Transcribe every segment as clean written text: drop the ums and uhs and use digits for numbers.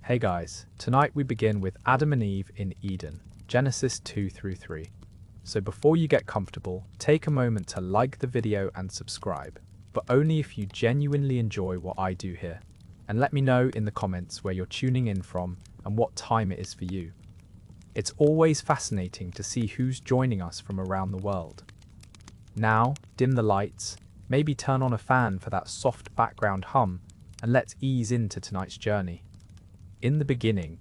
Hey guys, tonight we begin with Adam and Eve in Eden, Genesis 2 through 3. So before you get comfortable, take a moment to like the video and subscribe, but only if you genuinely enjoy what I do here. And let me know in the comments where you're tuning in from and what time it is for you. It's always fascinating to see who's joining us from around the world. Now, dim the lights, maybe turn on a fan for that soft background hum, and let's ease into tonight's journey. In the beginning,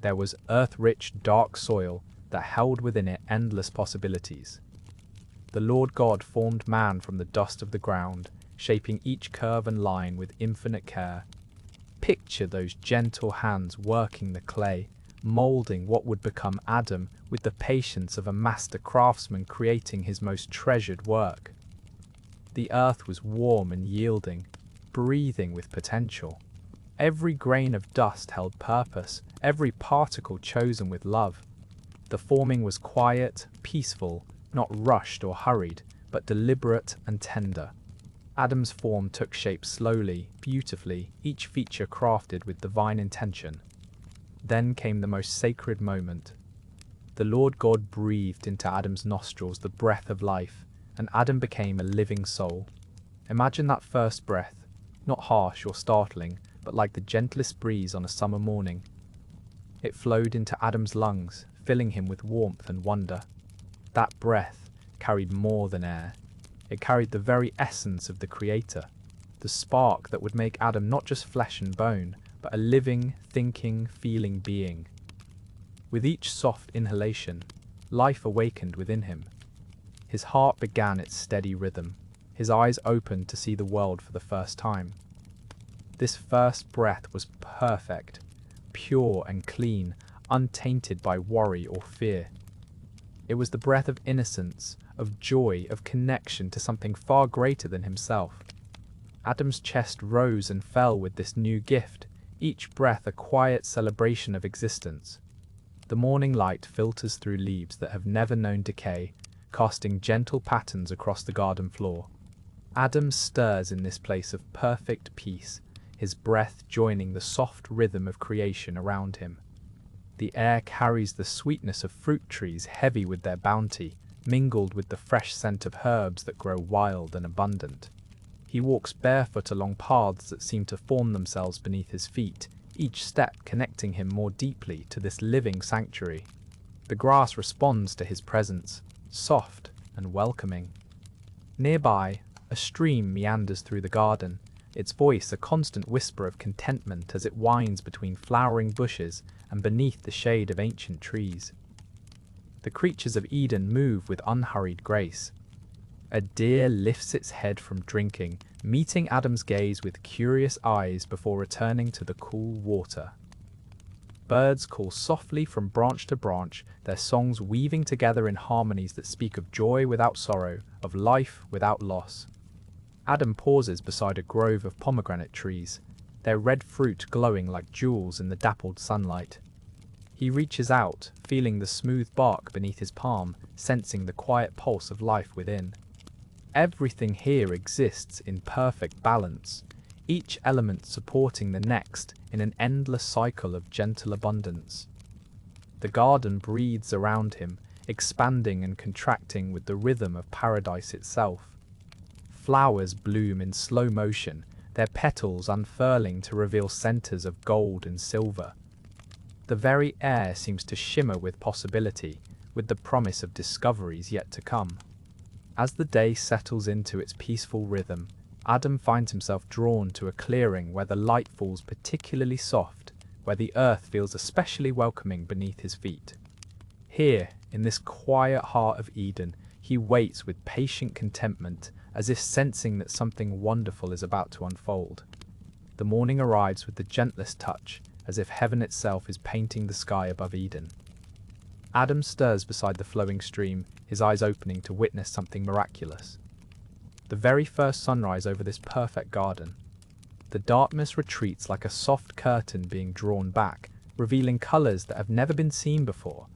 there was earth-rich, dark soil that held within it endless possibilities. The Lord God formed man from the dust of the ground, shaping each curve and line with infinite care. Picture those gentle hands working the clay, molding what would become Adam with the patience of a master craftsman creating his most treasured work. The earth was warm and yielding, breathing with potential. Every grain of dust held purpose, every particle chosen with love. The forming was quiet, peaceful, not rushed or hurried, but deliberate and tender. Adam's form took shape slowly, beautifully, each feature crafted with divine intention. Then came the most sacred moment. The Lord God breathed into Adam's nostrils the breath of life, and Adam became a living soul. Imagine that first breath, not harsh or startling, but like the gentlest breeze on a summer morning. It flowed into Adam's lungs, filling him with warmth and wonder. That breath carried more than air. It carried the very essence of the Creator, the spark that would make Adam not just flesh and bone, but a living, thinking, feeling being. With each soft inhalation, life awakened within him. His heart began its steady rhythm. His eyes opened to see the world for the first time. This first breath was perfect, pure and clean, untainted by worry or fear. It was the breath of innocence, of joy, of connection to something far greater than himself. Adam's chest rose and fell with this new gift, each breath a quiet celebration of existence. The morning light filters through leaves that have never known decay, casting gentle patterns across the garden floor. Adam stirs in this place of perfect peace, his breath joining the soft rhythm of creation around him. The air carries the sweetness of fruit trees heavy with their bounty, mingled with the fresh scent of herbs that grow wild and abundant. He walks barefoot along paths that seem to form themselves beneath his feet, each step connecting him more deeply to this living sanctuary. The grass responds to his presence, soft and welcoming. Nearby, a stream meanders through the garden, its voice a constant whisper of contentment as it winds between flowering bushes and beneath the shade of ancient trees. The creatures of Eden move with unhurried grace. A deer lifts its head from drinking, meeting Adam's gaze with curious eyes before returning to the cool water. Birds call softly from branch to branch, their songs weaving together in harmonies that speak of joy without sorrow, of life without loss. Adam pauses beside a grove of pomegranate trees, their red fruit glowing like jewels in the dappled sunlight. He reaches out, feeling the smooth bark beneath his palm, sensing the quiet pulse of life within. Everything here exists in perfect balance, each element supporting the next in an endless cycle of gentle abundance. The garden breathes around him, expanding and contracting with the rhythm of paradise itself. Flowers bloom in slow motion, their petals unfurling to reveal centers of gold and silver. The very air seems to shimmer with possibility, with the promise of discoveries yet to come. As the day settles into its peaceful rhythm, Adam finds himself drawn to a clearing where the light falls particularly soft, where the earth feels especially welcoming beneath his feet. Here, in this quiet heart of Eden, he waits with patient contentment, as if sensing that something wonderful is about to unfold. The morning arrives with the gentlest touch, as if heaven itself is painting the sky above Eden. Adam stirs beside the flowing stream, his eyes opening to witness something miraculous. The very first sunrise over this perfect garden. The darkness retreats like a soft curtain being drawn back, revealing colours that have never been seen before.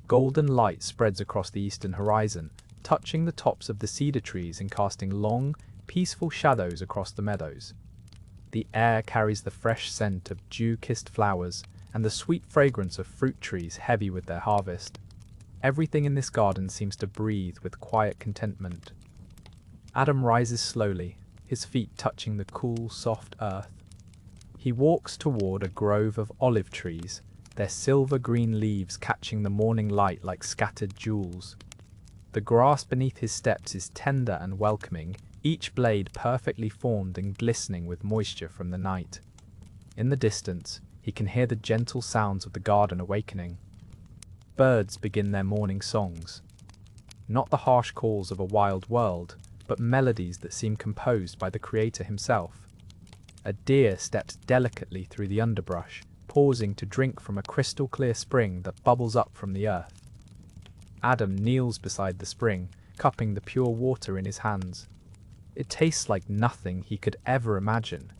Golden light spreads across the eastern horizon, touching the tops of the cedar trees and casting long, peaceful shadows across the meadows. The air carries the fresh scent of dew-kissed flowers and the sweet fragrance of fruit trees heavy with their harvest. Everything in this garden seems to breathe with quiet contentment. Adam rises slowly, his feet touching the cool, soft earth. He walks toward a grove of olive trees, their silver-green leaves catching the morning light like scattered jewels. The grass beneath his steps is tender and welcoming, each blade perfectly formed and glistening with moisture from the night. In the distance, he can hear the gentle sounds of the garden awakening. Birds begin their morning songs. Not the harsh calls of a wild world, but melodies that seem composed by the Creator himself. A deer steps delicately through the underbrush, pausing to drink from a crystal-clear spring that bubbles up from the earth. Adam kneels beside the spring, cupping the pure water in his hands. It tastes like nothing he could ever imagine,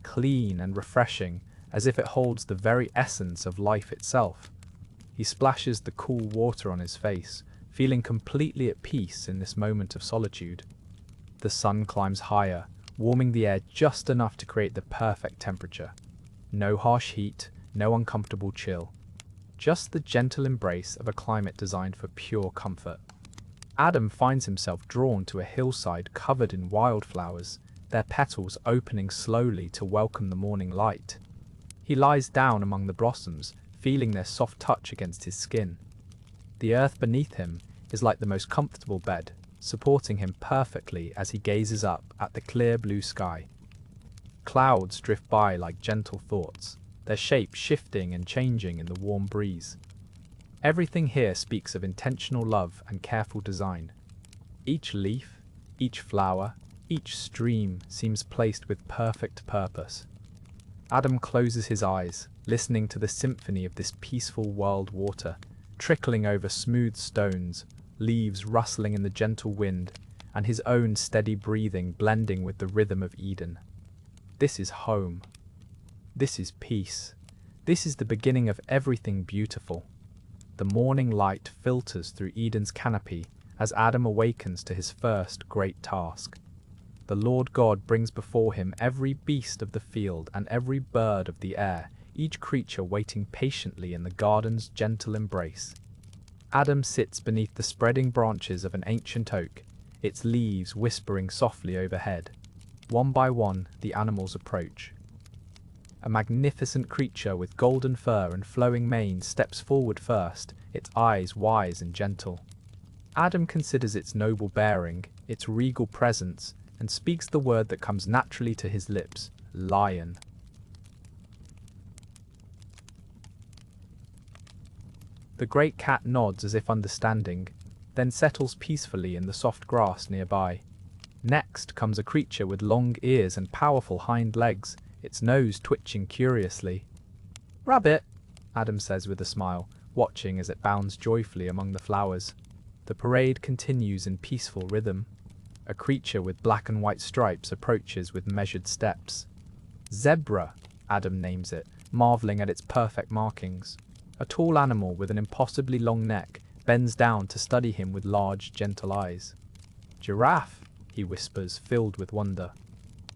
clean and refreshing, as if it holds the very essence of life itself. He splashes the cool water on his face, feeling completely at peace in this moment of solitude. The sun climbs higher, warming the air just enough to create the perfect temperature. No harsh heat, no uncomfortable chill. Just the gentle embrace of a climate designed for pure comfort. Adam finds himself drawn to a hillside covered in wildflowers, their petals opening slowly to welcome the morning light. He lies down among the blossoms, feeling their soft touch against his skin. The earth beneath him is like the most comfortable bed, supporting him perfectly as he gazes up at the clear blue sky. Clouds drift by like gentle thoughts, their shape shifting and changing in the warm breeze. Everything here speaks of intentional love and careful design. Each leaf, each flower, each stream seems placed with perfect purpose. Adam closes his eyes, listening to the symphony of this peaceful world water, trickling over smooth stones, leaves rustling in the gentle wind, and his own steady breathing blending with the rhythm of Eden. This is home. This is peace. This is the beginning of everything beautiful. The morning light filters through Eden's canopy as Adam awakens to his first great task. The Lord God brings before him every beast of the field and every bird of the air, each creature waiting patiently in the garden's gentle embrace. Adam sits beneath the spreading branches of an ancient oak, its leaves whispering softly overhead. One by one, the animals approach. A magnificent creature with golden fur and flowing mane steps forward first, its eyes wise and gentle. Adam considers its noble bearing, its regal presence, and speaks the word that comes naturally to his lips, lion. The great cat nods as if understanding, then settles peacefully in the soft grass nearby. Next comes a creature with long ears and powerful hind legs, its nose twitching curiously. "Rabbit," Adam says with a smile, watching as it bounds joyfully among the flowers. The parade continues in peaceful rhythm. A creature with black and white stripes approaches with measured steps. "Zebra," Adam names it, marveling at its perfect markings. A tall animal with an impossibly long neck bends down to study him with large, gentle eyes. "Giraffe," he whispers, filled with wonder.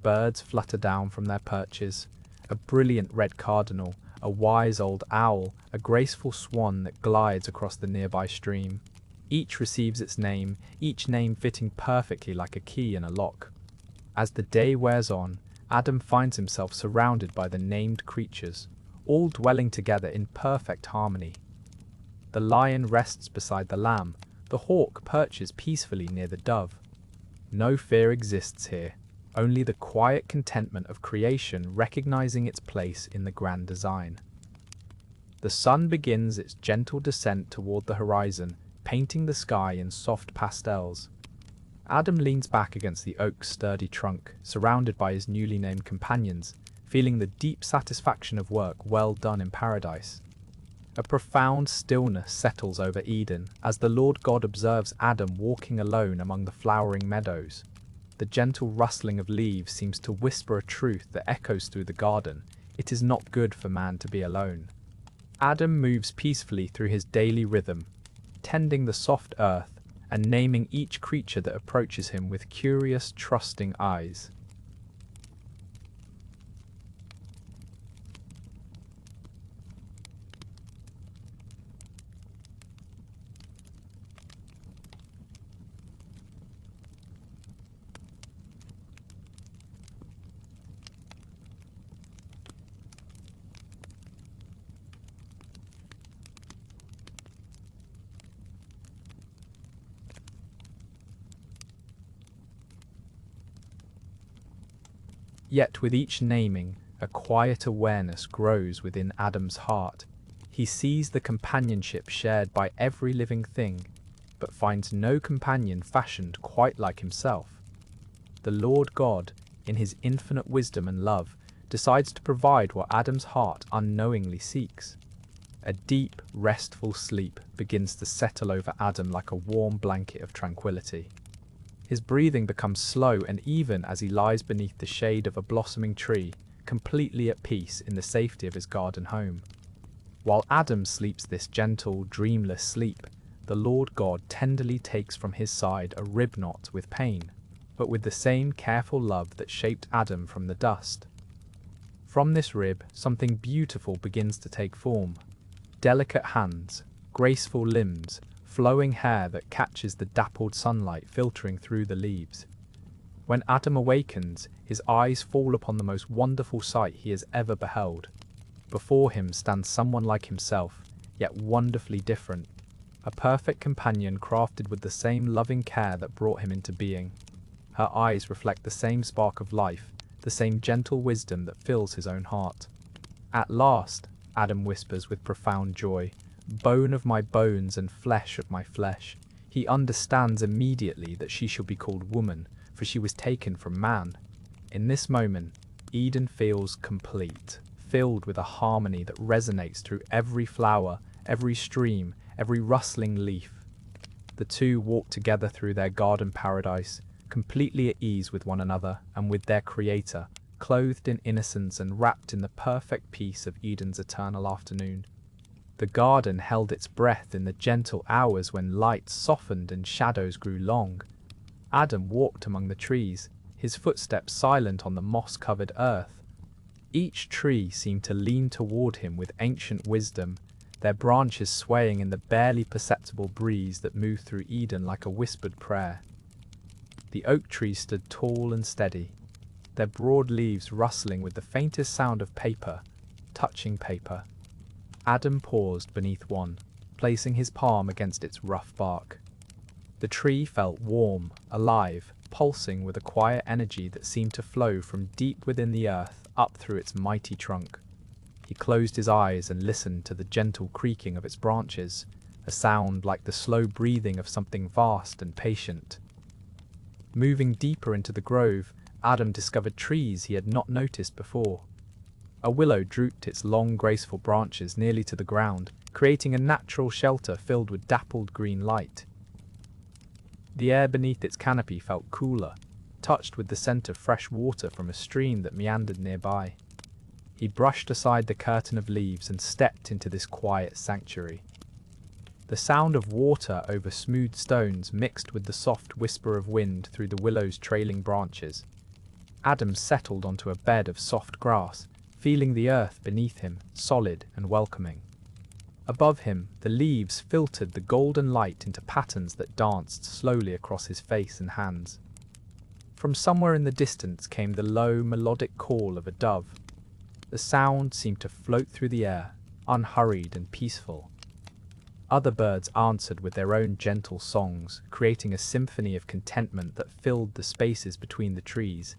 Birds flutter down from their perches. A brilliant red cardinal, a wise old owl, a graceful swan that glides across the nearby stream. Each receives its name, each name fitting perfectly like a key in a lock. As the day wears on, Adam finds himself surrounded by the named creatures, all dwelling together in perfect harmony. The lion rests beside the lamb, the hawk perches peacefully near the dove. No fear exists here, only the quiet contentment of creation recognizing its place in the grand design. The sun begins its gentle descent toward the horizon, painting the sky in soft pastels. Adam leans back against the oak's sturdy trunk, surrounded by his newly named companions, feeling the deep satisfaction of work well done in paradise. A profound stillness settles over Eden as the Lord God observes Adam walking alone among the flowering meadows. The gentle rustling of leaves seems to whisper a truth that echoes through the garden. It is not good for man to be alone. Adam moves peacefully through his daily rhythm, tending the soft earth and naming each creature that approaches him with curious, trusting eyes. Yet with each naming, a quiet awareness grows within Adam's heart. He sees the companionship shared by every living thing, but finds no companion fashioned quite like himself. The Lord God, in his infinite wisdom and love, decides to provide what Adam's heart unknowingly seeks. A deep, restful sleep begins to settle over Adam like a warm blanket of tranquility. His breathing becomes slow and even as he lies beneath the shade of a blossoming tree, completely at peace in the safety of his garden home. While Adam sleeps this gentle, dreamless sleep, the Lord God tenderly takes from his side a rib knot with pain, but with the same careful love that shaped Adam from the dust. From this rib, something beautiful begins to take form. Delicate hands, graceful limbs, flowing hair that catches the dappled sunlight filtering through the leaves. When Adam awakens, his eyes fall upon the most wonderful sight he has ever beheld. Before him stands someone like himself, yet wonderfully different, a perfect companion crafted with the same loving care that brought him into being. Her eyes reflect the same spark of life, the same gentle wisdom that fills his own heart. At last, Adam whispers with profound joy, "Bone of my bones and flesh of my flesh." He understands immediately that she shall be called woman, for she was taken from man. In this moment, Eden feels complete, filled with a harmony that resonates through every flower, every stream, every rustling leaf. The two walk together through their garden paradise, completely at ease with one another and with their Creator, clothed in innocence and wrapped in the perfect peace of Eden's eternal afternoon. The garden held its breath in the gentle hours when light softened and shadows grew long. Adam walked among the trees, his footsteps silent on the moss-covered earth. Each tree seemed to lean toward him with ancient wisdom, their branches swaying in the barely perceptible breeze that moved through Eden like a whispered prayer. The oak trees stood tall and steady, their broad leaves rustling with the faintest sound of paper, touching paper. Adam paused beneath one, placing his palm against its rough bark. The tree felt warm, alive, pulsing with a quiet energy that seemed to flow from deep within the earth up through its mighty trunk. He closed his eyes and listened to the gentle creaking of its branches, a sound like the slow breathing of something vast and patient. Moving deeper into the grove, Adam discovered trees he had not noticed before. A willow drooped its long, graceful branches nearly to the ground, creating a natural shelter filled with dappled green light. The air beneath its canopy felt cooler, touched with the scent of fresh water from a stream that meandered nearby. He brushed aside the curtain of leaves and stepped into this quiet sanctuary. The sound of water over smooth stones mixed with the soft whisper of wind through the willow's trailing branches. Adam settled onto a bed of soft grass, feeling the earth beneath him, solid and welcoming. Above him, the leaves filtered the golden light into patterns that danced slowly across his face and hands. From somewhere in the distance came the low, melodic call of a dove. The sound seemed to float through the air, unhurried and peaceful. Other birds answered with their own gentle songs, creating a symphony of contentment that filled the spaces between the trees.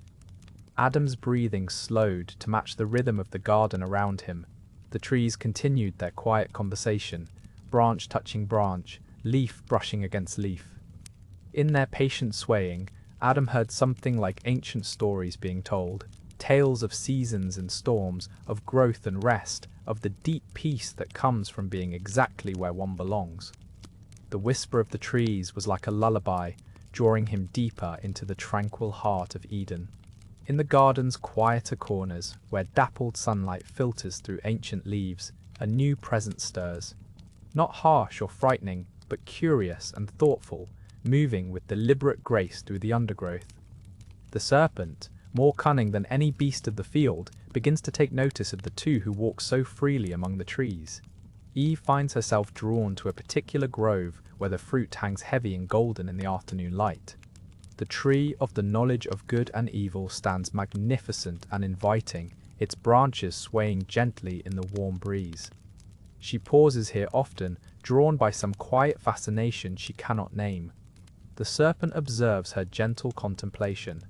Adam's breathing slowed to match the rhythm of the garden around him. The trees continued their quiet conversation, branch touching branch, leaf brushing against leaf. In their patient swaying, Adam heard something like ancient stories being told, tales of seasons and storms, of growth and rest, of the deep peace that comes from being exactly where one belongs. The whisper of the trees was like a lullaby, drawing him deeper into the tranquil heart of Eden. In the garden's quieter corners, where dappled sunlight filters through ancient leaves, a new presence stirs. Not harsh or frightening, but curious and thoughtful, moving with deliberate grace through the undergrowth. The serpent, more cunning than any beast of the field, begins to take notice of the two who walk so freely among the trees. Eve finds herself drawn to a particular grove where the fruit hangs heavy and golden in the afternoon light. The tree of the knowledge of good and evil stands magnificent and inviting, its branches swaying gently in the warm breeze. She pauses here often, drawn by some quiet fascination she cannot name. The serpent observes her gentle contemplation.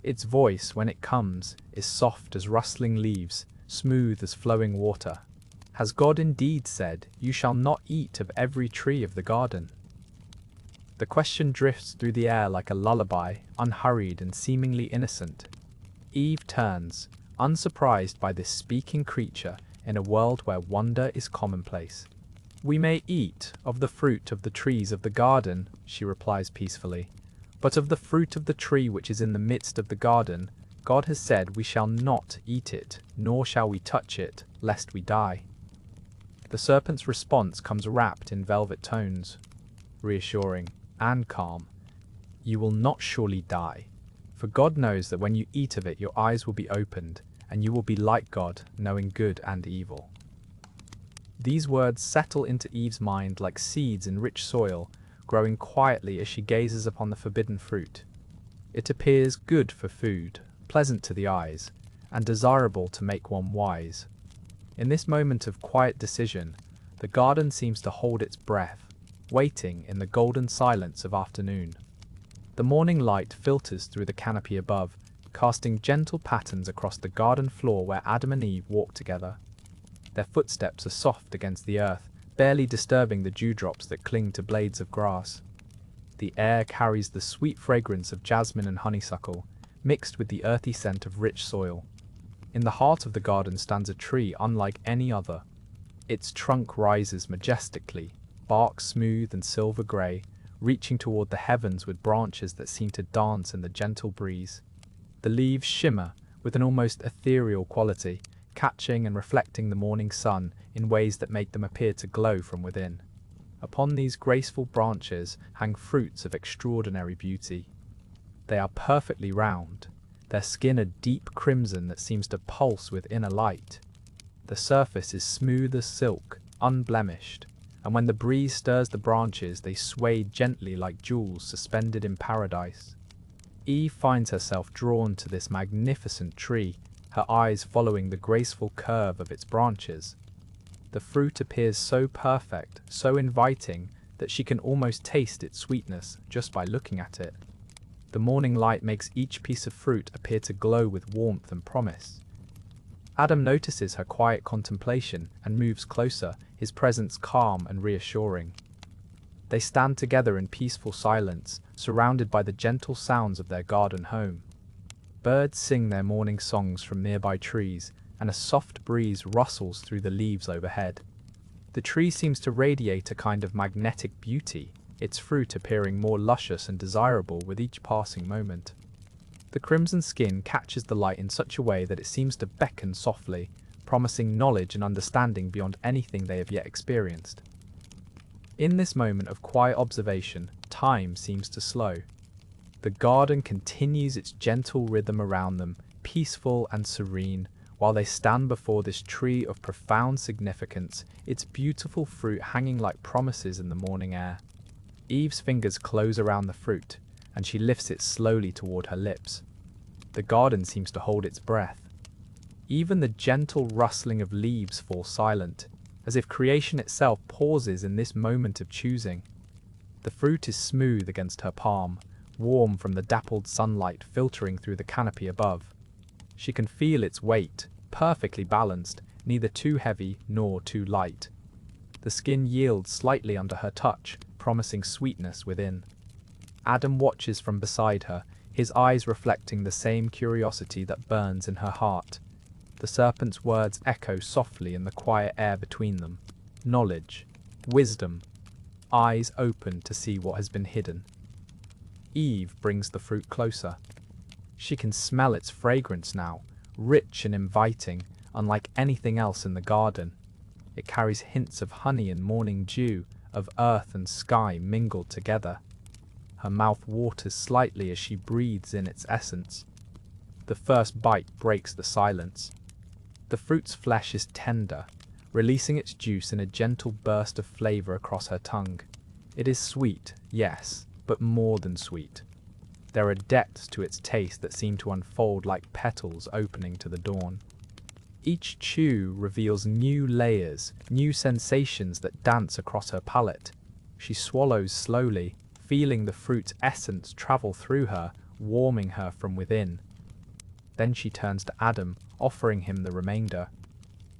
Its voice, when it comes, is soft as rustling leaves, smooth as flowing water. Has God indeed said, "You shall not eat of every tree of the garden"? The question drifts through the air like a lullaby, unhurried and seemingly innocent. Eve turns, unsurprised by this speaking creature in a world where wonder is commonplace. "We may eat of the fruit of the trees of the garden," she replies peacefully, "but of the fruit of the tree which is in the midst of the garden, God has said we shall not eat it, nor shall we touch it, lest we die." The serpent's response comes wrapped in velvet tones, reassuring and calm. "You will not surely die, for God knows that when you eat of it your eyes will be opened, and you will be like God, knowing good and evil." These words settle into Eve's mind like seeds in rich soil, growing quietly as she gazes upon the forbidden fruit. It appears good for food, pleasant to the eyes, and desirable to make one wise. In this moment of quiet decision, the garden seems to hold its breath, waiting in the golden silence of afternoon. The morning light filters through the canopy above, casting gentle patterns across the garden floor where Adam and Eve walk together. Their footsteps are soft against the earth, barely disturbing the dewdrops that cling to blades of grass. The air carries the sweet fragrance of jasmine and honeysuckle, mixed with the earthy scent of rich soil. In the heart of the garden stands a tree unlike any other. Its trunk rises majestically, bark smooth and silver grey, reaching toward the heavens with branches that seem to dance in the gentle breeze. The leaves shimmer with an almost ethereal quality, catching and reflecting the morning sun in ways that make them appear to glow from within. Upon these graceful branches hang fruits of extraordinary beauty. They are perfectly round, their skin a deep crimson that seems to pulse with inner light. The surface is smooth as silk, unblemished, and when the breeze stirs the branches they sway gently like jewels suspended in paradise. Eve finds herself drawn to this magnificent tree, her eyes following the graceful curve of its branches. The fruit appears so perfect, so inviting, that she can almost taste its sweetness just by looking at it. The morning light makes each piece of fruit appear to glow with warmth and promise. Adam notices her quiet contemplation and moves closer, his presence calm and reassuring. They stand together in peaceful silence, surrounded by the gentle sounds of their garden home. Birds sing their morning songs from nearby trees, and a soft breeze rustles through the leaves overhead. The tree seems to radiate a kind of magnetic beauty, its fruit appearing more luscious and desirable with each passing moment. The crimson skin catches the light in such a way that it seems to beckon softly, promising knowledge and understanding beyond anything they have yet experienced. In this moment of quiet observation, time seems to slow. The garden continues its gentle rhythm around them, peaceful and serene, while they stand before this tree of profound significance, its beautiful fruit hanging like promises in the morning air. Eve's fingers close around the fruit, and she lifts it slowly toward her lips. The garden seems to hold its breath. Even the gentle rustling of leaves falls silent, as if creation itself pauses in this moment of choosing. The fruit is smooth against her palm, warm from the dappled sunlight filtering through the canopy above. She can feel its weight, perfectly balanced, neither too heavy nor too light. The skin yields slightly under her touch, promising sweetness within. Adam watches from beside her, his eyes reflecting the same curiosity that burns in her heart. The serpent's words echo softly in the quiet air between them. Knowledge, wisdom, eyes open to see what has been hidden. Eve brings the fruit closer. She can smell its fragrance now, rich and inviting, unlike anything else in the garden. It carries hints of honey and morning dew, of earth and sky mingled together. Her mouth waters slightly as she breathes in its essence. The first bite breaks the silence. The fruit's flesh is tender, releasing its juice in a gentle burst of flavor across her tongue. It is sweet, yes, but more than sweet. There are depths to its taste that seem to unfold like petals opening to the dawn. Each chew reveals new layers, new sensations that dance across her palate. She swallows slowly, feeling the fruit's essence travel through her, warming her from within. Then she turns to Adam, offering him the remainder.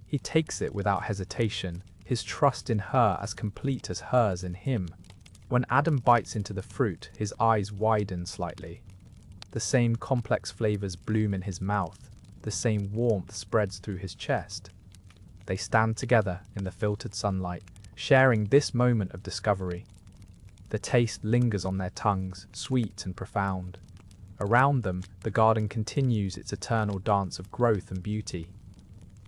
He takes it without hesitation, his trust in her as complete as hers in him. When Adam bites into the fruit, his eyes widen slightly. The same complex flavors bloom in his mouth, the same warmth spreads through his chest. They stand together in the filtered sunlight, sharing this moment of discovery. The taste lingers on their tongues, sweet and profound. Around them, the garden continues its eternal dance of growth and beauty.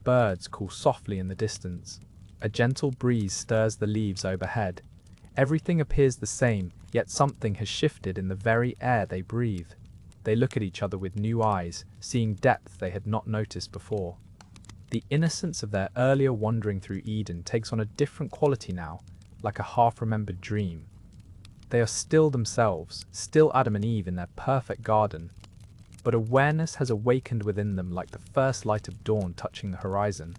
Birds call softly in the distance. A gentle breeze stirs the leaves overhead. Everything appears the same, yet something has shifted in the very air they breathe. They look at each other with new eyes, seeing depth they had not noticed before. The innocence of their earlier wandering through Eden takes on a different quality now, like a half-remembered dream. They are still themselves, still Adam and Eve in their perfect garden, but awareness has awakened within them like the first light of dawn touching the horizon.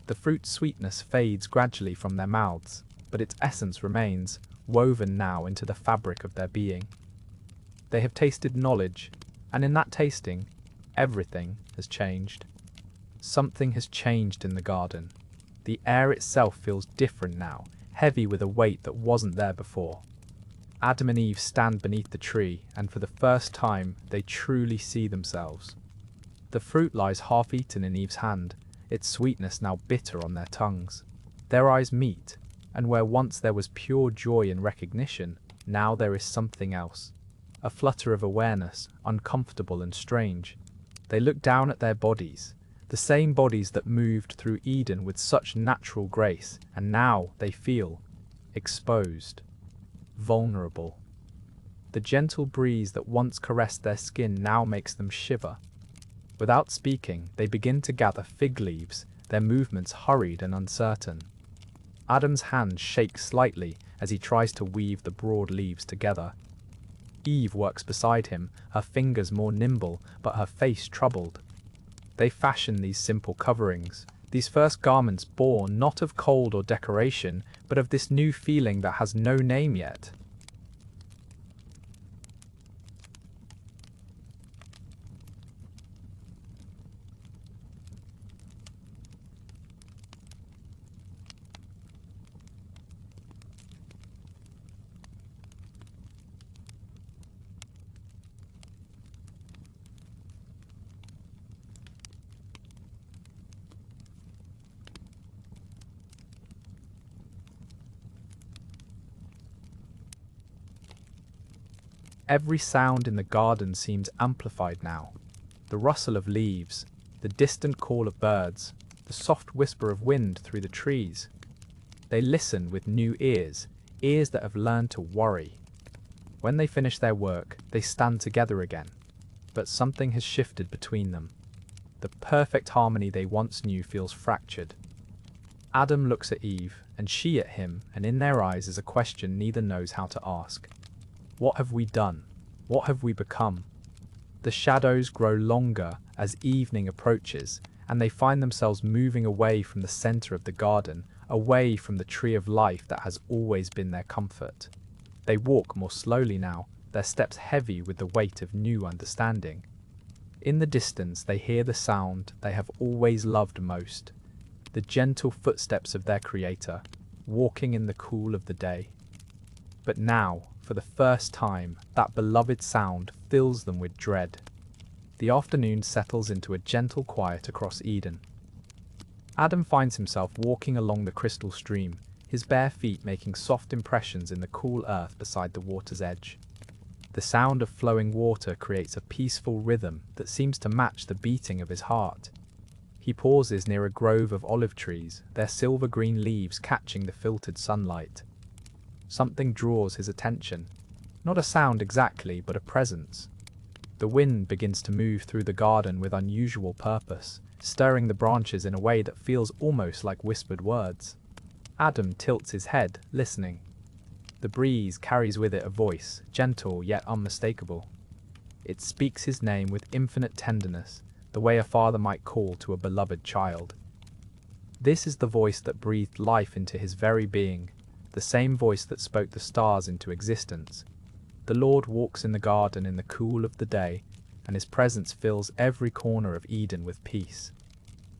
The fruit's sweetness fades gradually from their mouths, but its essence remains, woven now into the fabric of their being. They have tasted knowledge, and in that tasting, everything has changed. Something has changed in the garden. The air itself feels different now, heavy with a weight that wasn't there before. Adam and Eve stand beneath the tree, and for the first time, they truly see themselves. The fruit lies half-eaten in Eve's hand, its sweetness now bitter on their tongues. Their eyes meet, and where once there was pure joy and recognition, now there is something else. A flutter of awareness, uncomfortable and strange. They look down at their bodies, the same bodies that moved through Eden with such natural grace, and now they feel exposed, vulnerable. The gentle breeze that once caressed their skin now makes them shiver. Without speaking, they begin to gather fig leaves, their movements hurried and uncertain. Adam's hand shakes slightly as he tries to weave the broad leaves together. Eve works beside him, her fingers more nimble, but her face troubled. They fashion these simple coverings, these first garments born not of cold or decoration, but of this new feeling that has no name yet. Every sound in the garden seems amplified now. The rustle of leaves, the distant call of birds, the soft whisper of wind through the trees. They listen with new ears, ears that have learned to worry. When they finish their work, they stand together again. But something has shifted between them. The perfect harmony they once knew feels fractured. Adam looks at Eve, and she at him, and in their eyes is a question neither knows how to ask. What have we done? What have we become? The shadows grow longer as evening approaches, and they find themselves moving away from the center of the garden, away from the tree of life that has always been their comfort. They walk more slowly now, their steps heavy with the weight of new understanding. In the distance they hear the sound they have always loved most, the gentle footsteps of their Creator, walking in the cool of the day. But now, for the first time, that beloved sound fills them with dread. The afternoon settles into a gentle quiet across Eden. Adam finds himself walking along the crystal stream, his bare feet making soft impressions in the cool earth beside the water's edge. The sound of flowing water creates a peaceful rhythm that seems to match the beating of his heart. He pauses near a grove of olive trees, their silver-green leaves catching the filtered sunlight. Something draws his attention. Not a sound exactly, but a presence. The wind begins to move through the garden with unusual purpose, stirring the branches in a way that feels almost like whispered words. Adam tilts his head, listening. The breeze carries with it a voice, gentle yet unmistakable. It speaks his name with infinite tenderness, the way a father might call to a beloved child. This is the voice that breathed life into his very being, the same voice that spoke the stars into existence. The Lord walks in the garden in the cool of the day, and his presence fills every corner of Eden with peace.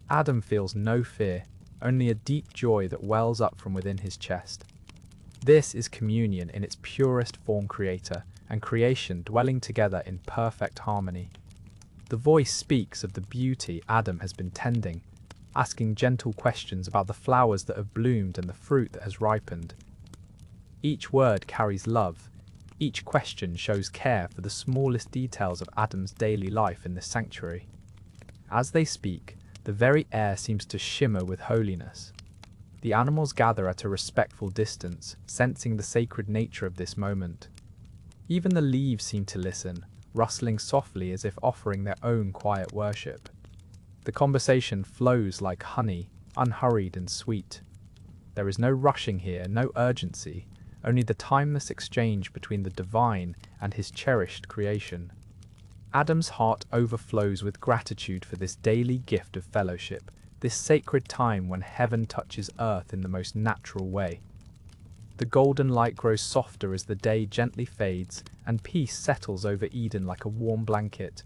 Adam feels no fear, only a deep joy that wells up from within his chest. This is communion in its purest form, creator and creation dwelling together in perfect harmony. The voice speaks of the beauty Adam has been tending, asking gentle questions about the flowers that have bloomed and the fruit that has ripened. Each word carries love. Each question shows care for the smallest details of Adam's daily life in this sanctuary. As they speak, the very air seems to shimmer with holiness. The animals gather at a respectful distance, sensing the sacred nature of this moment. Even the leaves seem to listen, rustling softly as if offering their own quiet worship. The conversation flows like honey, unhurried and sweet. There is no rushing here, no urgency, only the timeless exchange between the divine and his cherished creation. Adam's heart overflows with gratitude for this daily gift of fellowship, this sacred time when heaven touches earth in the most natural way. The golden light grows softer as the day gently fades, and peace settles over Eden like a warm blanket.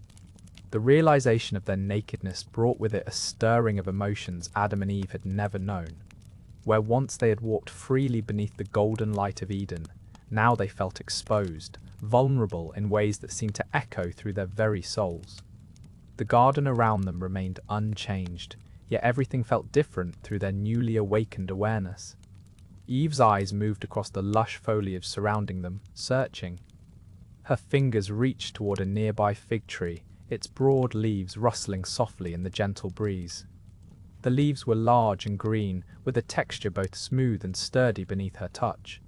The realization of their nakedness brought with it a stirring of emotions Adam and Eve had never known. Where once they had walked freely beneath the golden light of Eden, now they felt exposed, vulnerable in ways that seemed to echo through their very souls. The garden around them remained unchanged, yet everything felt different through their newly awakened awareness. Eve's eyes moved across the lush foliage surrounding them, searching. Her fingers reached toward a nearby fig tree, its broad leaves rustling softly in the gentle breeze. The leaves were large and green, with a texture both smooth and sturdy beneath her touch.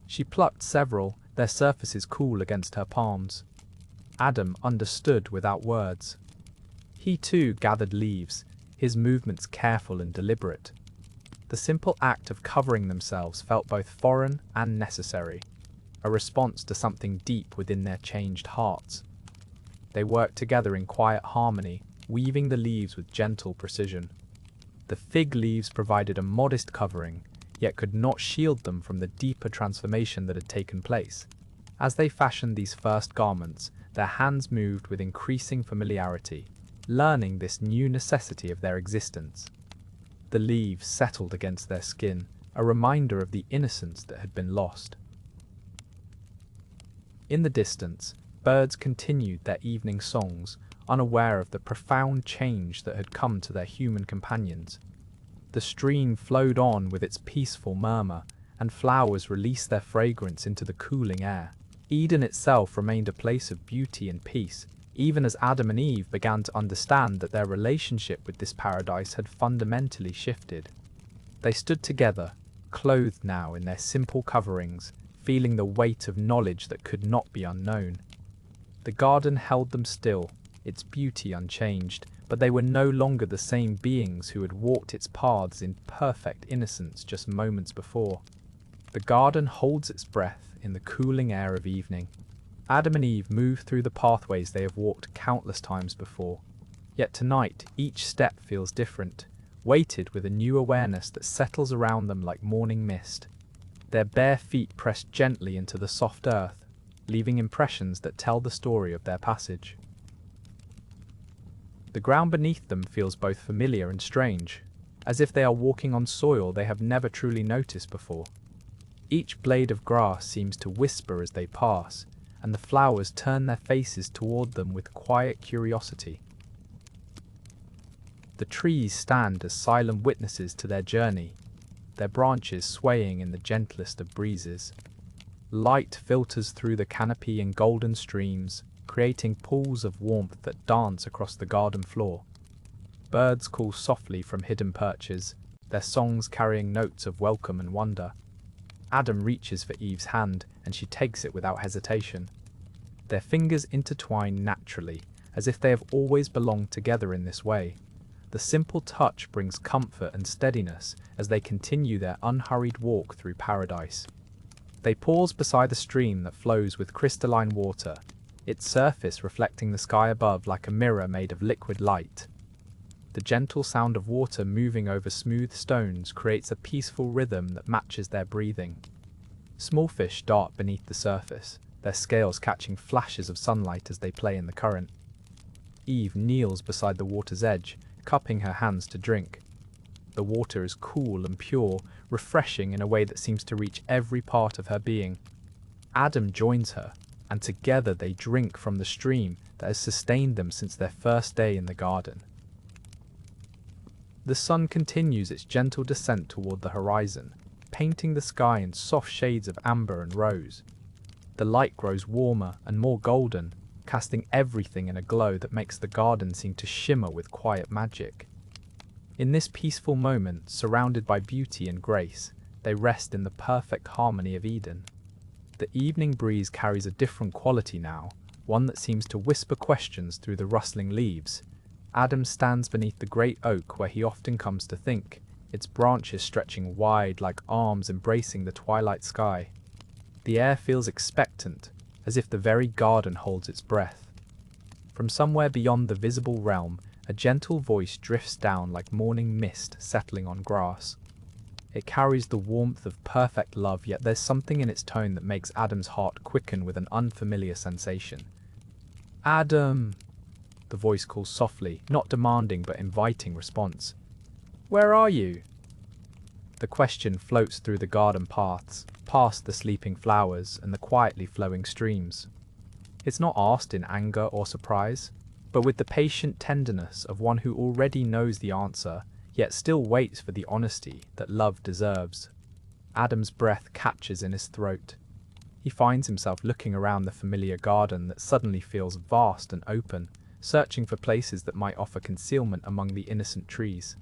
She plucked several, their surfaces cool against her palms. Adam understood without words. He too gathered leaves, his movements careful and deliberate. The simple act of covering themselves felt both foreign and necessary, a response to something deep within their changed hearts. They worked together in quiet harmony, weaving the leaves with gentle precision. The fig leaves provided a modest covering, yet could not shield them from the deeper transformation that had taken place. As they fashioned these first garments, their hands moved with increasing familiarity, learning this new necessity of their existence. The leaves settled against their skin, a reminder of the innocence that had been lost. In the distance, birds continued their evening songs, unaware of the profound change that had come to their human companions. The stream flowed on with its peaceful murmur, and flowers released their fragrance into the cooling air. Eden itself remained a place of beauty and peace, even as Adam and Eve began to understand that their relationship with this paradise had fundamentally shifted. They stood together, clothed now in their simple coverings, feeling the weight of knowledge that could not be unknown. The garden held them still, its beauty unchanged, but they were no longer the same beings who had walked its paths in perfect innocence just moments before. The garden holds its breath in the cooling air of evening. Adam and Eve move through the pathways they have walked countless times before. Yet tonight, each step feels different, weighted with a new awareness that settles around them like morning mist. Their bare feet press gently into the soft earth, leaving impressions that tell the story of their passage. The ground beneath them feels both familiar and strange, as if they are walking on soil they have never truly noticed before. Each blade of grass seems to whisper as they pass, and the flowers turn their faces toward them with quiet curiosity. The trees stand as silent witnesses to their journey, their branches swaying in the gentlest of breezes. Light filters through the canopy in golden streams, creating pools of warmth that dance across the garden floor. Birds call softly from hidden perches, their songs carrying notes of welcome and wonder. Adam reaches for Eve's hand, and she takes it without hesitation. Their fingers intertwine naturally, as if they have always belonged together in this way. The simple touch brings comfort and steadiness as they continue their unhurried walk through paradise. They pause beside a stream that flows with crystalline water, its surface reflecting the sky above like a mirror made of liquid light. The gentle sound of water moving over smooth stones creates a peaceful rhythm that matches their breathing. Small fish dart beneath the surface, their scales catching flashes of sunlight as they play in the current. Eve kneels beside the water's edge, cupping her hands to drink. The water is cool and pure, refreshing in a way that seems to reach every part of her being. Adam joins her, and together they drink from the stream that has sustained them since their first day in the garden. The sun continues its gentle descent toward the horizon, painting the sky in soft shades of amber and rose. The light grows warmer and more golden, casting everything in a glow that makes the garden seem to shimmer with quiet magic. In this peaceful moment, surrounded by beauty and grace, they rest in the perfect harmony of Eden. The evening breeze carries a different quality now, one that seems to whisper questions through the rustling leaves. Adam stands beneath the great oak where he often comes to think, its branches stretching wide like arms embracing the twilight sky. The air feels expectant, as if the very garden holds its breath. From somewhere beyond the visible realm, a gentle voice drifts down like morning mist settling on grass. It carries the warmth of perfect love, yet there's something in its tone that makes Adam's heart quicken with an unfamiliar sensation. "Adam!" The voice calls softly, not demanding but inviting response. "Where are you?" The question floats through the garden paths, past the sleeping flowers and the quietly flowing streams. It's not asked in anger or surprise, but with the patient tenderness of one who already knows the answer, yet still waits for the honesty that love deserves. Adam's breath catches in his throat. He finds himself looking around the familiar garden that suddenly feels vast and open, searching for places that might offer concealment among the innocent trees.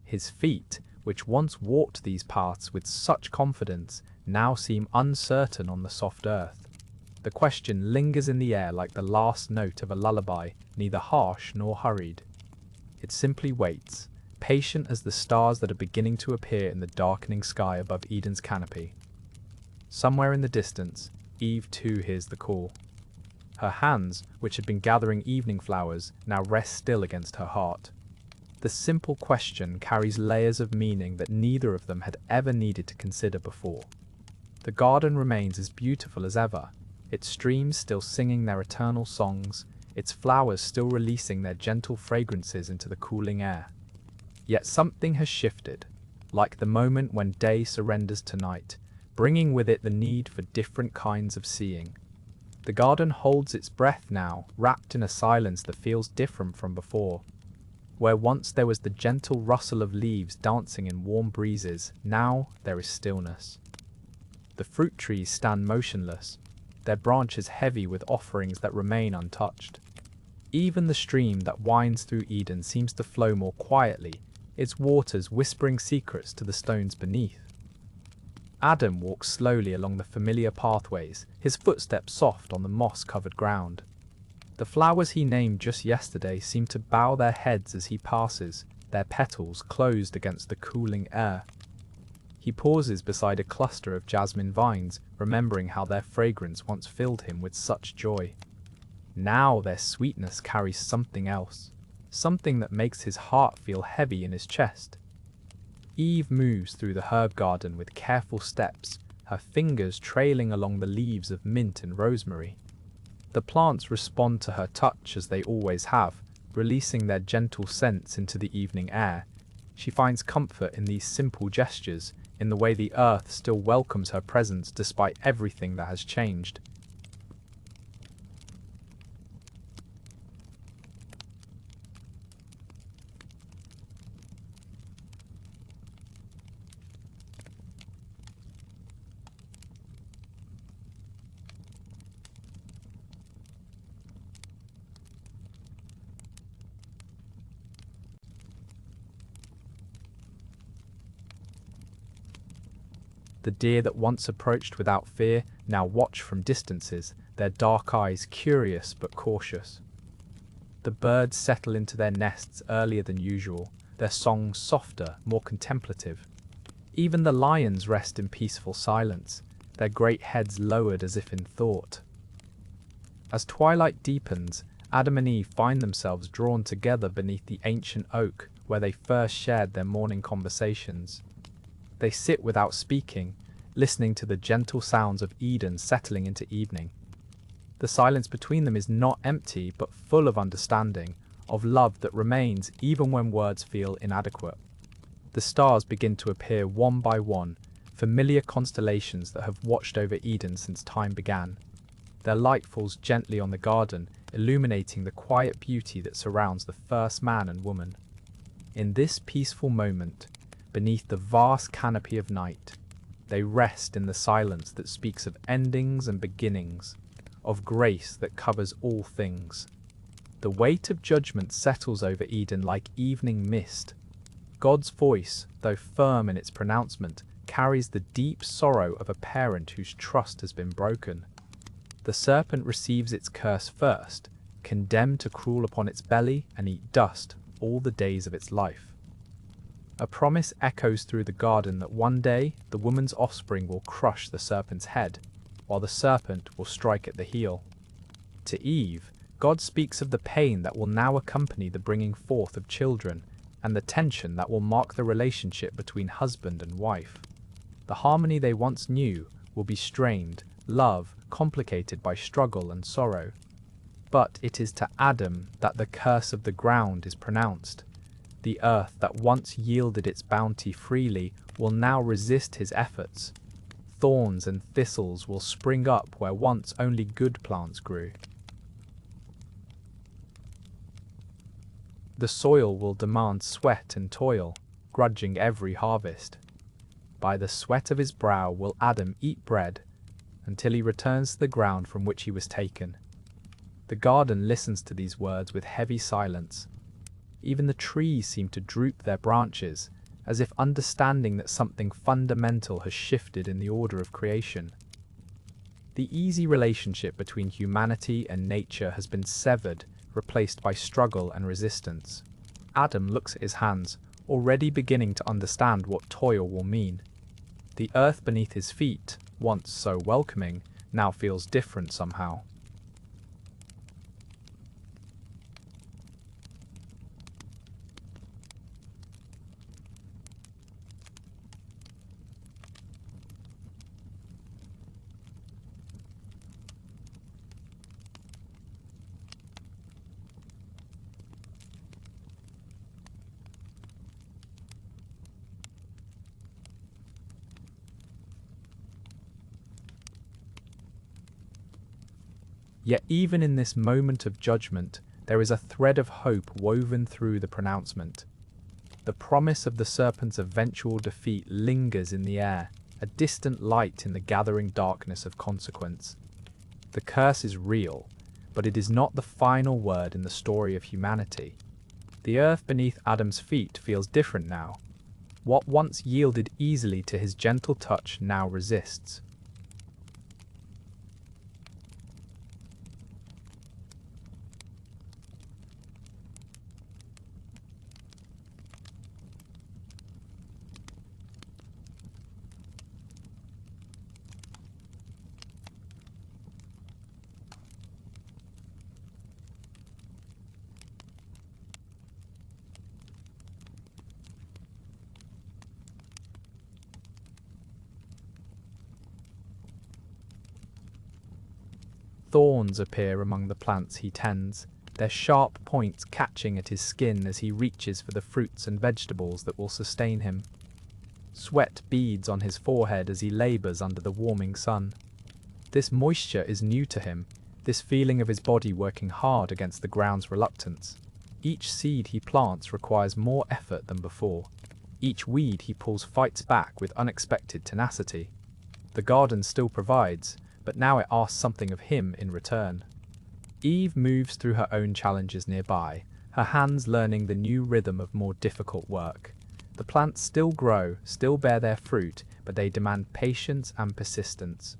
His feet, which once walked these paths with such confidence, now seem uncertain on the soft earth. The question lingers in the air like the last note of a lullaby, neither harsh nor hurried. It simply waits, patient as the stars that are beginning to appear in the darkening sky above Eden's canopy. Somewhere in the distance, Eve too hears the call. Her hands, which had been gathering evening flowers, now rest still against her heart. The simple question carries layers of meaning that neither of them had ever needed to consider before. The garden remains as beautiful as ever, its streams still singing their eternal songs, its flowers still releasing their gentle fragrances into the cooling air. Yet something has shifted, like the moment when day surrenders to night, bringing with it the need for different kinds of seeing. The garden holds its breath now, wrapped in a silence that feels different from before. Where once there was the gentle rustle of leaves dancing in warm breezes, now there is stillness. The fruit trees stand motionless, their branches heavy with offerings that remain untouched. Even the stream that winds through Eden seems to flow more quietly, its waters whispering secrets to the stones beneath. Adam walks slowly along the familiar pathways, his footsteps soft on the moss-covered ground. The flowers he named just yesterday seem to bow their heads as he passes, their petals closed against the cooling air. He pauses beside a cluster of jasmine vines, remembering how their fragrance once filled him with such joy. Now their sweetness carries something else, something that makes his heart feel heavy in his chest. Eve moves through the herb garden with careful steps, her fingers trailing along the leaves of mint and rosemary. The plants respond to her touch as they always have, releasing their gentle scents into the evening air. She finds comfort in these simple gestures, in the way the earth still welcomes her presence despite everything that has changed. The deer that once approached without fear now watch from distances, their dark eyes curious but cautious. The birds settle into their nests earlier than usual, their songs softer, more contemplative. Even the lions rest in peaceful silence, their great heads lowered as if in thought. As twilight deepens, Adam and Eve find themselves drawn together beneath the ancient oak where they first shared their morning conversations. They sit without speaking, listening to the gentle sounds of Eden settling into evening. The silence between them is not empty, but full of understanding, of love that remains even when words feel inadequate. The stars begin to appear one by one, familiar constellations that have watched over Eden since time began. Their light falls gently on the garden, illuminating the quiet beauty that surrounds the first man and woman. In this peaceful moment, beneath the vast canopy of night, they rest in the silence that speaks of endings and beginnings, of grace that covers all things. The weight of judgment settles over Eden like evening mist. God's voice, though firm in its pronouncement, carries the deep sorrow of a parent whose trust has been broken. The serpent receives its curse first, condemned to crawl upon its belly and eat dust all the days of its life. A promise echoes through the garden that one day the woman's offspring will crush the serpent's head, while the serpent will strike at the heel. To Eve, God speaks of the pain that will now accompany the bringing forth of children, and the tension that will mark the relationship between husband and wife. The harmony they once knew will be strained, love complicated by struggle and sorrow. But it is to Adam that the curse of the ground is pronounced. The earth that once yielded its bounty freely will now resist his efforts. Thorns and thistles will spring up where once only good plants grew. The soil will demand sweat and toil, grudging every harvest. By the sweat of his brow will Adam eat bread, until he returns to the ground from which he was taken. The garden listens to these words with heavy silence. Even the trees seem to droop their branches, as if understanding that something fundamental has shifted in the order of creation. The easy relationship between humanity and nature has been severed, replaced by struggle and resistance. Adam looks at his hands, already beginning to understand what toil will mean. The earth beneath his feet, once so welcoming, now feels different somehow. Yet even in this moment of judgment, there is a thread of hope woven through the pronouncement. The promise of the serpent's eventual defeat lingers in the air, a distant light in the gathering darkness of consequence. The curse is real, but it is not the final word in the story of humanity. The earth beneath Adam's feet feels different now. What once yielded easily to his gentle touch now resists. Thorns appear among the plants he tends, their sharp points catching at his skin as he reaches for the fruits and vegetables that will sustain him. Sweat beads on his forehead as he labours under the warming sun. This moisture is new to him, this feeling of his body working hard against the ground's reluctance. Each seed he plants requires more effort than before. Each weed he pulls fights back with unexpected tenacity. The garden still provides, but now it asks something of him in return. Eve moves through her own challenges nearby, her hands learning the new rhythm of more difficult work. The plants still grow, still bear their fruit, but they demand patience and persistence.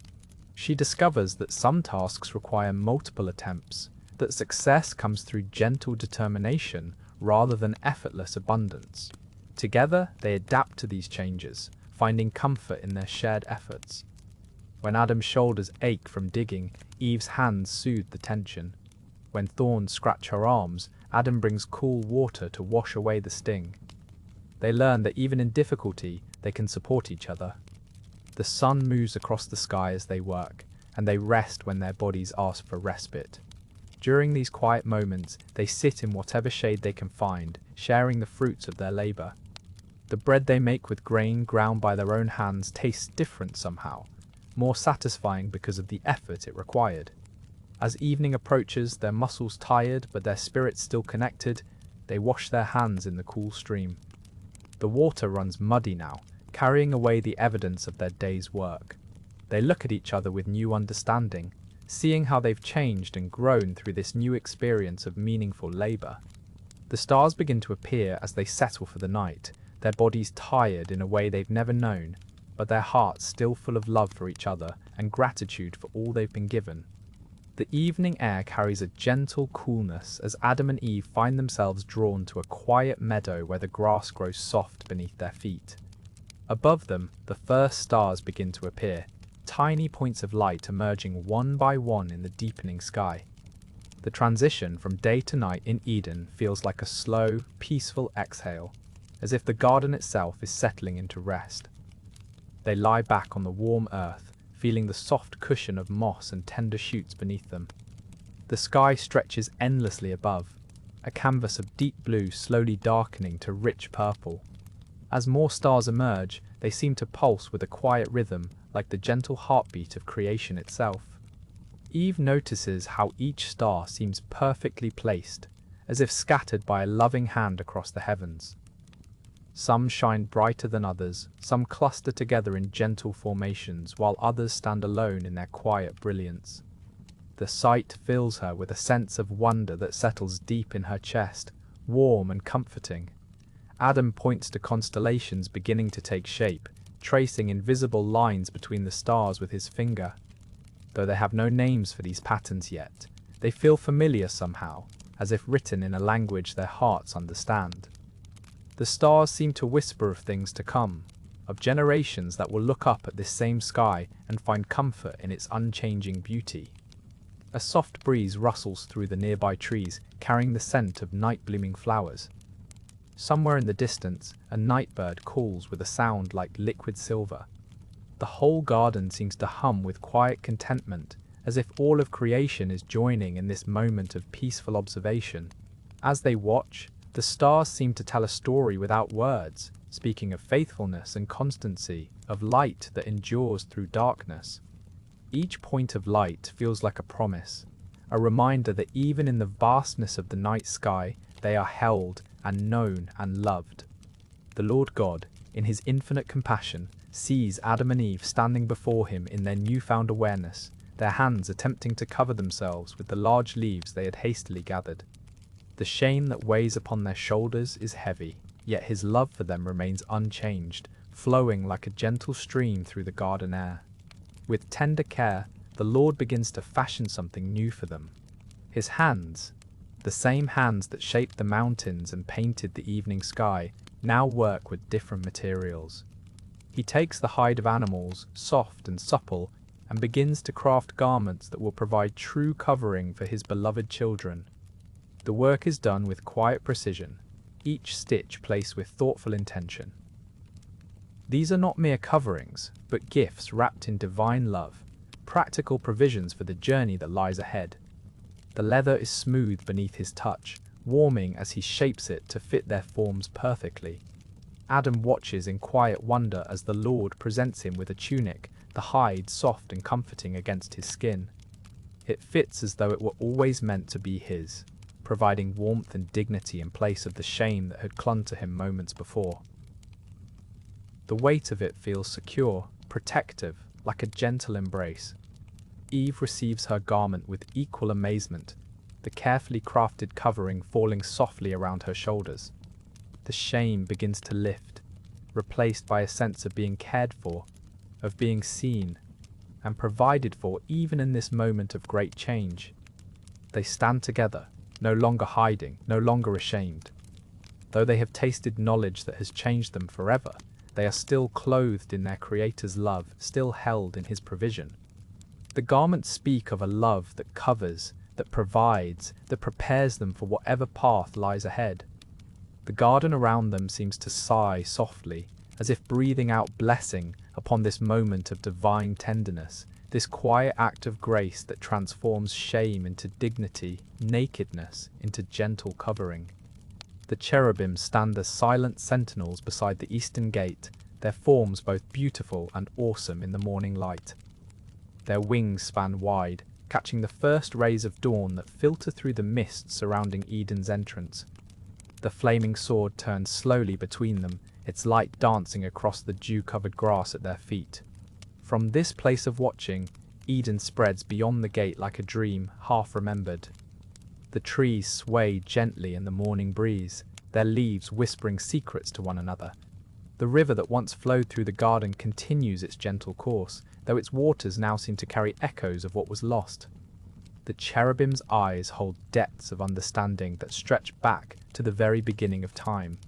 She discovers that some tasks require multiple attempts, that success comes through gentle determination rather than effortless abundance. Together, they adapt to these changes, finding comfort in their shared efforts. When Adam's shoulders ache from digging, Eve's hands soothe the tension. When thorns scratch her arms, Adam brings cool water to wash away the sting. They learn that even in difficulty, they can support each other. The sun moves across the sky as they work, and they rest when their bodies ask for respite. During these quiet moments, they sit in whatever shade they can find, sharing the fruits of their labor. The bread they make with grain ground by their own hands tastes different somehow, more satisfying because of the effort it required. As evening approaches, their muscles tired but their spirits still connected, they wash their hands in the cool stream. The water runs muddy now, carrying away the evidence of their day's work. They look at each other with new understanding, seeing how they've changed and grown through this new experience of meaningful labor. The stars begin to appear as they settle for the night, their bodies tired in a way they've never known, but their hearts still full of love for each other and gratitude for all they've been given. The evening air carries a gentle coolness as Adam and Eve find themselves drawn to a quiet meadow where the grass grows soft beneath their feet. Above them, the first stars begin to appear, tiny points of light emerging one by one in the deepening sky. The transition from day to night in Eden feels like a slow, peaceful exhale, as if the garden itself is settling into rest. They lie back on the warm earth, feeling the soft cushion of moss and tender shoots beneath them. The sky stretches endlessly above, a canvas of deep blue slowly darkening to rich purple. As more stars emerge, they seem to pulse with a quiet rhythm, like the gentle heartbeat of creation itself. Eve notices how each star seems perfectly placed, as if scattered by a loving hand across the heavens. Some shine brighter than others, some cluster together in gentle formations, while others stand alone in their quiet brilliance. The sight fills her with a sense of wonder that settles deep in her chest, warm and comforting. Adam points to constellations beginning to take shape, tracing invisible lines between the stars with his finger. Though they have no names for these patterns yet, they feel familiar somehow, as if written in a language their hearts understand. The stars seem to whisper of things to come, of generations that will look up at this same sky and find comfort in its unchanging beauty. A soft breeze rustles through the nearby trees, carrying the scent of night-blooming flowers. Somewhere in the distance, a nightbird calls with a sound like liquid silver. The whole garden seems to hum with quiet contentment, as if all of creation is joining in this moment of peaceful observation. As they watch, the stars seem to tell a story without words, speaking of faithfulness and constancy, of light that endures through darkness. Each point of light feels like a promise, a reminder that even in the vastness of the night sky, they are held and known and loved. The Lord God, in his infinite compassion, sees Adam and Eve standing before him in their newfound awareness, their hands attempting to cover themselves with the large leaves they had hastily gathered. The shame that weighs upon their shoulders is heavy, yet his love for them remains unchanged, flowing like a gentle stream through the garden air. With tender care, the Lord begins to fashion something new for them. His hands, the same hands that shaped the mountains and painted the evening sky, now work with different materials. He takes the hide of animals, soft and supple, and begins to craft garments that will provide true covering for his beloved children. The work is done with quiet precision, each stitch placed with thoughtful intention. These are not mere coverings, but gifts wrapped in divine love, practical provisions for the journey that lies ahead. The leather is smooth beneath his touch, warming as he shapes it to fit their forms perfectly. Adam watches in quiet wonder as the Lord presents him with a tunic, the hide soft and comforting against his skin. It fits as though it were always meant to be his, providing warmth and dignity in place of the shame that had clung to him moments before. The weight of it feels secure, protective, like a gentle embrace. Eve receives her garment with equal amazement, the carefully crafted covering falling softly around her shoulders. The shame begins to lift, replaced by a sense of being cared for, of being seen, and provided for even in this moment of great change. They stand together, no longer hiding, no longer ashamed. Though they have tasted knowledge that has changed them forever, they are still clothed in their Creator's love, still held in his provision. The garments speak of a love that covers, that provides, that prepares them for whatever path lies ahead. The garden around them seems to sigh softly, as if breathing out blessing upon this moment of divine tenderness, this quiet act of grace that transforms shame into dignity, nakedness into gentle covering. The cherubim stand as silent sentinels beside the eastern gate, their forms both beautiful and awesome in the morning light. Their wings span wide, catching the first rays of dawn that filter through the mist surrounding Eden's entrance. The flaming sword turns slowly between them, its light dancing across the dew-covered grass at their feet. From this place of watching, Eden spreads beyond the gate like a dream, half remembered. The trees sway gently in the morning breeze, their leaves whispering secrets to one another. The river that once flowed through the garden continues its gentle course, though its waters now seem to carry echoes of what was lost. The cherubim's eyes hold depths of understanding that stretch back to the very beginning of time.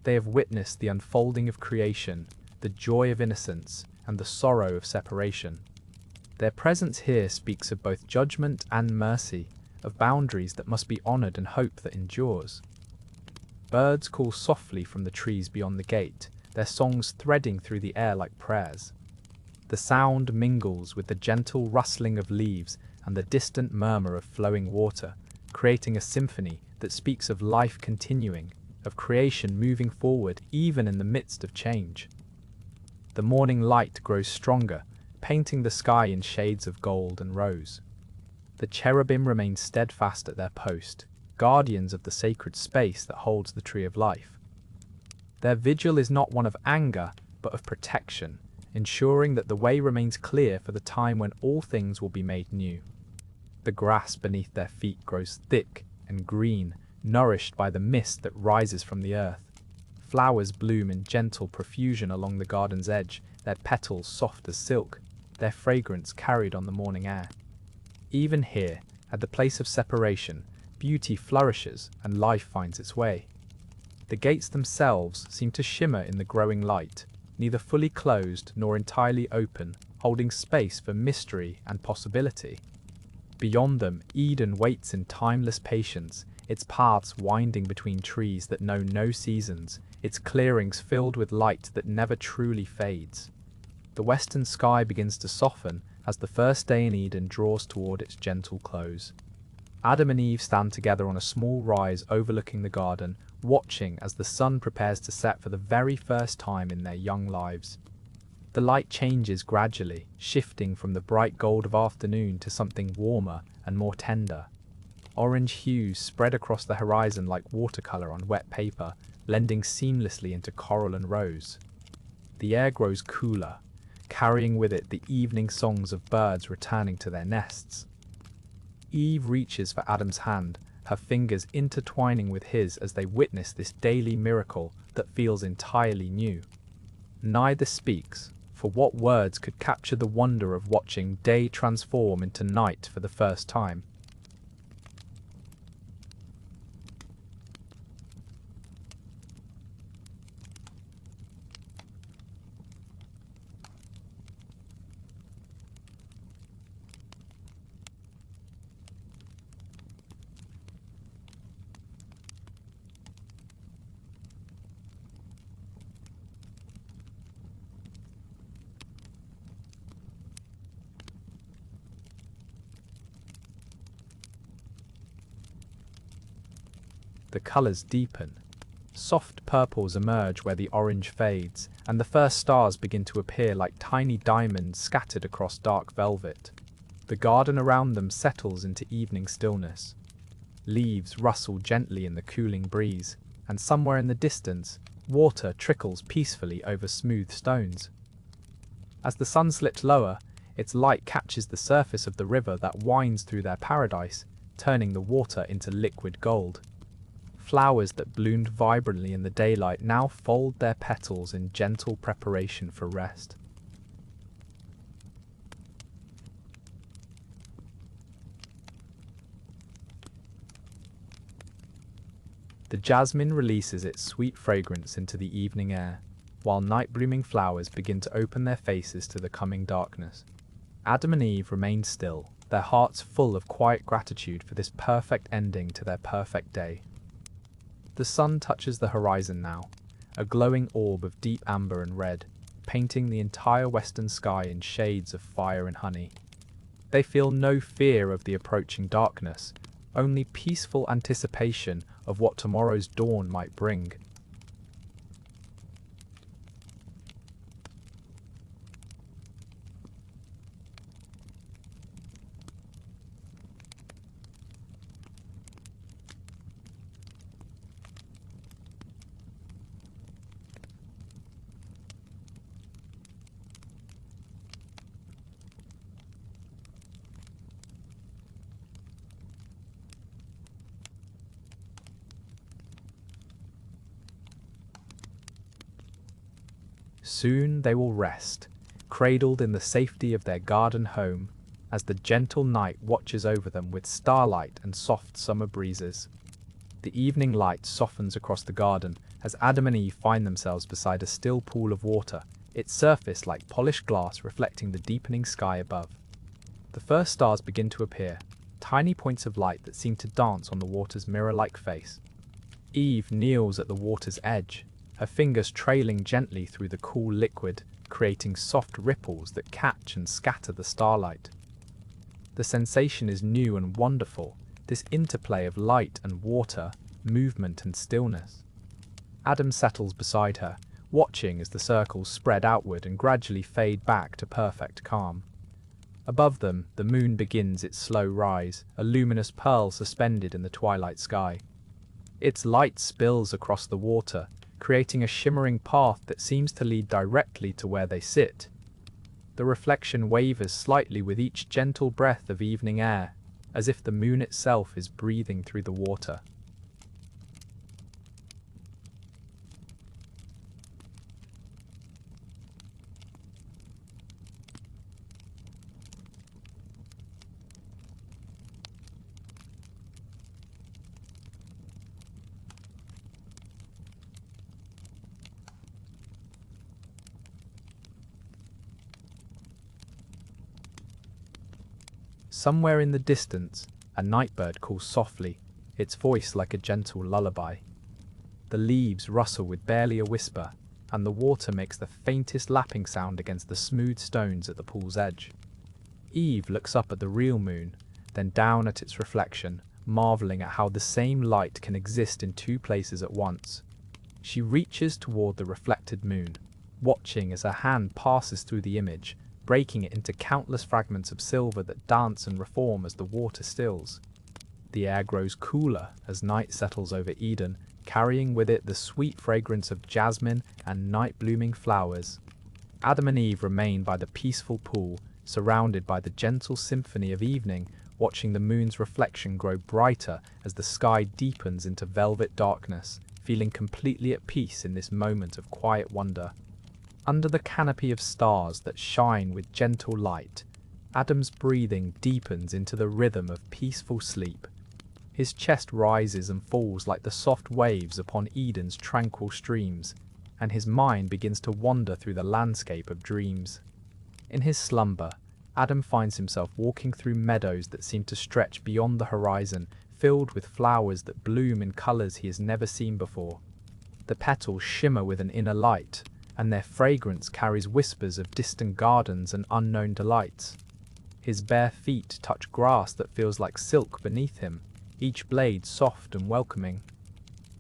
They have witnessed the unfolding of creation, the joy of innocence, and the sorrow of separation. Their presence here speaks of both judgment and mercy, of boundaries that must be honored and hope that endures. Birds call softly from the trees beyond the gate, their songs threading through the air like prayers. The sound mingles with the gentle rustling of leaves and the distant murmur of flowing water, creating a symphony that speaks of life continuing, of creation moving forward even in the midst of change. The morning light grows stronger, painting the sky in shades of gold and rose. The cherubim remain steadfast at their post, guardians of the sacred space that holds the tree of life. Their vigil is not one of anger, but of protection, ensuring that the way remains clear for the time when all things will be made new. The grass beneath their feet grows thick and green, nourished by the mist that rises from the earth. Flowers bloom in gentle profusion along the garden's edge, their petals soft as silk, their fragrance carried on the morning air. Even here, at the place of separation, beauty flourishes and life finds its way. The gates themselves seem to shimmer in the growing light, neither fully closed nor entirely open, holding space for mystery and possibility. Beyond them, Eden waits in timeless patience, its paths winding between trees that know no seasons, its clearings filled with light that never truly fades. The western sky begins to soften as the first day in Eden draws toward its gentle close. Adam and Eve stand together on a small rise overlooking the garden, watching as the sun prepares to set for the very first time in their young lives. The light changes gradually, shifting from the bright gold of afternoon to something warmer and more tender. Orange hues spread across the horizon like watercolor on wet paper, blending seamlessly into coral and rose. The air grows cooler, carrying with it the evening songs of birds returning to their nests. Eve reaches for Adam's hand, her fingers intertwining with his as they witness this daily miracle that feels entirely new. Neither speaks, for what words could capture the wonder of watching day transform into night for the first time? The colors deepen. Soft purples emerge where the orange fades, and the first stars begin to appear like tiny diamonds scattered across dark velvet. The garden around them settles into evening stillness. Leaves rustle gently in the cooling breeze, and somewhere in the distance, water trickles peacefully over smooth stones. As the sun slips lower, its light catches the surface of the river that winds through their paradise, turning the water into liquid gold. Flowers that bloomed vibrantly in the daylight now fold their petals in gentle preparation for rest. The jasmine releases its sweet fragrance into the evening air, while night-blooming flowers begin to open their faces to the coming darkness. Adam and Eve remain still, their hearts full of quiet gratitude for this perfect ending to their perfect day. The sun touches the horizon now, a glowing orb of deep amber and red, painting the entire western sky in shades of fire and honey. They feel no fear of the approaching darkness, only peaceful anticipation of what tomorrow's dawn might bring. Soon they will rest, cradled in the safety of their garden home, as the gentle night watches over them with starlight and soft summer breezes. The evening light softens across the garden as Adam and Eve find themselves beside a still pool of water, its surface like polished glass reflecting the deepening sky above. The first stars begin to appear, tiny points of light that seem to dance on the water's mirror-like face. Eve kneels at the water's edge, her fingers trailing gently through the cool liquid, creating soft ripples that catch and scatter the starlight. The sensation is new and wonderful, this interplay of light and water, movement and stillness. Adam settles beside her, watching as the circles spread outward and gradually fade back to perfect calm. Above them, the moon begins its slow rise, a luminous pearl suspended in the twilight sky. Its light spills across the water, creating a shimmering path that seems to lead directly to where they sit. The reflection wavers slightly with each gentle breath of evening air, as if the moon itself is breathing through the water. Somewhere in the distance, a nightbird calls softly, its voice like a gentle lullaby. The leaves rustle with barely a whisper, and the water makes the faintest lapping sound against the smooth stones at the pool's edge. Eve looks up at the real moon, then down at its reflection, marveling at how the same light can exist in two places at once. She reaches toward the reflected moon, watching as her hand passes through the image, breaking it into countless fragments of silver that dance and reform as the water stills. The air grows cooler as night settles over Eden, carrying with it the sweet fragrance of jasmine and night-blooming flowers. Adam and Eve remain by the peaceful pool, surrounded by the gentle symphony of evening, watching the moon's reflection grow brighter as the sky deepens into velvet darkness, feeling completely at peace in this moment of quiet wonder. Under the canopy of stars that shine with gentle light, Adam's breathing deepens into the rhythm of peaceful sleep. His chest rises and falls like the soft waves upon Eden's tranquil streams, and his mind begins to wander through the landscape of dreams. In his slumber, Adam finds himself walking through meadows that seem to stretch beyond the horizon, filled with flowers that bloom in colors he has never seen before. The petals shimmer with an inner light, and their fragrance carries whispers of distant gardens and unknown delights. His bare feet touch grass that feels like silk beneath him, each blade soft and welcoming.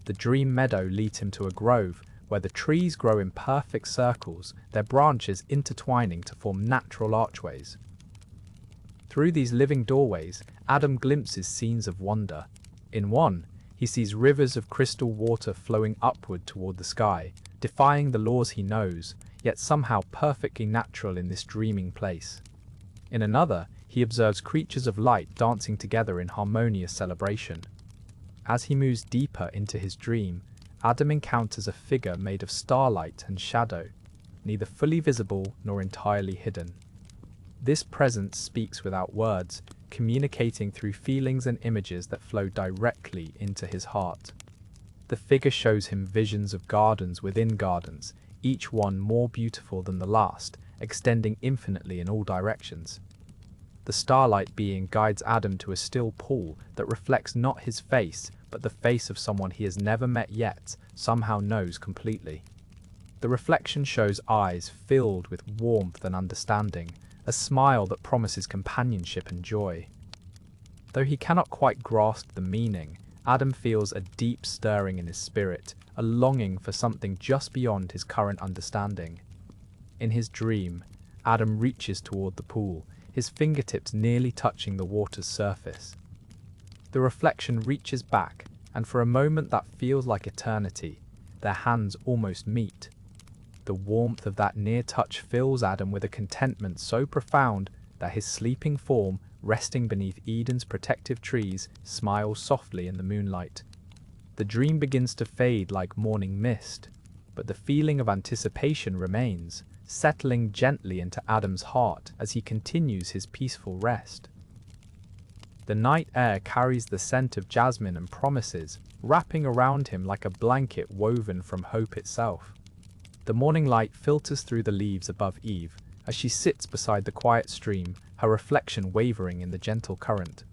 The dream meadow leads him to a grove where the trees grow in perfect circles, their branches intertwining to form natural archways. Through these living doorways, Adam glimpses scenes of wonder. In one, he sees rivers of crystal water flowing upward toward the sky, defying the laws he knows, yet somehow perfectly natural in this dreaming place. In another, he observes creatures of light dancing together in harmonious celebration. As he moves deeper into his dream, Adam encounters a figure made of starlight and shadow, neither fully visible nor entirely hidden. This presence speaks without words, communicating through feelings and images that flow directly into his heart. The figure shows him visions of gardens within gardens, each one more beautiful than the last, extending infinitely in all directions. The starlight being guides Adam to a still pool that reflects not his face, but the face of someone he has never met yet, somehow knows completely. The reflection shows eyes filled with warmth and understanding, a smile that promises companionship and joy. Though he cannot quite grasp the meaning, Adam feels a deep stirring in his spirit, a longing for something just beyond his current understanding. In his dream, Adam reaches toward the pool, his fingertips nearly touching the water's surface. The reflection reaches back, and for a moment that feels like eternity, their hands almost meet. The warmth of that near touch fills Adam with a contentment so profound that his sleeping form, resting beneath Eden's protective trees, smiles softly in the moonlight. The dream begins to fade like morning mist, but the feeling of anticipation remains, settling gently into Adam's heart as he continues his peaceful rest. The night air carries the scent of jasmine and promises, wrapping around him like a blanket woven from hope itself. The morning light filters through the leaves above Eve as she sits beside the quiet stream, her reflection wavering in the gentle current.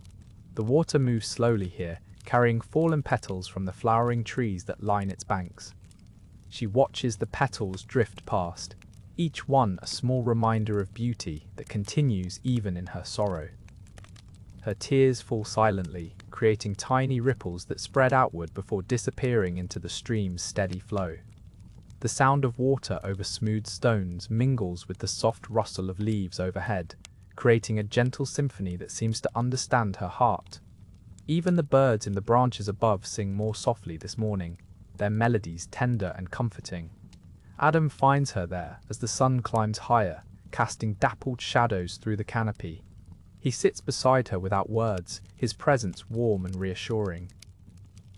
The water moves slowly here, carrying fallen petals from the flowering trees that line its banks. She watches the petals drift past, each one a small reminder of beauty that continues even in her sorrow. Her tears fall silently, creating tiny ripples that spread outward before disappearing into the stream's steady flow. The sound of water over smooth stones mingles with the soft rustle of leaves overhead, creating a gentle symphony that seems to understand her heart. Even the birds in the branches above sing more softly this morning, their melodies tender and comforting. Adam finds her there as the sun climbs higher, casting dappled shadows through the canopy. He sits beside her without words, his presence warm and reassuring.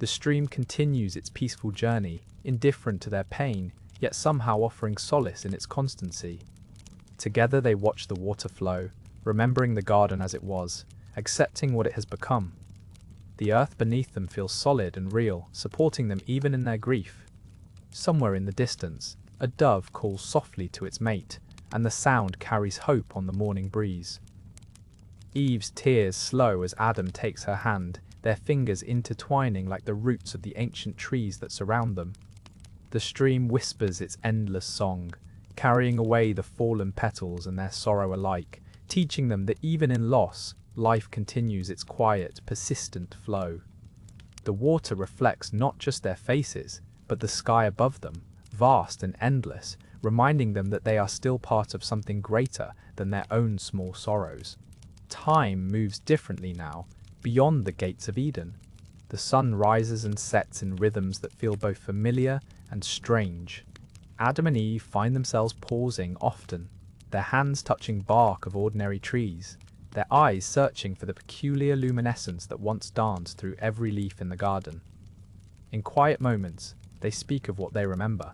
The stream continues its peaceful journey, indifferent to their pain, yet somehow offering solace in its constancy. Together they watch the water flow, remembering the garden as it was, accepting what it has become. The earth beneath them feels solid and real, supporting them even in their grief. Somewhere in the distance, a dove calls softly to its mate, and the sound carries hope on the morning breeze. Eve's tears slow as Adam takes her hand, their fingers intertwining like the roots of the ancient trees that surround them. The stream whispers its endless song, carrying away the fallen petals and their sorrow alike, teaching them that even in loss, life continues its quiet, persistent flow. The water reflects not just their faces, but the sky above them, vast and endless, reminding them that they are still part of something greater than their own small sorrows. Time moves differently now, beyond the gates of Eden. The sun rises and sets in rhythms that feel both familiar and strange. Adam and Eve find themselves pausing often, their hands touching bark of ordinary trees, their eyes searching for the peculiar luminescence that once danced through every leaf in the garden. In quiet moments, they speak of what they remember.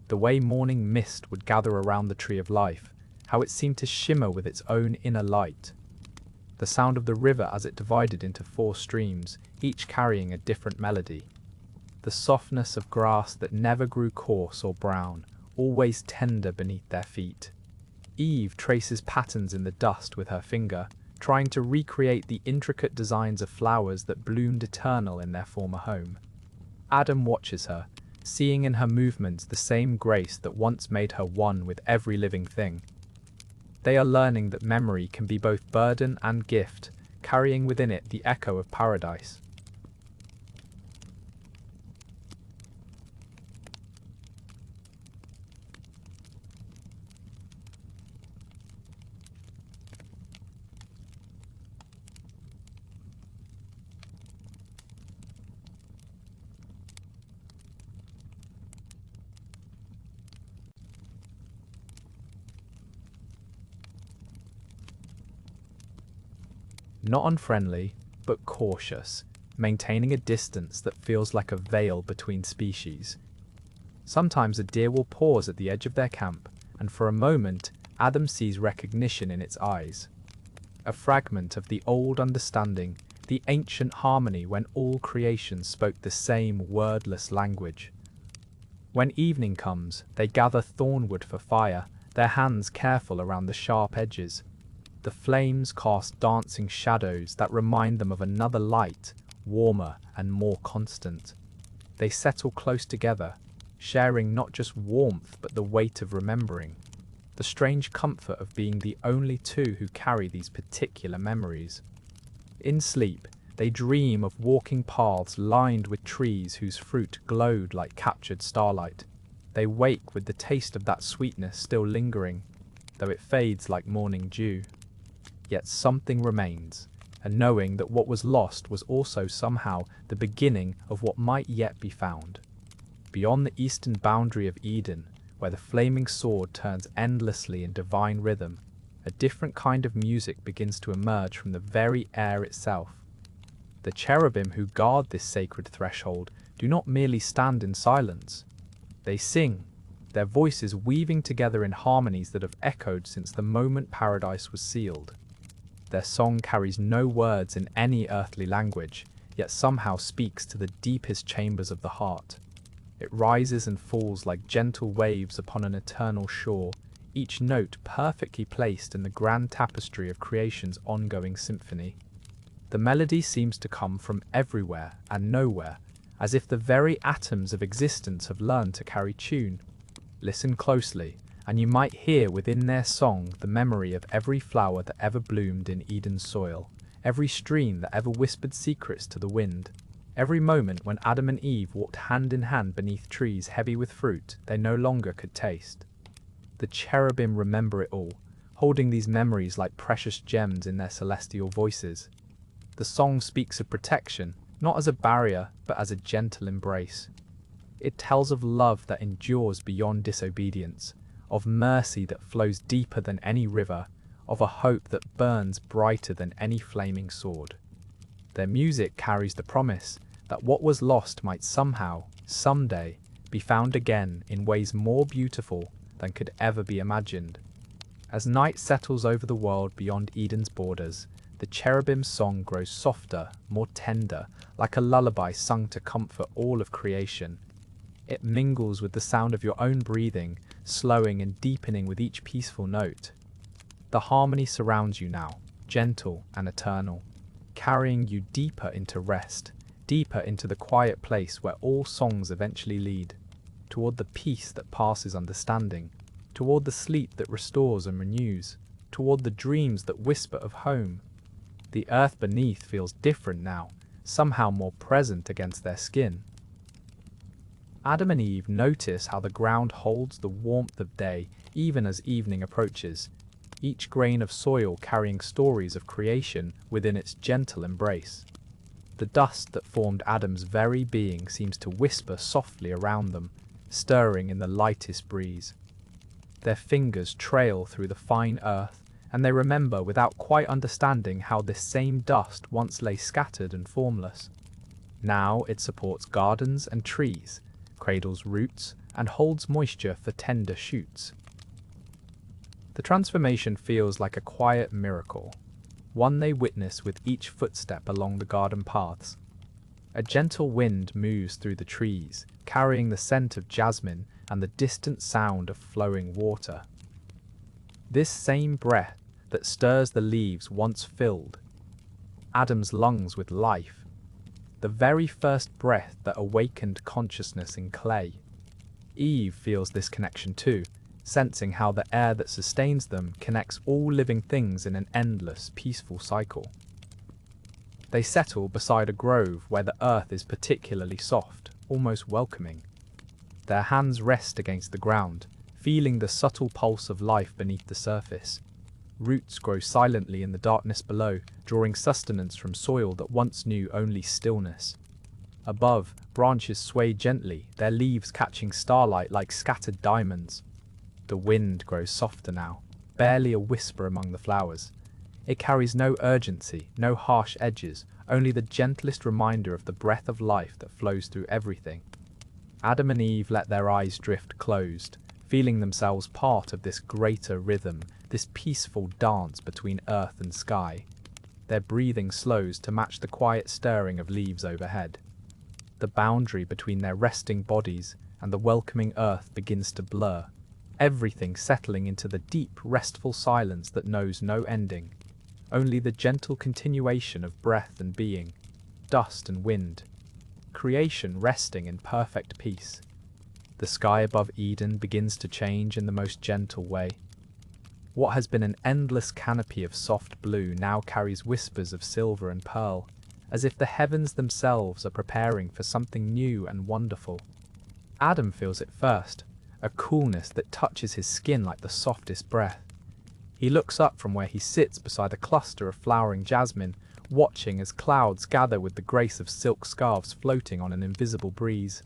The way morning mist would gather around the tree of life, how it seemed to shimmer with its own inner light. The sound of the river as it divided into 4 streams, each carrying a different melody. The softness of grass that never grew coarse or brown, always tender beneath their feet. Eve traces patterns in the dust with her finger, trying to recreate the intricate designs of flowers that bloomed eternal in their former home. Adam watches her, seeing in her movements the same grace that once made her one with every living thing. They are learning that memory can be both burden and gift, carrying within it the echo of paradise. Not unfriendly, but cautious, maintaining a distance that feels like a veil between species. Sometimes a deer will pause at the edge of their camp, and for a moment, Adam sees recognition in its eyes. A fragment of the old understanding, the ancient harmony when all creation spoke the same wordless language. When evening comes, they gather thornwood for fire, their hands careful around the sharp edges. The flames cast dancing shadows that remind them of another light, warmer and more constant. They settle close together, sharing not just warmth but the weight of remembering, the strange comfort of being the only two who carry these particular memories. In sleep, they dream of walking paths lined with trees whose fruit glowed like captured starlight. They wake with the taste of that sweetness still lingering, though it fades like morning dew. Yet something remains, a knowing that what was lost was also somehow the beginning of what might yet be found. Beyond the eastern boundary of Eden, where the flaming sword turns endlessly in divine rhythm, a different kind of music begins to emerge from the very air itself. The cherubim who guard this sacred threshold do not merely stand in silence. They sing, their voices weaving together in harmonies that have echoed since the moment paradise was sealed. Their song carries no words in any earthly language, yet somehow speaks to the deepest chambers of the heart. It rises and falls like gentle waves upon an eternal shore, each note perfectly placed in the grand tapestry of creation's ongoing symphony. The melody seems to come from everywhere and nowhere, as if the very atoms of existence have learned to carry tune. Listen closely, and you might hear within their song the memory of every flower that ever bloomed in Eden's soil, every stream that ever whispered secrets to the wind, every moment when Adam and Eve walked hand in hand beneath trees heavy with fruit they no longer could taste. The cherubim remember it all, holding these memories like precious gems in their celestial voices. The song speaks of protection, not as a barrier, but as a gentle embrace. It tells of love that endures beyond disobedience, of mercy that flows deeper than any river, of a hope that burns brighter than any flaming sword. Their music carries the promise that what was lost might somehow, someday, be found again in ways more beautiful than could ever be imagined. As night settles over the world beyond Eden's borders, the cherubim's song grows softer, more tender, like a lullaby sung to comfort all of creation. It mingles with the sound of your own breathing, slowing and deepening with each peaceful note. The harmony surrounds you now, gentle and eternal, carrying you deeper into rest, deeper into the quiet place where all songs eventually lead, toward the peace that passes understanding, toward the sleep that restores and renews, toward the dreams that whisper of home. The earth beneath feels different now, somehow more present against their skin. Adam and Eve notice how the ground holds the warmth of day even as evening approaches, each grain of soil carrying stories of creation within its gentle embrace. The dust that formed Adam's very being seems to whisper softly around them, stirring in the lightest breeze. Their fingers trail through the fine earth, and they remember without quite understanding how this same dust once lay scattered and formless. Now it supports gardens and trees, cradles roots, and holds moisture for tender shoots. The transformation feels like a quiet miracle, one they witness with each footstep along the garden paths. A gentle wind moves through the trees, carrying the scent of jasmine and the distant sound of flowing water. This same breath that stirs the leaves once filled Adam's lungs with life, the very first breath that awakened consciousness in clay. Eve feels this connection too, sensing how the air that sustains them connects all living things in an endless, peaceful cycle. They settle beside a grove where the earth is particularly soft, almost welcoming. Their hands rest against the ground, feeling the subtle pulse of life beneath the surface. Roots grow silently in the darkness below, drawing sustenance from soil that once knew only stillness. Above, branches sway gently, their leaves catching starlight like scattered diamonds. The wind grows softer now, barely a whisper among the flowers. It carries no urgency, no harsh edges, only the gentlest reminder of the breath of life that flows through everything. Adam and Eve let their eyes drift closed, feeling themselves part of this greater rhythm, this peaceful dance between earth and sky. Their breathing slows to match the quiet stirring of leaves overhead. The boundary between their resting bodies and the welcoming earth begins to blur, everything settling into the deep, restful silence that knows no ending, only the gentle continuation of breath and being, dust and wind, creation resting in perfect peace. The sky above Eden begins to change in the most gentle way. What has been an endless canopy of soft blue now carries whispers of silver and pearl, as if the heavens themselves are preparing for something new and wonderful. Adam feels it first, a coolness that touches his skin like the softest breath. He looks up from where he sits beside a cluster of flowering jasmine, watching as clouds gather with the grace of silk scarves floating on an invisible breeze.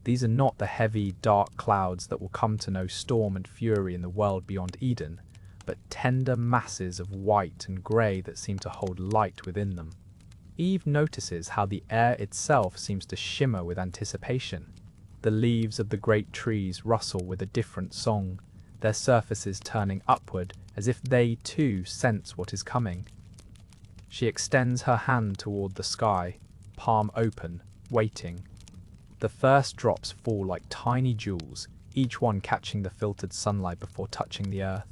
These are not the heavy, dark clouds that will come to know storm and fury in the world beyond Eden, but tender masses of white and grey that seem to hold light within them. Eve notices how the air itself seems to shimmer with anticipation. The leaves of the great trees rustle with a different song, their surfaces turning upward as if they too sense what is coming. She extends her hand toward the sky, palm open, waiting. The first drops fall like tiny jewels, each one catching the filtered sunlight before touching the earth.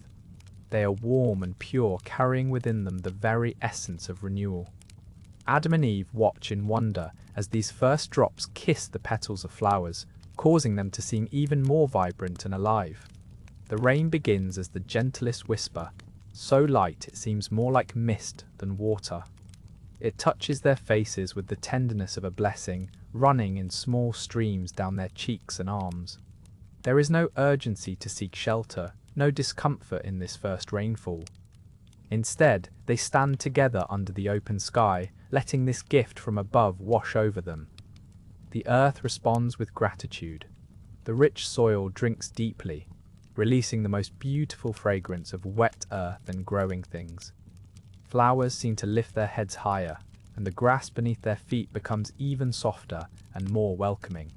They are warm and pure, carrying within them the very essence of renewal. Adam and Eve watch in wonder as these first drops kiss the petals of flowers, causing them to seem even more vibrant and alive. The rain begins as the gentlest whisper, so light it seems more like mist than water. It touches their faces with the tenderness of a blessing, running in small streams down their cheeks and arms. There is no urgency to seek shelter, no discomfort in this first rainfall. Instead, they stand together under the open sky, letting this gift from above wash over them. The earth responds with gratitude. The rich soil drinks deeply, releasing the most beautiful fragrance of wet earth and growing things. Flowers seem to lift their heads higher, and the grass beneath their feet becomes even softer and more welcoming.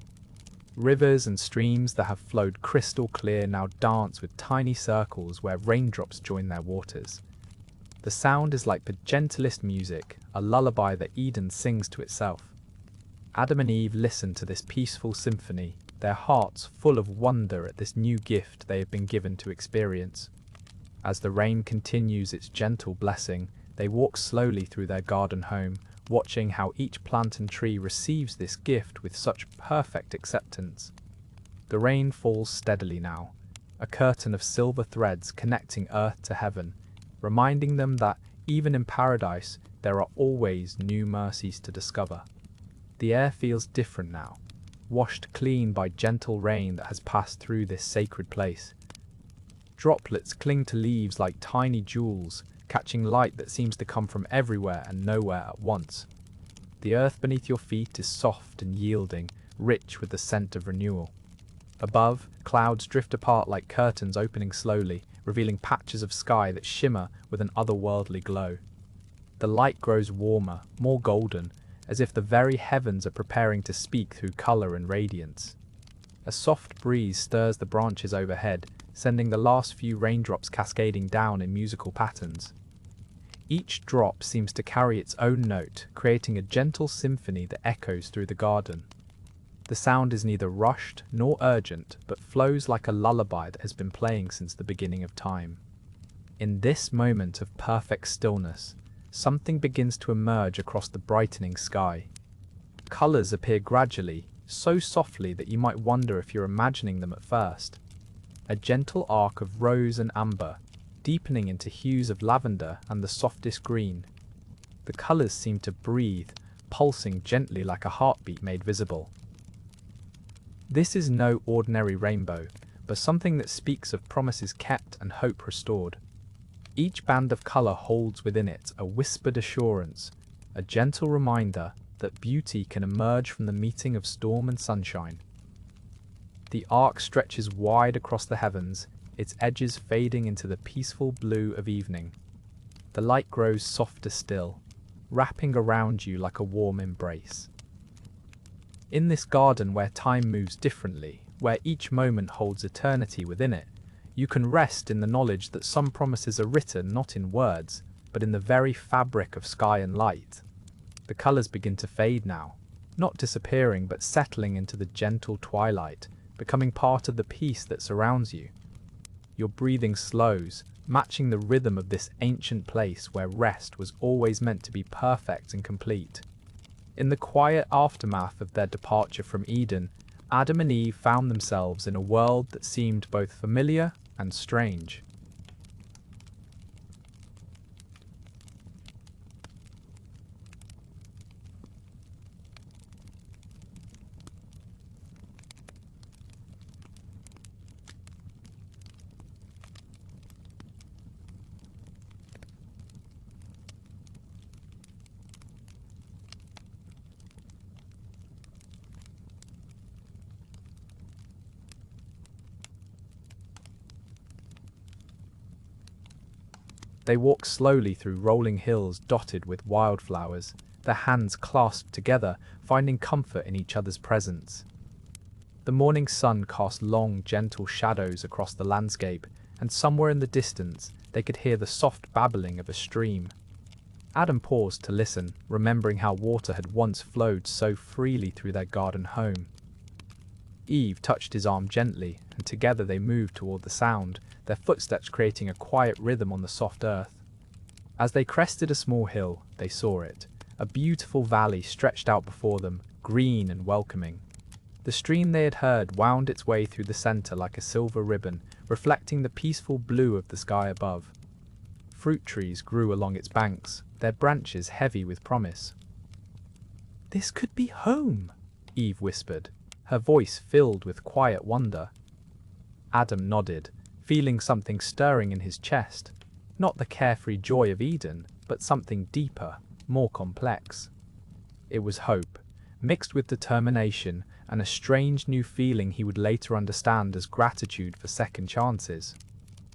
Rivers and streams that have flowed crystal clear now dance with tiny circles where raindrops join their waters. The sound is like the gentlest music, a lullaby that Eden sings to itself. Adam and Eve listen to this peaceful symphony, their hearts full of wonder at this new gift they have been given to experience. As the rain continues its gentle blessing, they walk slowly through their garden home, watching how each plant and tree receives this gift with such perfect acceptance. The rain falls steadily now, a curtain of silver threads connecting earth to heaven, reminding them that, even in paradise, there are always new mercies to discover. The air feels different now, washed clean by gentle rain that has passed through this sacred place. Droplets cling to leaves like tiny jewels, catching light that seems to come from everywhere and nowhere at once. The earth beneath your feet is soft and yielding, rich with the scent of renewal. Above, clouds drift apart like curtains opening slowly, revealing patches of sky that shimmer with an otherworldly glow. The light grows warmer, more golden, as if the very heavens are preparing to speak through color and radiance. A soft breeze stirs the branches overhead, sending the last few raindrops cascading down in musical patterns. Each drop seems to carry its own note, creating a gentle symphony that echoes through the garden. The sound is neither rushed nor urgent, but flows like a lullaby that has been playing since the beginning of time. In this moment of perfect stillness, something begins to emerge across the brightening sky. Colors appear gradually, so softly that you might wonder if you're imagining them at first. A gentle arc of rose and amber, deepening into hues of lavender and the softest green. The colors seem to breathe, pulsing gently like a heartbeat made visible. This is no ordinary rainbow, but something that speaks of promises kept and hope restored. Each band of color holds within it a whispered assurance, a gentle reminder that beauty can emerge from the meeting of storm and sunshine. The arc stretches wide across the heavens, its edges fading into the peaceful blue of evening. The light grows softer still, wrapping around you like a warm embrace. In this garden where time moves differently, where each moment holds eternity within it, you can rest in the knowledge that some promises are written not in words, but in the very fabric of sky and light. The colors begin to fade now, not disappearing but settling into the gentle twilight, becoming part of the peace that surrounds you. Your breathing slows, matching the rhythm of this ancient place where rest was always meant to be perfect and complete. In the quiet aftermath of their departure from Eden, Adam and Eve found themselves in a world that seemed both familiar and strange. They walked slowly through rolling hills dotted with wildflowers, their hands clasped together, finding comfort in each other's presence. The morning sun cast long, gentle shadows across the landscape, and somewhere in the distance they could hear the soft babbling of a stream. Adam paused to listen, remembering how water had once flowed so freely through their garden home. Eve touched his arm gently, and together they moved toward the sound, their footsteps creating a quiet rhythm on the soft earth. As they crested a small hill, they saw it. A beautiful valley stretched out before them, green and welcoming. The stream they had heard wound its way through the center like a silver ribbon, reflecting the peaceful blue of the sky above. Fruit trees grew along its banks, their branches heavy with promise. "This could be home," Eve whispered, her voice filled with quiet wonder. Adam nodded, feeling something stirring in his chest. Not the carefree joy of Eden, but something deeper, more complex. It was hope, mixed with determination and a strange new feeling he would later understand as gratitude for second chances.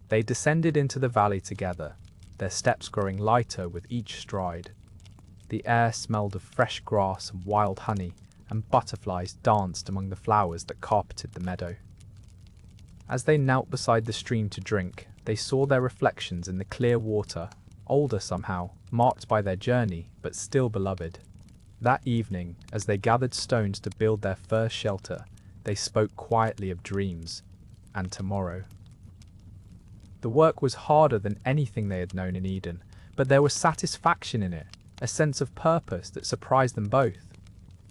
They descended into the valley together, their steps growing lighter with each stride. The air smelled of fresh grass and wild honey, and butterflies danced among the flowers that carpeted the meadow. As they knelt beside the stream to drink, they saw their reflections in the clear water, older somehow, marked by their journey, but still beloved. That evening, as they gathered stones to build their first shelter, they spoke quietly of dreams and tomorrow. The work was harder than anything they had known in Eden, but there was satisfaction in it, a sense of purpose that surprised them both.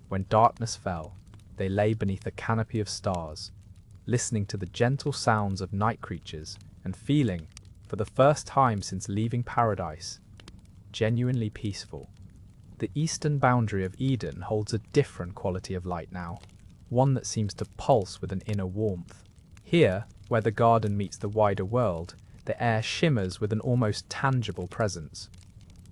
When darkness fell, they lay beneath a canopy of stars, listening to the gentle sounds of night creatures and feeling, for the first time since leaving paradise, genuinely peaceful. The eastern boundary of Eden holds a different quality of light now, one that seems to pulse with an inner warmth. Here, where the garden meets the wider world, the air shimmers with an almost tangible presence.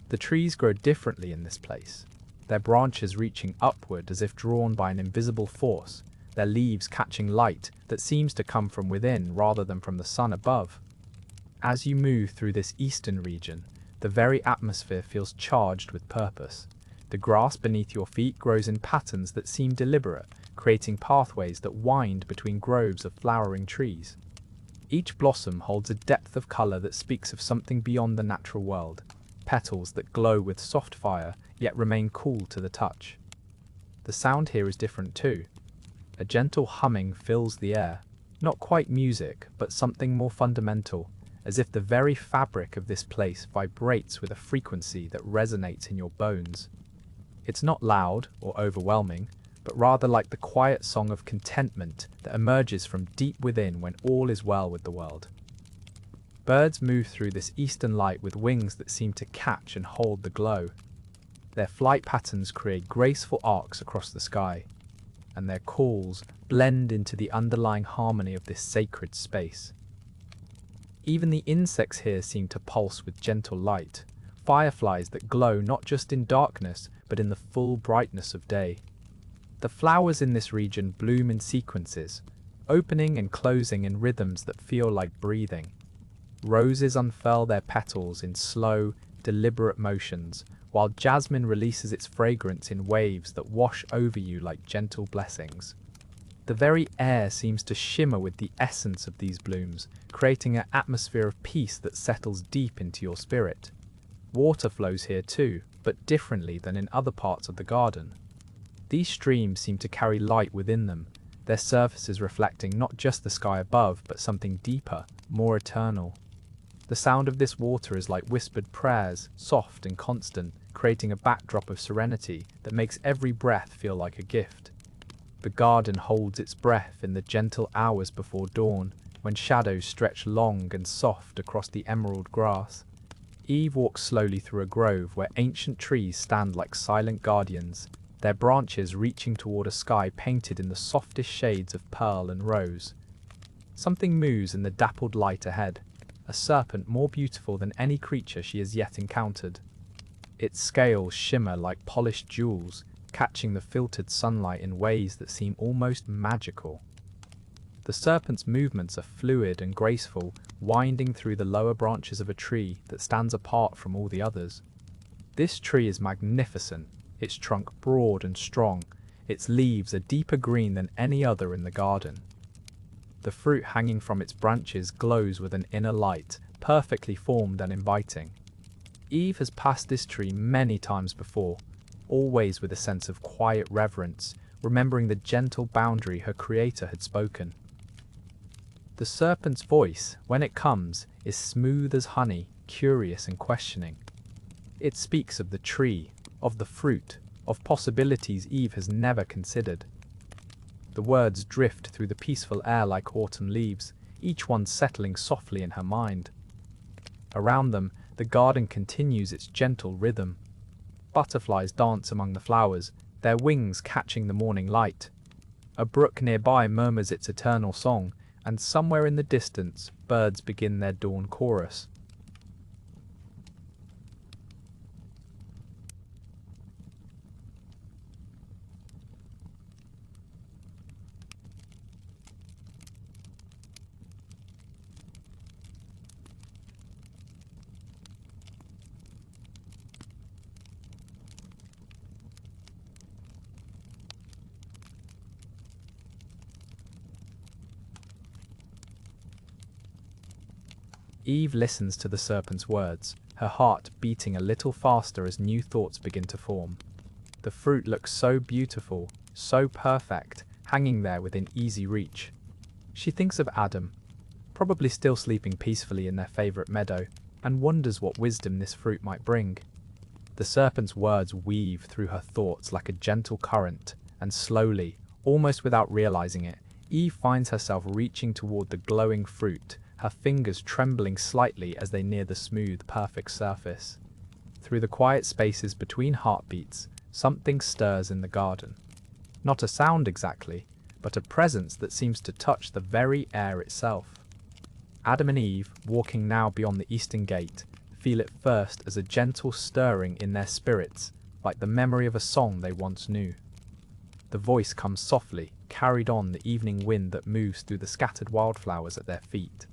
The trees grow differently in this place, their branches reaching upward as if drawn by an invisible force, their leaves catching light that seems to come from within rather than from the sun above. As you move through this eastern region, the very atmosphere feels charged with purpose. The grass beneath your feet grows in patterns that seem deliberate, creating pathways that wind between groves of flowering trees. Each blossom holds a depth of color that speaks of something beyond the natural world, petals that glow with soft fire yet remain cool to the touch. The sound here is different too. A gentle humming fills the air, not quite music, but something more fundamental, as if the very fabric of this place vibrates with a frequency that resonates in your bones. It's not loud or overwhelming, but rather like the quiet song of contentment that emerges from deep within when all is well with the world. Birds move through this eastern light with wings that seem to catch and hold the glow. Their flight patterns create graceful arcs across the sky, and their calls blend into the underlying harmony of this sacred space. Even the insects here seem to pulse with gentle light, fireflies that glow not just in darkness, but in the full brightness of day. The flowers in this region bloom in sequences, opening and closing in rhythms that feel like breathing. Roses unfurl their petals in slow, deliberate motions, while jasmine releases its fragrance in waves that wash over you like gentle blessings. The very air seems to shimmer with the essence of these blooms, creating an atmosphere of peace that settles deep into your spirit. Water flows here too, but differently than in other parts of the garden. These streams seem to carry light within them, their surfaces reflecting not just the sky above, but something deeper, more eternal. The sound of this water is like whispered prayers, soft and constant, creating a backdrop of serenity that makes every breath feel like a gift. The garden holds its breath in the gentle hours before dawn, when shadows stretch long and soft across the emerald grass. Eve walks slowly through a grove where ancient trees stand like silent guardians, their branches reaching toward a sky painted in the softest shades of pearl and rose. Something moves in the dappled light ahead, a serpent more beautiful than any creature she has yet encountered. Its scales shimmer like polished jewels, catching the filtered sunlight in ways that seem almost magical. The serpent's movements are fluid and graceful, winding through the lower branches of a tree that stands apart from all the others. This tree is magnificent, its trunk broad and strong, its leaves a deeper green than any other in the garden. The fruit hanging from its branches glows with an inner light, perfectly formed and inviting. Eve has passed this tree many times before, always with a sense of quiet reverence, remembering the gentle boundary her creator had spoken. The serpent's voice, when it comes, is smooth as honey, curious and questioning. It speaks of the tree, of the fruit, of possibilities Eve has never considered. The words drift through the peaceful air like autumn leaves, each one settling softly in her mind. Around them, the garden continues its gentle rhythm. Butterflies dance among the flowers, their wings catching the morning light. A brook nearby murmurs its eternal song, and somewhere in the distance, birds begin their dawn chorus. Eve listens to the serpent's words, her heart beating a little faster as new thoughts begin to form. The fruit looks so beautiful, so perfect, hanging there within easy reach. She thinks of Adam, probably still sleeping peacefully in their favorite meadow, and wonders what wisdom this fruit might bring. The serpent's words weave through her thoughts like a gentle current, and slowly, almost without realizing it, Eve finds herself reaching toward the glowing fruit, her fingers trembling slightly as they near the smooth, perfect surface. Through the quiet spaces between heartbeats, something stirs in the garden. Not a sound exactly, but a presence that seems to touch the very air itself. Adam and Eve, walking now beyond the eastern gate, feel it first as a gentle stirring in their spirits, like the memory of a song they once knew. The voice comes softly, carried on the evening wind that moves through the scattered wildflowers at their feet.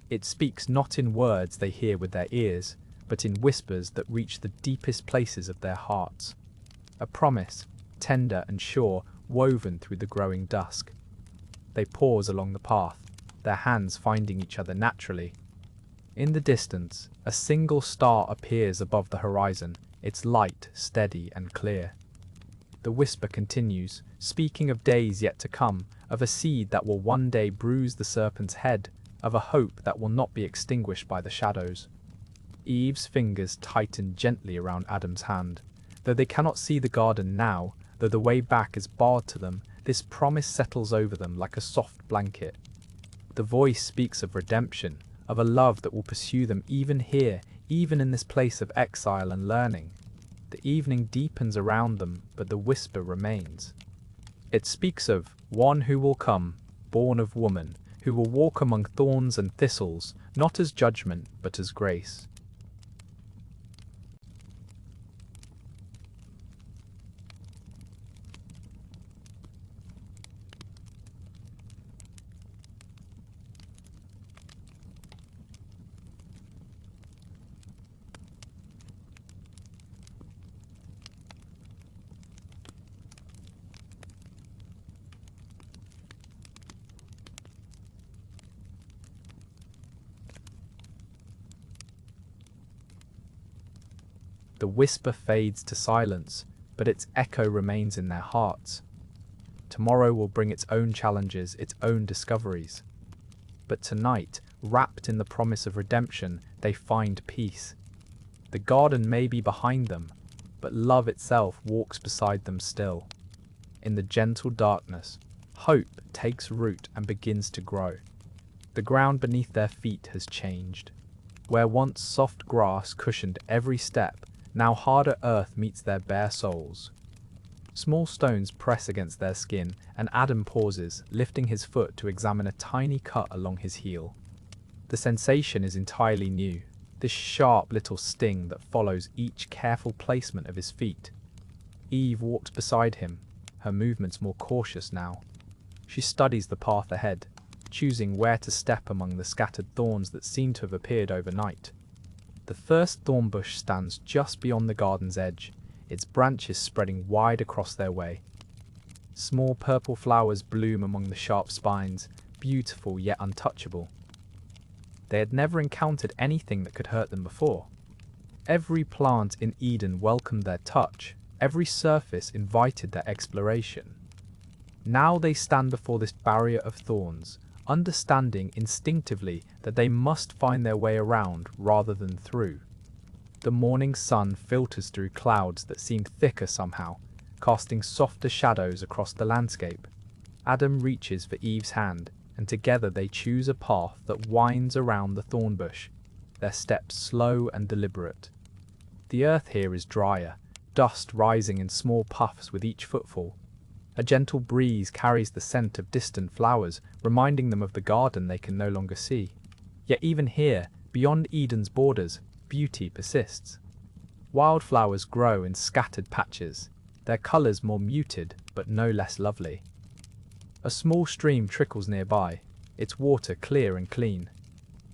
It speaks not in words they hear with their ears, but in whispers that reach the deepest places of their hearts. A promise, tender and sure, woven through the growing dusk. They pause along the path, their hands finding each other naturally. In the distance, a single star appears above the horizon, its light steady and clear. The whisper continues, speaking of days yet to come, of a seed that will one day bruise the serpent's head, of a hope that will not be extinguished by the shadows. Eve's fingers tighten gently around Adam's hand. Though they cannot see the garden now, though the way back is barred to them, this promise settles over them like a soft blanket. The voice speaks of redemption, of a love that will pursue them even here, even in this place of exile and learning. The evening deepens around them, but the whisper remains. It speaks of one who will come, born of woman, who will walk among thorns and thistles, not as judgment, but as grace. The whisper fades to silence, but its echo remains in their hearts. Tomorrow will bring its own challenges, its own discoveries. But tonight, wrapped in the promise of redemption, they find peace. The garden may be behind them, but love itself walks beside them still. In the gentle darkness, Hope takes root and begins to grow. The ground beneath their feet has changed. Where once soft grass cushioned every step, now harder earth meets their bare soles. Small stones press against their skin, and Adam pauses, lifting his foot to examine a tiny cut along his heel. The sensation is entirely new, this sharp little sting that follows each careful placement of his feet. Eve walks beside him, her movements more cautious now. She studies the path ahead, choosing where to step among the scattered thorns that seem to have appeared overnight. The first thorn bush stands just beyond the garden's edge, its branches spreading wide across their way. Small purple flowers bloom among the sharp spines, beautiful yet untouchable. They had never encountered anything that could hurt them before. Every plant in Eden welcomed their touch, every surface invited their exploration. Now they stand before this barrier of thorns, understanding instinctively that they must find their way around rather than through. The morning sun filters through clouds that seem thicker somehow, casting softer shadows across the landscape. Adam reaches for Eve's hand, and together they choose a path that winds around the thorn bush, their steps slow and deliberate. The earth here is drier, dust rising in small puffs with each footfall. A gentle breeze carries the scent of distant flowers, reminding them of the garden they can no longer see. Yet even here, beyond Eden's borders, beauty persists. Wildflowers grow in scattered patches, their colours more muted but no less lovely. A small stream trickles nearby, its water clear and clean.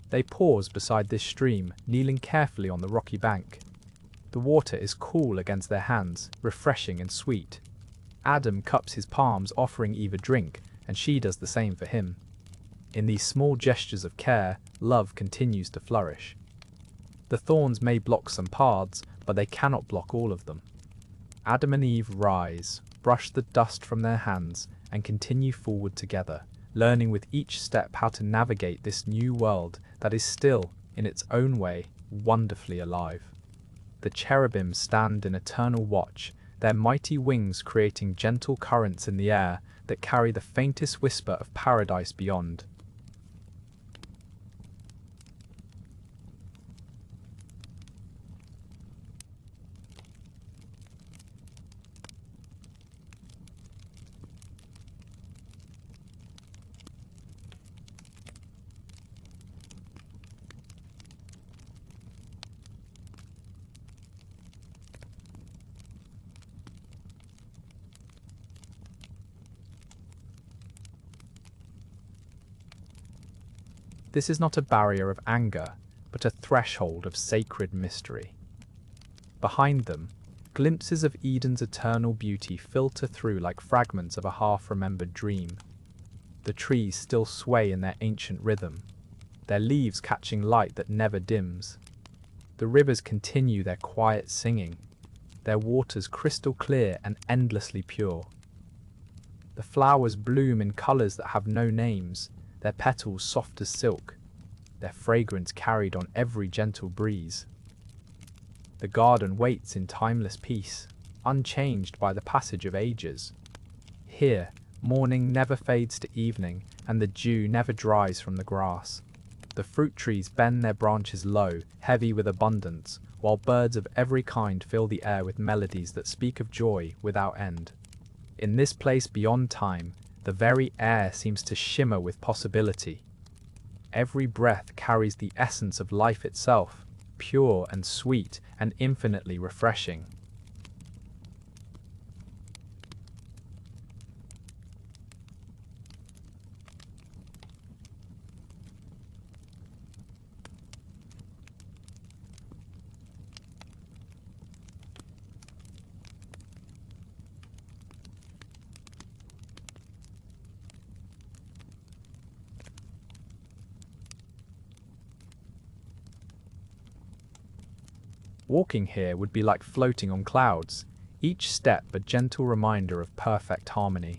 They pause beside this stream, kneeling carefully on the rocky bank. The water is cool against their hands, refreshing and sweet. Adam cups his palms, offering Eve a drink, and she does the same for him. In these small gestures of care, love continues to flourish. The thorns may block some paths, but they cannot block all of them. Adam and Eve rise, brush the dust from their hands, and continue forward together, learning with each step how to navigate this new world that is still, in its own way, wonderfully alive. The cherubim stand in eternal watch, their mighty wings creating gentle currents in the air that carry the faintest whisper of paradise beyond. This is not a barrier of anger, but a threshold of sacred mystery. Behind them, glimpses of Eden's eternal beauty filter through like fragments of a half-remembered dream. The trees still sway in their ancient rhythm, their leaves catching light that never dims. The rivers continue their quiet singing, their waters crystal clear and endlessly pure. The flowers bloom in colors that have no names, their petals soft as silk, their fragrance carried on every gentle breeze. The garden waits in timeless peace, unchanged by the passage of ages. Here, morning never fades to evening, and the dew never dries from the grass. The fruit trees bend their branches low, heavy with abundance, while birds of every kind fill the air with melodies that speak of joy without end. In this place beyond time, the very air seems to shimmer with possibility. Every breath carries the essence of life itself, pure and sweet and infinitely refreshing. Walking here would be like floating on clouds, each step a gentle reminder of perfect harmony.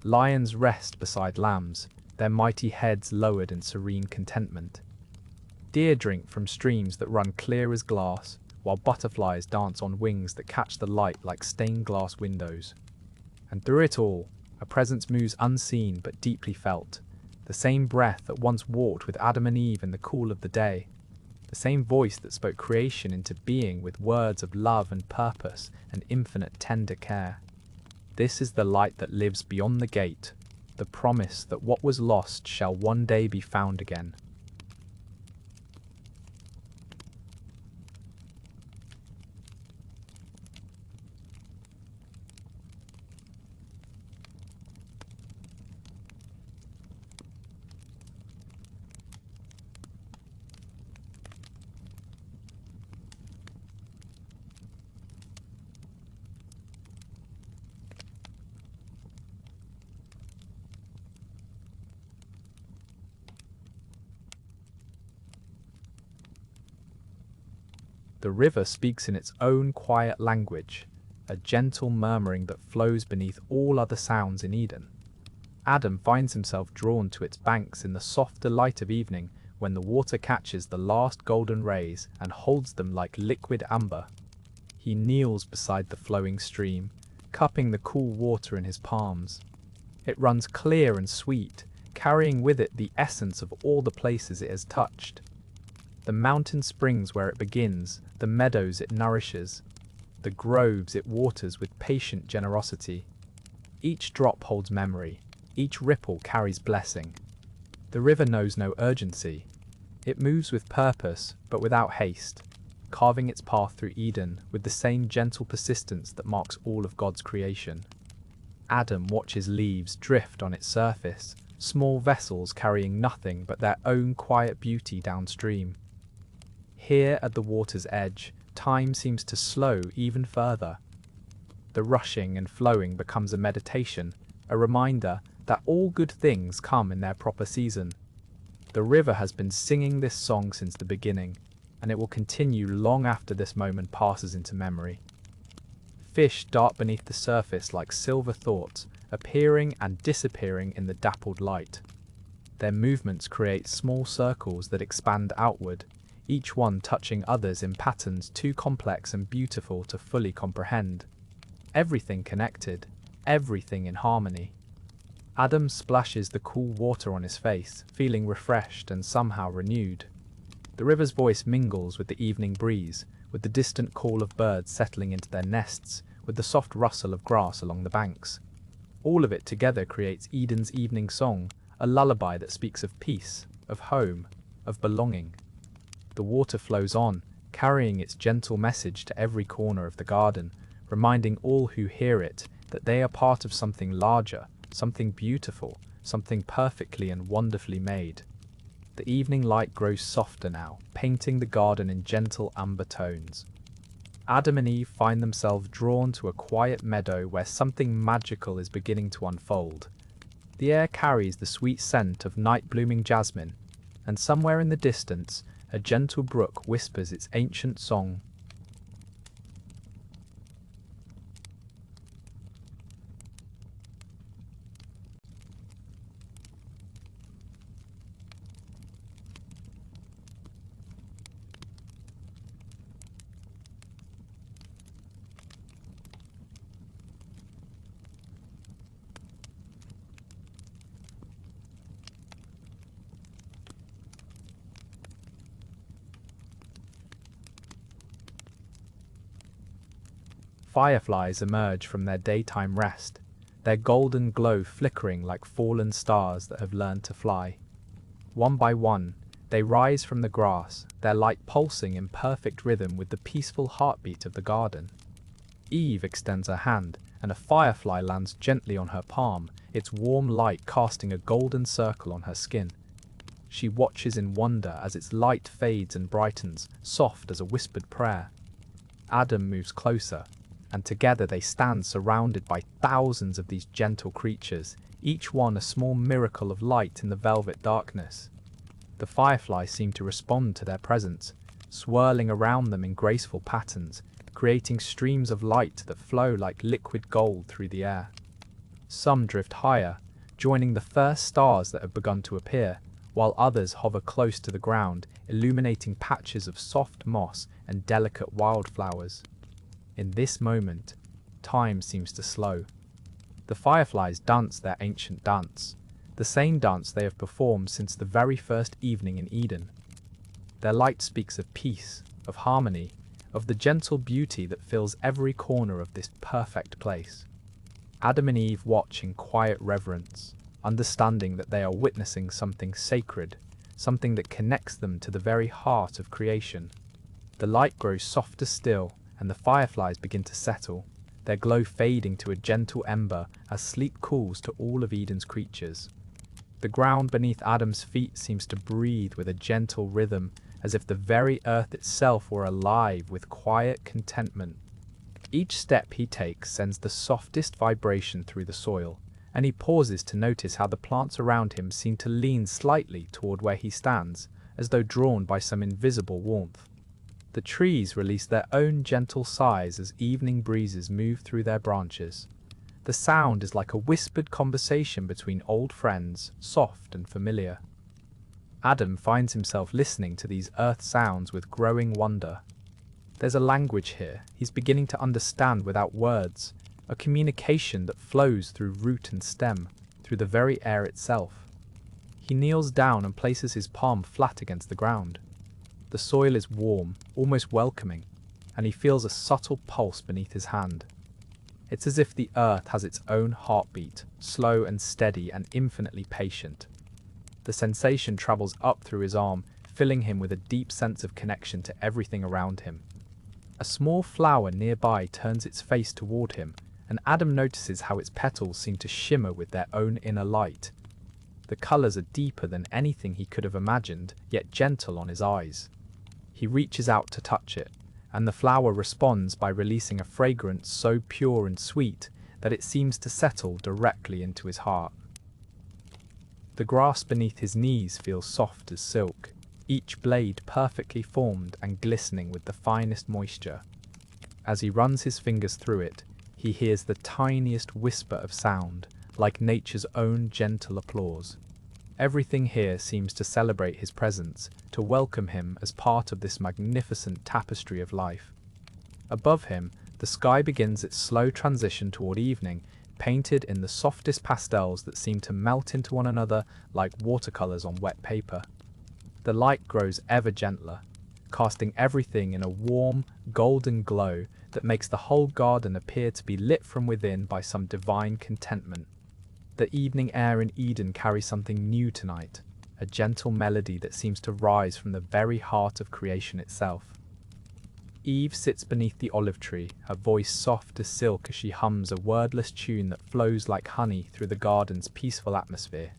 Lions rest beside lambs, their mighty heads lowered in serene contentment. Deer drink from streams that run clear as glass, while butterflies dance on wings that catch the light like stained glass windows. And through it all, a presence moves unseen but deeply felt, the same breath that once walked with Adam and Eve in the cool of the day, the same voice that spoke creation into being with words of love and purpose and infinite tender care. This is the light that lives beyond the gate, the promise that what was lost shall one day be found again. The river speaks in its own quiet language, a gentle murmuring that flows beneath all other sounds in Eden. Adam finds himself drawn to its banks in the soft delight of evening when the water catches the last golden rays and holds them like liquid amber. He kneels beside the flowing stream, cupping the cool water in his palms. It runs clear and sweet, carrying with it the essence of all the places it has touched. The mountain springs where it begins, the meadows it nourishes, the groves it waters with patient generosity. Each drop holds memory, each ripple carries blessing. The river knows no urgency. It moves with purpose, but without haste, carving its path through Eden with the same gentle persistence that marks all of God's creation. Adam watches leaves drift on its surface, small vessels carrying nothing but their own quiet beauty downstream. Here at the water's edge, time seems to slow even further. The rushing and flowing becomes a meditation, a reminder that all good things come in their proper season. The river has been singing this song since the beginning, and it will continue long after this moment passes into memory. Fish dart beneath the surface like silver thoughts, appearing and disappearing in the dappled light. Their movements create small circles that expand outward, each one touching others in patterns too complex and beautiful to fully comprehend. Everything connected, everything in harmony. Adam splashes the cool water on his face, feeling refreshed and somehow renewed. The river's voice mingles with the evening breeze, with the distant call of birds settling into their nests, with the soft rustle of grass along the banks. All of it together creates Eden's evening song, a lullaby that speaks of peace, of home, of belonging. The water flows on, carrying its gentle message to every corner of the garden, reminding all who hear it that they are part of something larger, something beautiful, something perfectly and wonderfully made. The evening light grows softer now, painting the garden in gentle amber tones. Adam and Eve find themselves drawn to a quiet meadow where something magical is beginning to unfold. The air carries the sweet scent of night-blooming jasmine, and somewhere in the distance, a gentle brook whispers its ancient song. Fireflies emerge from their daytime rest, their golden glow flickering like fallen stars that have learned to fly. One by one, they rise from the grass, their light pulsing in perfect rhythm with the peaceful heartbeat of the garden. Eve extends her hand, and a firefly lands gently on her palm, its warm light casting a golden circle on her skin. She watches in wonder as its light fades and brightens, soft as a whispered prayer. Adam moves closer, and together they stand surrounded by thousands of these gentle creatures, each one a small miracle of light in the velvet darkness. The fireflies seem to respond to their presence, swirling around them in graceful patterns, creating streams of light that flow like liquid gold through the air. Some drift higher, joining the first stars that have begun to appear, while others hover close to the ground, illuminating patches of soft moss and delicate wildflowers. In this moment, time seems to slow. The fireflies dance their ancient dance, the same dance they have performed since the very first evening in Eden. Their light speaks of peace, of harmony, of the gentle beauty that fills every corner of this perfect place. Adam and Eve watch in quiet reverence, understanding that they are witnessing something sacred, something that connects them to the very heart of creation. The light grows softer still, and the fireflies begin to settle, their glow fading to a gentle ember as sleep cools to all of Eden's creatures. The ground beneath Adam's feet seems to breathe with a gentle rhythm, as if the very earth itself were alive with quiet contentment. Each step he takes sends the softest vibration through the soil, and he pauses to notice how the plants around him seem to lean slightly toward where he stands, as though drawn by some invisible warmth. The trees release their own gentle sighs as evening breezes move through their branches. The sound is like a whispered conversation between old friends, soft and familiar. Adam finds himself listening to these earth sounds with growing wonder. There's a language here he's beginning to understand without words, a communication that flows through root and stem, through the very air itself. He kneels down and places his palm flat against the ground. The soil is warm, almost welcoming, and he feels a subtle pulse beneath his hand. It's as if the earth has its own heartbeat, slow and steady and infinitely patient. The sensation travels up through his arm, filling him with a deep sense of connection to everything around him. A small flower nearby turns its face toward him, and Adam notices how its petals seem to shimmer with their own inner light. The colors are deeper than anything he could have imagined, yet gentle on his eyes. He reaches out to touch it, and the flower responds by releasing a fragrance so pure and sweet that it seems to settle directly into his heart. The grass beneath his knees feels soft as silk, each blade perfectly formed and glistening with the finest moisture. As he runs his fingers through it, he hears the tiniest whisper of sound, like nature's own gentle applause. Everything here seems to celebrate his presence, to welcome him as part of this magnificent tapestry of life. Above him, the sky begins its slow transition toward evening, painted in the softest pastels that seem to melt into one another like watercolors on wet paper. The light grows ever gentler, casting everything in a warm, golden glow that makes the whole garden appear to be lit from within by some divine contentment. The evening air in Eden carries something new tonight, a gentle melody that seems to rise from the very heart of creation itself. Eve sits beneath the olive tree, her voice soft as silk as she hums a wordless tune that flows like honey through the garden's peaceful atmosphere.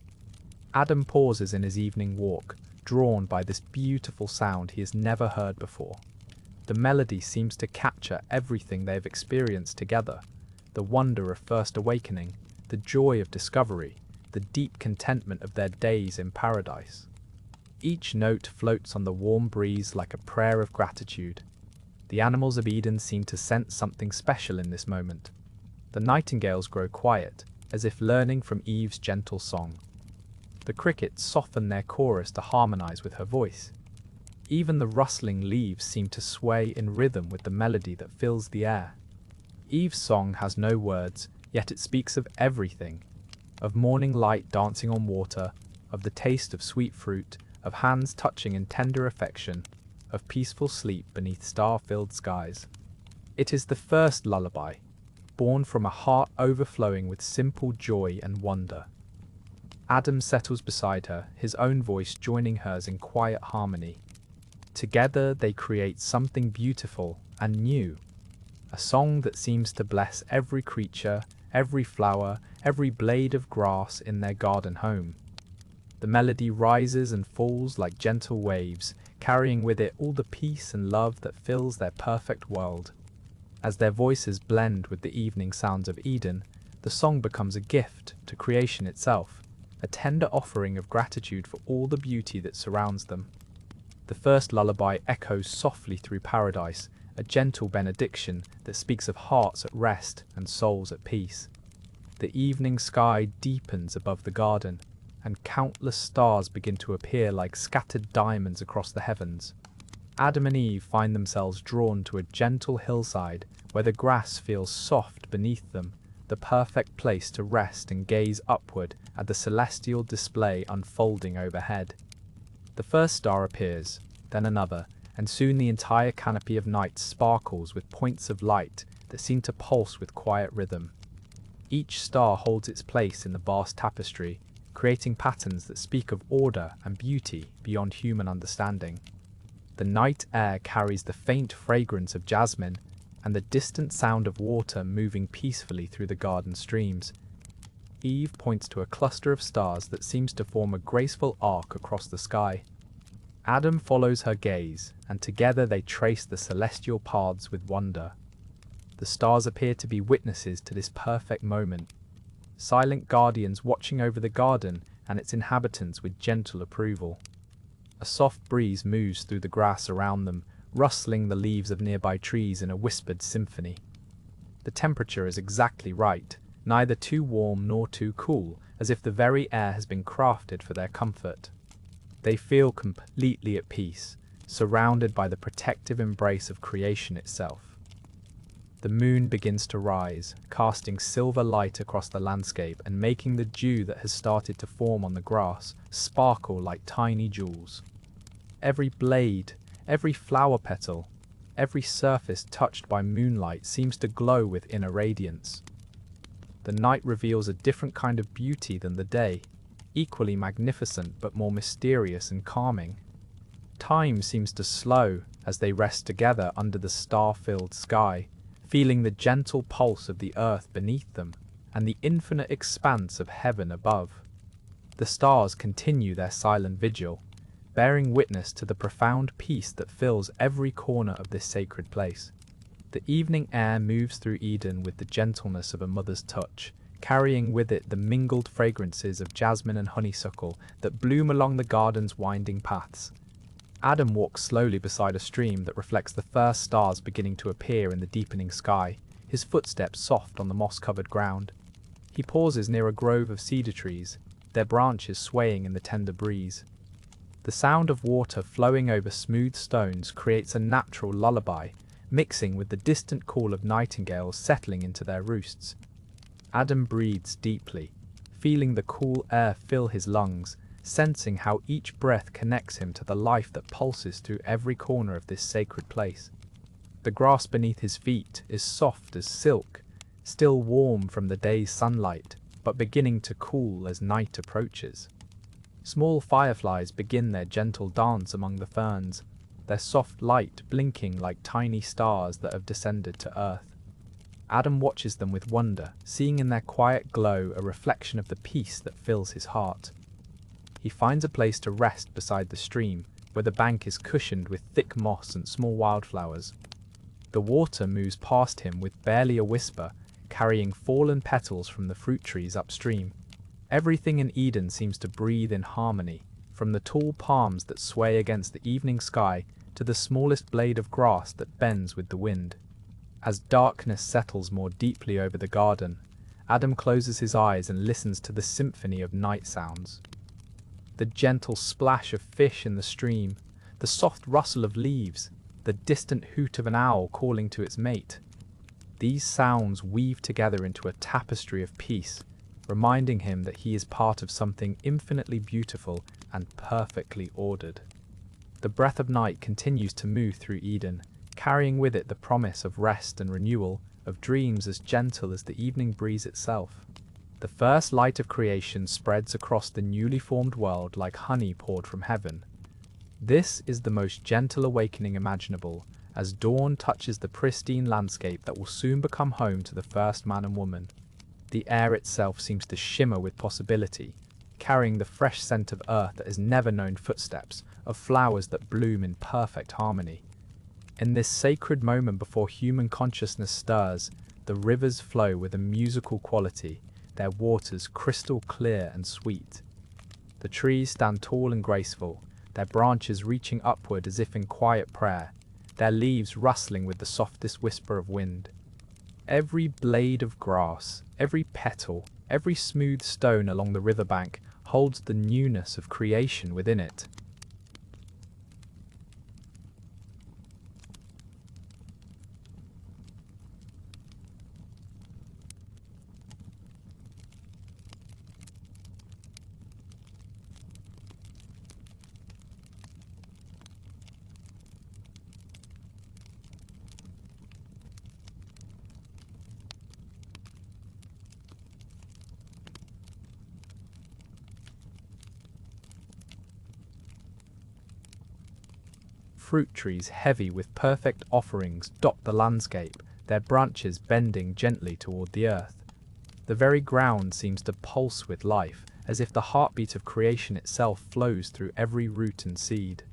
Adam pauses in his evening walk, drawn by this beautiful sound he has never heard before. The melody seems to capture everything they have experienced together, the wonder of first awakening, the joy of discovery, the deep contentment of their days in paradise. Each note floats on the warm breeze like a prayer of gratitude. The animals of Eden seem to sense something special in this moment. The nightingales grow quiet, as if learning from Eve's gentle song. The crickets soften their chorus to harmonize with her voice. Even the rustling leaves seem to sway in rhythm with the melody that fills the air. Eve's song has no words, yet it speaks of everything, of morning light dancing on water, of the taste of sweet fruit, of hands touching in tender affection, of peaceful sleep beneath star-filled skies. It is the first lullaby, born from a heart overflowing with simple joy and wonder. Adam settles beside her, his own voice joining hers in quiet harmony. Together they create something beautiful and new, a song that seems to bless every creature, every flower, every blade of grass in their garden home. The melody rises and falls like gentle waves, carrying with it all the peace and love that fills their perfect world. As their voices blend with the evening sounds of Eden, the song becomes a gift to creation itself, a tender offering of gratitude for all the beauty that surrounds them. The first lullaby echoes softly through paradise, a gentle benediction that speaks of hearts at rest and souls at peace. The evening sky deepens above the garden, and countless stars begin to appear like scattered diamonds across the heavens. Adam and Eve find themselves drawn to a gentle hillside where the grass feels soft beneath them, the perfect place to rest and gaze upward at the celestial display unfolding overhead. The first star appears, then another, and soon the entire canopy of night sparkles with points of light that seem to pulse with quiet rhythm. Each star holds its place in the vast tapestry, creating patterns that speak of order and beauty beyond human understanding. The night air carries the faint fragrance of jasmine and the distant sound of water moving peacefully through the garden streams. Eve points to a cluster of stars that seems to form a graceful arc across the sky. Adam follows her gaze, and together they trace the celestial paths with wonder. The stars appear to be witnesses to this perfect moment, silent guardians watching over the garden and its inhabitants with gentle approval. A soft breeze moves through the grass around them, rustling the leaves of nearby trees in a whispered symphony. The temperature is exactly right, neither too warm nor too cool, as if the very air has been crafted for their comfort. They feel completely at peace, surrounded by the protective embrace of creation itself. The moon begins to rise, casting silver light across the landscape and making the dew that has started to form on the grass sparkle like tiny jewels. Every blade, every flower petal, every surface touched by moonlight seems to glow with inner radiance. The night reveals a different kind of beauty than the day, equally magnificent but more mysterious and calming. Time seems to slow as they rest together under the star-filled sky, feeling the gentle pulse of the earth beneath them and the infinite expanse of heaven above. The stars continue their silent vigil, bearing witness to the profound peace that fills every corner of this sacred place. The evening air moves through Eden with the gentleness of a mother's touch, carrying with it the mingled fragrances of jasmine and honeysuckle that bloom along the garden's winding paths. Adam walks slowly beside a stream that reflects the first stars beginning to appear in the deepening sky, his footsteps soft on the moss-covered ground. He pauses near a grove of cedar trees, their branches swaying in the tender breeze. The sound of water flowing over smooth stones creates a natural lullaby, mixing with the distant call of nightingales settling into their roosts. Adam breathes deeply, feeling the cool air fill his lungs, sensing how each breath connects him to the life that pulses through every corner of this sacred place. The grass beneath his feet is soft as silk, still warm from the day's sunlight, but beginning to cool as night approaches. Small fireflies begin their gentle dance among the ferns, their soft light blinking like tiny stars that have descended to earth. Adam watches them with wonder, seeing in their quiet glow a reflection of the peace that fills his heart. He finds a place to rest beside the stream, where the bank is cushioned with thick moss and small wildflowers. The water moves past him with barely a whisper, carrying fallen petals from the fruit trees upstream. Everything in Eden seems to breathe in harmony, from the tall palms that sway against the evening sky to the smallest blade of grass that bends with the wind. As darkness settles more deeply over the garden, Adam closes his eyes and listens to the symphony of night sounds. The gentle splash of fish in the stream, the soft rustle of leaves, the distant hoot of an owl calling to its mate. These sounds weave together into a tapestry of peace, reminding him that he is part of something infinitely beautiful and perfectly ordered. The breath of night continues to move through Eden, carrying with it the promise of rest and renewal, of dreams as gentle as the evening breeze itself. The first light of creation spreads across the newly formed world like honey poured from heaven. This is the most gentle awakening imaginable, as dawn touches the pristine landscape that will soon become home to the first man and woman. The air itself seems to shimmer with possibility, carrying the fresh scent of earth that has never known footsteps, of flowers that bloom in perfect harmony. In this sacred moment before human consciousness stirs, the rivers flow with a musical quality, their waters crystal clear and sweet. The trees stand tall and graceful, their branches reaching upward as if in quiet prayer, their leaves rustling with the softest whisper of wind. Every blade of grass, Every petal, every smooth stone along the riverbank holds the newness of creation within it. Fruit trees heavy with perfect offerings dot the landscape, their branches bending gently toward the earth. The very ground seems to pulse with life, as if the heartbeat of creation itself flows through every root and seed.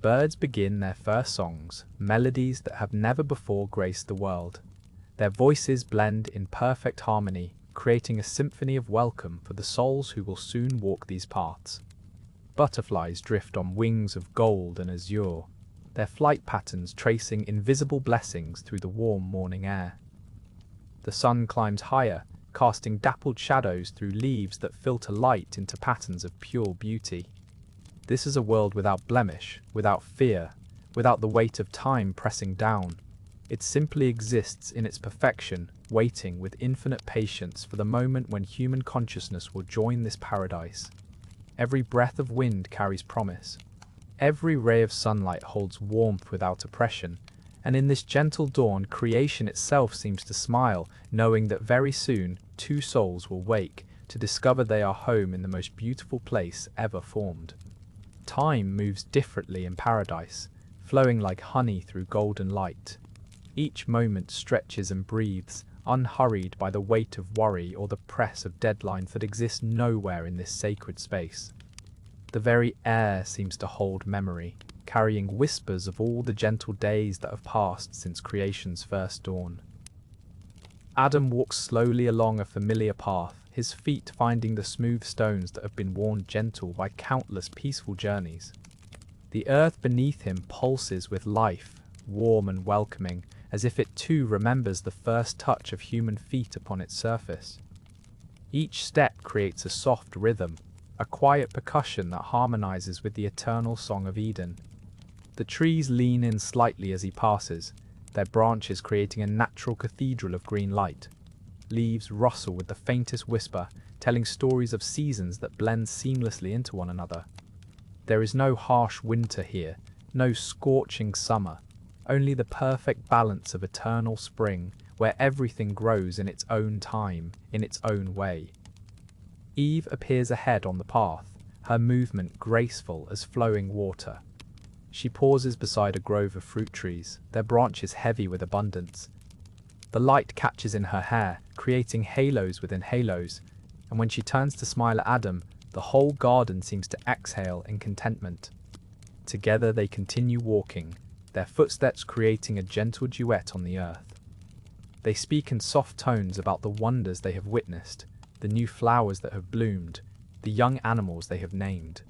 Birds begin their first songs, melodies that have never before graced the world. Their voices blend in perfect harmony, creating a symphony of welcome for the souls who will soon walk these paths. Butterflies drift on wings of gold and azure, their flight patterns tracing invisible blessings through the warm morning air. The sun climbs higher, casting dappled shadows through leaves that filter light into patterns of pure beauty. This is a world without blemish, without fear, without the weight of time pressing down. It simply exists in its perfection, waiting with infinite patience for the moment when human consciousness will join this paradise. Every breath of wind carries promise. Every ray of sunlight holds warmth without oppression, and in this gentle dawn, creation itself seems to smile, knowing that very soon, two souls will wake to discover they are home in the most beautiful place ever formed. Time moves differently in paradise, flowing like honey through golden light. Each moment stretches and breathes, unhurried by the weight of worry or the press of deadlines that exist nowhere in this sacred space. The very air seems to hold memory, carrying whispers of all the gentle days that have passed since creation's first dawn. Adam walks slowly along a familiar path, his feet finding the smooth stones that have been worn gentle by countless peaceful journeys. The earth beneath him pulses with life, warm and welcoming, as if it too remembers the first touch of human feet upon its surface. Each step creates a soft rhythm, a quiet percussion that harmonizes with the eternal song of Eden. The trees lean in slightly as he passes, their branches creating a natural cathedral of green light. Leaves rustle with the faintest whisper, telling stories of seasons that blend seamlessly into one another. There is no harsh winter here, no scorching summer, only the perfect balance of eternal spring, where everything grows in its own time, in its own way. Eve appears ahead on the path, her movement graceful as flowing water. She pauses beside a grove of fruit trees, their branches heavy with abundance. The light catches in her hair, creating halos within halos, and when she turns to smile at Adam, the whole garden seems to exhale in contentment. Together they continue walking, their footsteps creating a gentle duet on the earth. They speak in soft tones about the wonders they have witnessed, the new flowers that have bloomed, the young animals they have named.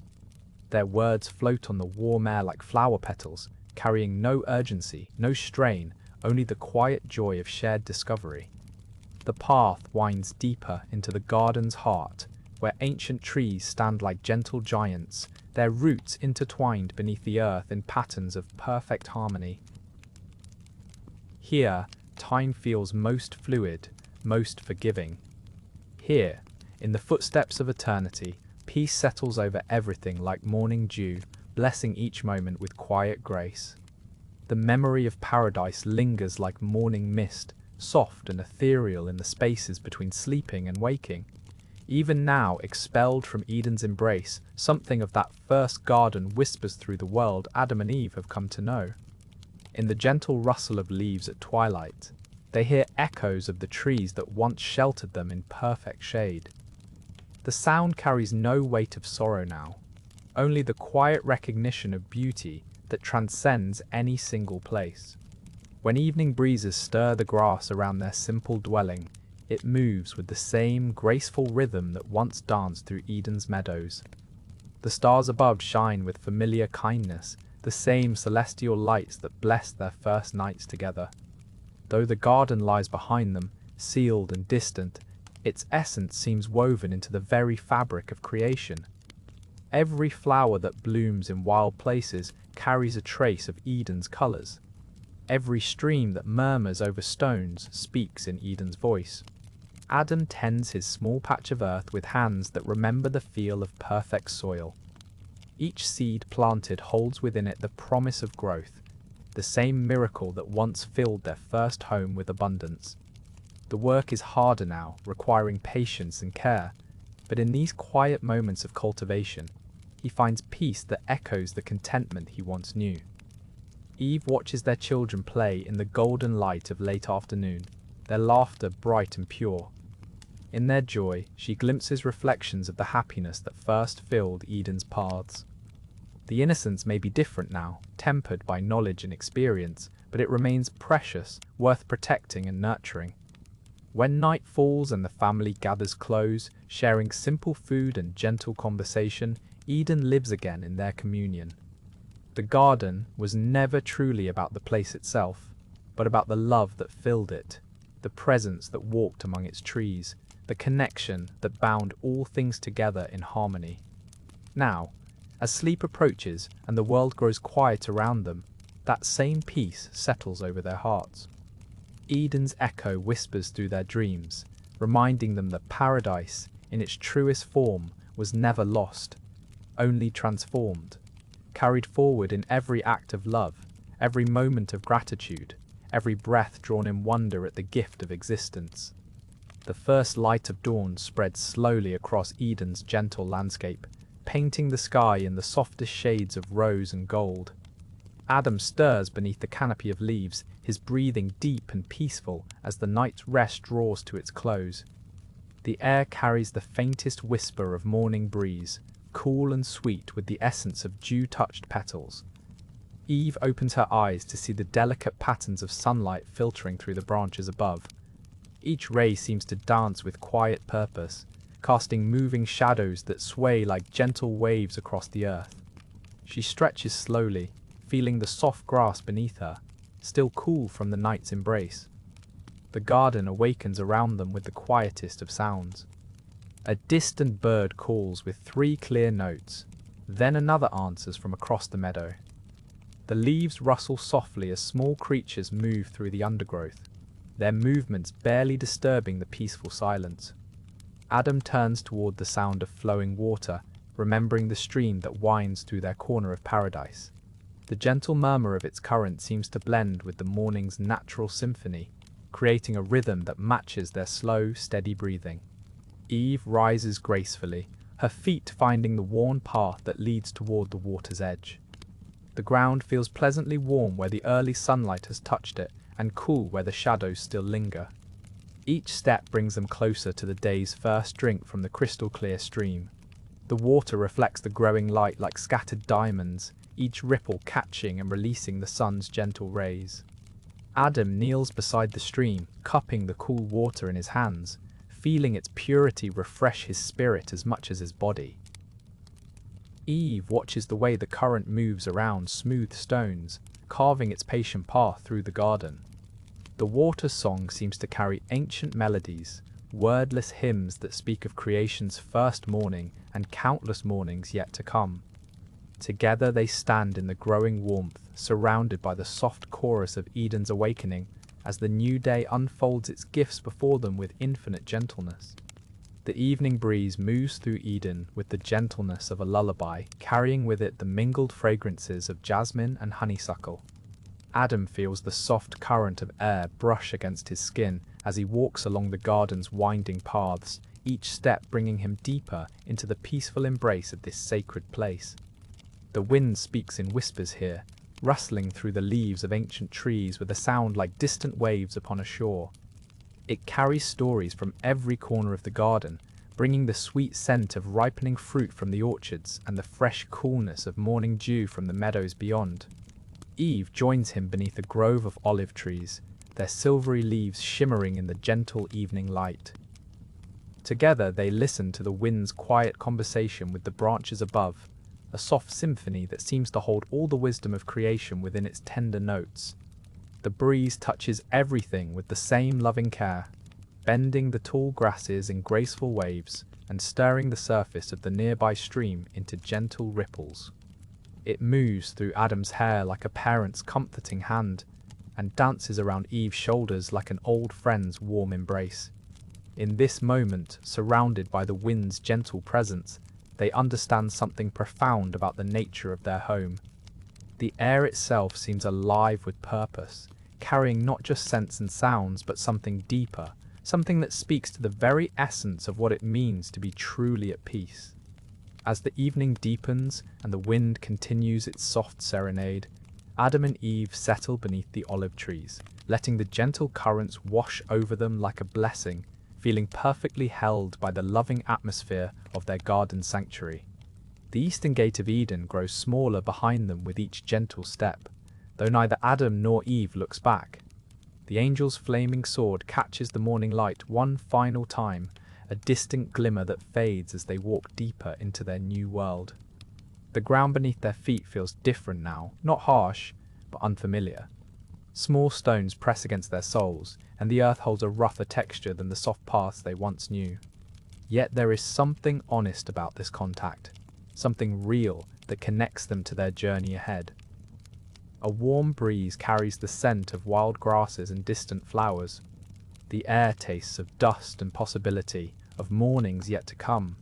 Their words float on the warm air like flower petals, carrying no urgency, no strain, only the quiet joy of shared discovery. The path winds deeper into the garden's heart, where ancient trees stand like gentle giants, their roots intertwined beneath the earth in patterns of perfect harmony. Here, time feels most fluid, most forgiving. Here, in the footsteps of eternity, peace settles over everything like morning dew, blessing each moment with quiet grace. The memory of paradise lingers like morning mist, soft and ethereal in the spaces between sleeping and waking. Even now, expelled from Eden's embrace, something of that first garden whispers through the world Adam and Eve have come to know. In the gentle rustle of leaves at twilight, they hear echoes of the trees that once sheltered them in perfect shade. The sound carries no weight of sorrow now, only the quiet recognition of beauty that transcends any single place. When evening breezes stir the grass around their simple dwelling, it moves with the same graceful rhythm that once danced through Eden's meadows. The stars above shine with familiar kindness, the same celestial lights that blessed their first nights together. Though the garden lies behind them, sealed and distant, Its essence seems woven into the very fabric of creation. Every flower that blooms in wild places carries a trace of Eden's colors. Every stream that murmurs over stones speaks in Eden's voice. Adam tends his small patch of earth with hands that remember the feel of perfect soil. Each seed planted holds within it the promise of growth, the same miracle that once filled their first home with abundance. The work is harder now, requiring patience and care, but in these quiet moments of cultivation, he finds peace that echoes the contentment he once knew. Eve watches their children play in the golden light of late afternoon, their laughter bright and pure. In their joy, she glimpses reflections of the happiness that first filled Eden's paths. The innocence may be different now, tempered by knowledge and experience, but it remains precious, worth protecting and nurturing. When night falls and the family gathers close, sharing simple food and gentle conversation, Eden lives again in their communion. The garden was never truly about the place itself, but about the love that filled it, the presence that walked among its trees, the connection that bound all things together in harmony. Now, as sleep approaches and the world grows quiet around them, that same peace settles over their hearts. Eden's echo whispers through their dreams, reminding them that paradise, in its truest form, was never lost, only transformed, carried forward in every act of love, every moment of gratitude, every breath drawn in wonder at the gift of existence. The first light of dawn spreads slowly across Eden's gentle landscape, painting the sky in the softest shades of rose and gold. Adam stirs beneath the canopy of leaves, his breathing deep and peaceful as the night's rest draws to its close. The air carries the faintest whisper of morning breeze, cool and sweet with the essence of dew-touched petals. Eve opens her eyes to see the delicate patterns of sunlight filtering through the branches above. Each ray seems to dance with quiet purpose, casting moving shadows that sway like gentle waves across the earth. She stretches slowly, feeling the soft grass beneath her, still cool from the night's embrace. The garden awakens around them with the quietest of sounds. A distant bird calls with 3 clear notes, then another answers from across the meadow. The leaves rustle softly as small creatures move through the undergrowth, their movements barely disturbing the peaceful silence. Adam turns toward the sound of flowing water, remembering the stream that winds through their corner of paradise. The gentle murmur of its current seems to blend with the morning's natural symphony, creating a rhythm that matches their slow, steady breathing. Eve rises gracefully, her feet finding the worn path that leads toward the water's edge. The ground feels pleasantly warm where the early sunlight has touched it, and cool where the shadows still linger. Each step brings them closer to the day's first drink from the crystal-clear stream. The water reflects the growing light like scattered diamonds, each ripple catching and releasing the sun's gentle rays. Adam kneels beside the stream, cupping the cool water in his hands, feeling its purity refresh his spirit as much as his body. Eve watches the way the current moves around smooth stones, carving its patient path through the garden. The water song seems to carry ancient melodies, wordless hymns that speak of creation's first morning and countless mornings yet to come. Together they stand in the growing warmth, surrounded by the soft chorus of Eden's awakening, as the new day unfolds its gifts before them with infinite gentleness. The evening breeze moves through Eden with the gentleness of a lullaby, carrying with it the mingled fragrances of jasmine and honeysuckle. Adam feels the soft current of air brush against his skin as he walks along the garden's winding paths, each step bringing him deeper into the peaceful embrace of this sacred place. The wind speaks in whispers here, rustling through the leaves of ancient trees with a sound like distant waves upon a shore. It carries stories from every corner of the garden, bringing the sweet scent of ripening fruit from the orchards and the fresh coolness of morning dew from the meadows beyond. Eve joins him beneath a grove of olive trees, their silvery leaves shimmering in the gentle evening light. Together they listen to the wind's quiet conversation with the branches above, a soft symphony that seems to hold all the wisdom of creation within its tender notes. The breeze touches everything with the same loving care, bending the tall grasses in graceful waves and stirring the surface of the nearby stream into gentle ripples. It moves through Adam's hair like a parent's comforting hand, and dances around Eve's shoulders like an old friend's warm embrace. In this moment, surrounded by the wind's gentle presence, they understand something profound about the nature of their home. The air itself seems alive with purpose, carrying not just scents and sounds, but something deeper, something that speaks to the very essence of what it means to be truly at peace. As the evening deepens and the wind continues its soft serenade, Adam and Eve settle beneath the olive trees, letting the gentle currents wash over them like a blessing, feeling perfectly held by the loving atmosphere of their garden sanctuary. The eastern gate of Eden grows smaller behind them with each gentle step, though neither Adam nor Eve looks back. The angel's flaming sword catches the morning light one final time, a distant glimmer that fades as they walk deeper into their new world. The ground beneath their feet feels different now, not harsh, but unfamiliar. Small stones press against their soles, and the earth holds a rougher texture than the soft paths they once knew. Yet there is something honest about this contact, something real that connects them to their journey ahead. A warm breeze carries the scent of wild grasses and distant flowers. The air tastes of dust and possibility, of mornings yet to come,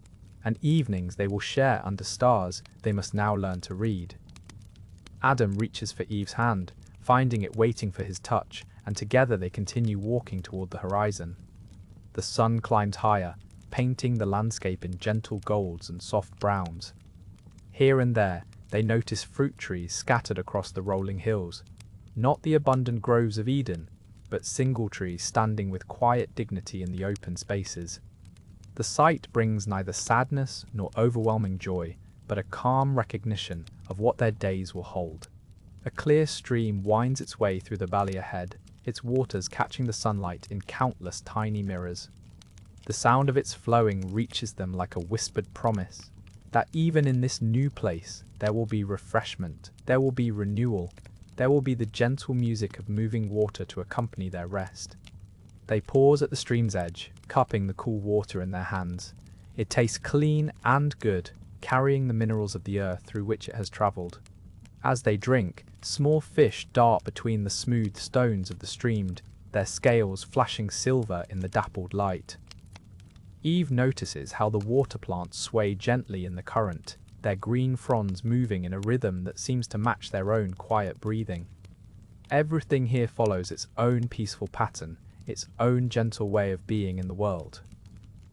and evenings they will share under stars they must now learn to read. Adam reaches for Eve's hand, finding it waiting for his touch, and together they continue walking toward the horizon. The sun climbs higher, painting the landscape in gentle golds and soft browns. Here and there, they notice fruit trees scattered across the rolling hills, not the abundant groves of Eden, but single trees standing with quiet dignity in the open spaces. The sight brings neither sadness nor overwhelming joy, but a calm recognition of what their days will hold. A clear stream winds its way through the valley ahead, its waters catching the sunlight in countless tiny mirrors. The sound of its flowing reaches them like a whispered promise that even in this new place there will be refreshment, there will be renewal, there will be the gentle music of moving water to accompany their rest. They pause at the stream's edge, cupping the cool water in their hands. It tastes clean and good, carrying the minerals of the earth through which it has travelled. As they drink, small fish dart between the smooth stones of the stream, their scales flashing silver in the dappled light. Eve notices how the water plants sway gently in the current, their green fronds moving in a rhythm that seems to match their own quiet breathing. Everything here follows its own peaceful pattern, its own gentle way of being in the world.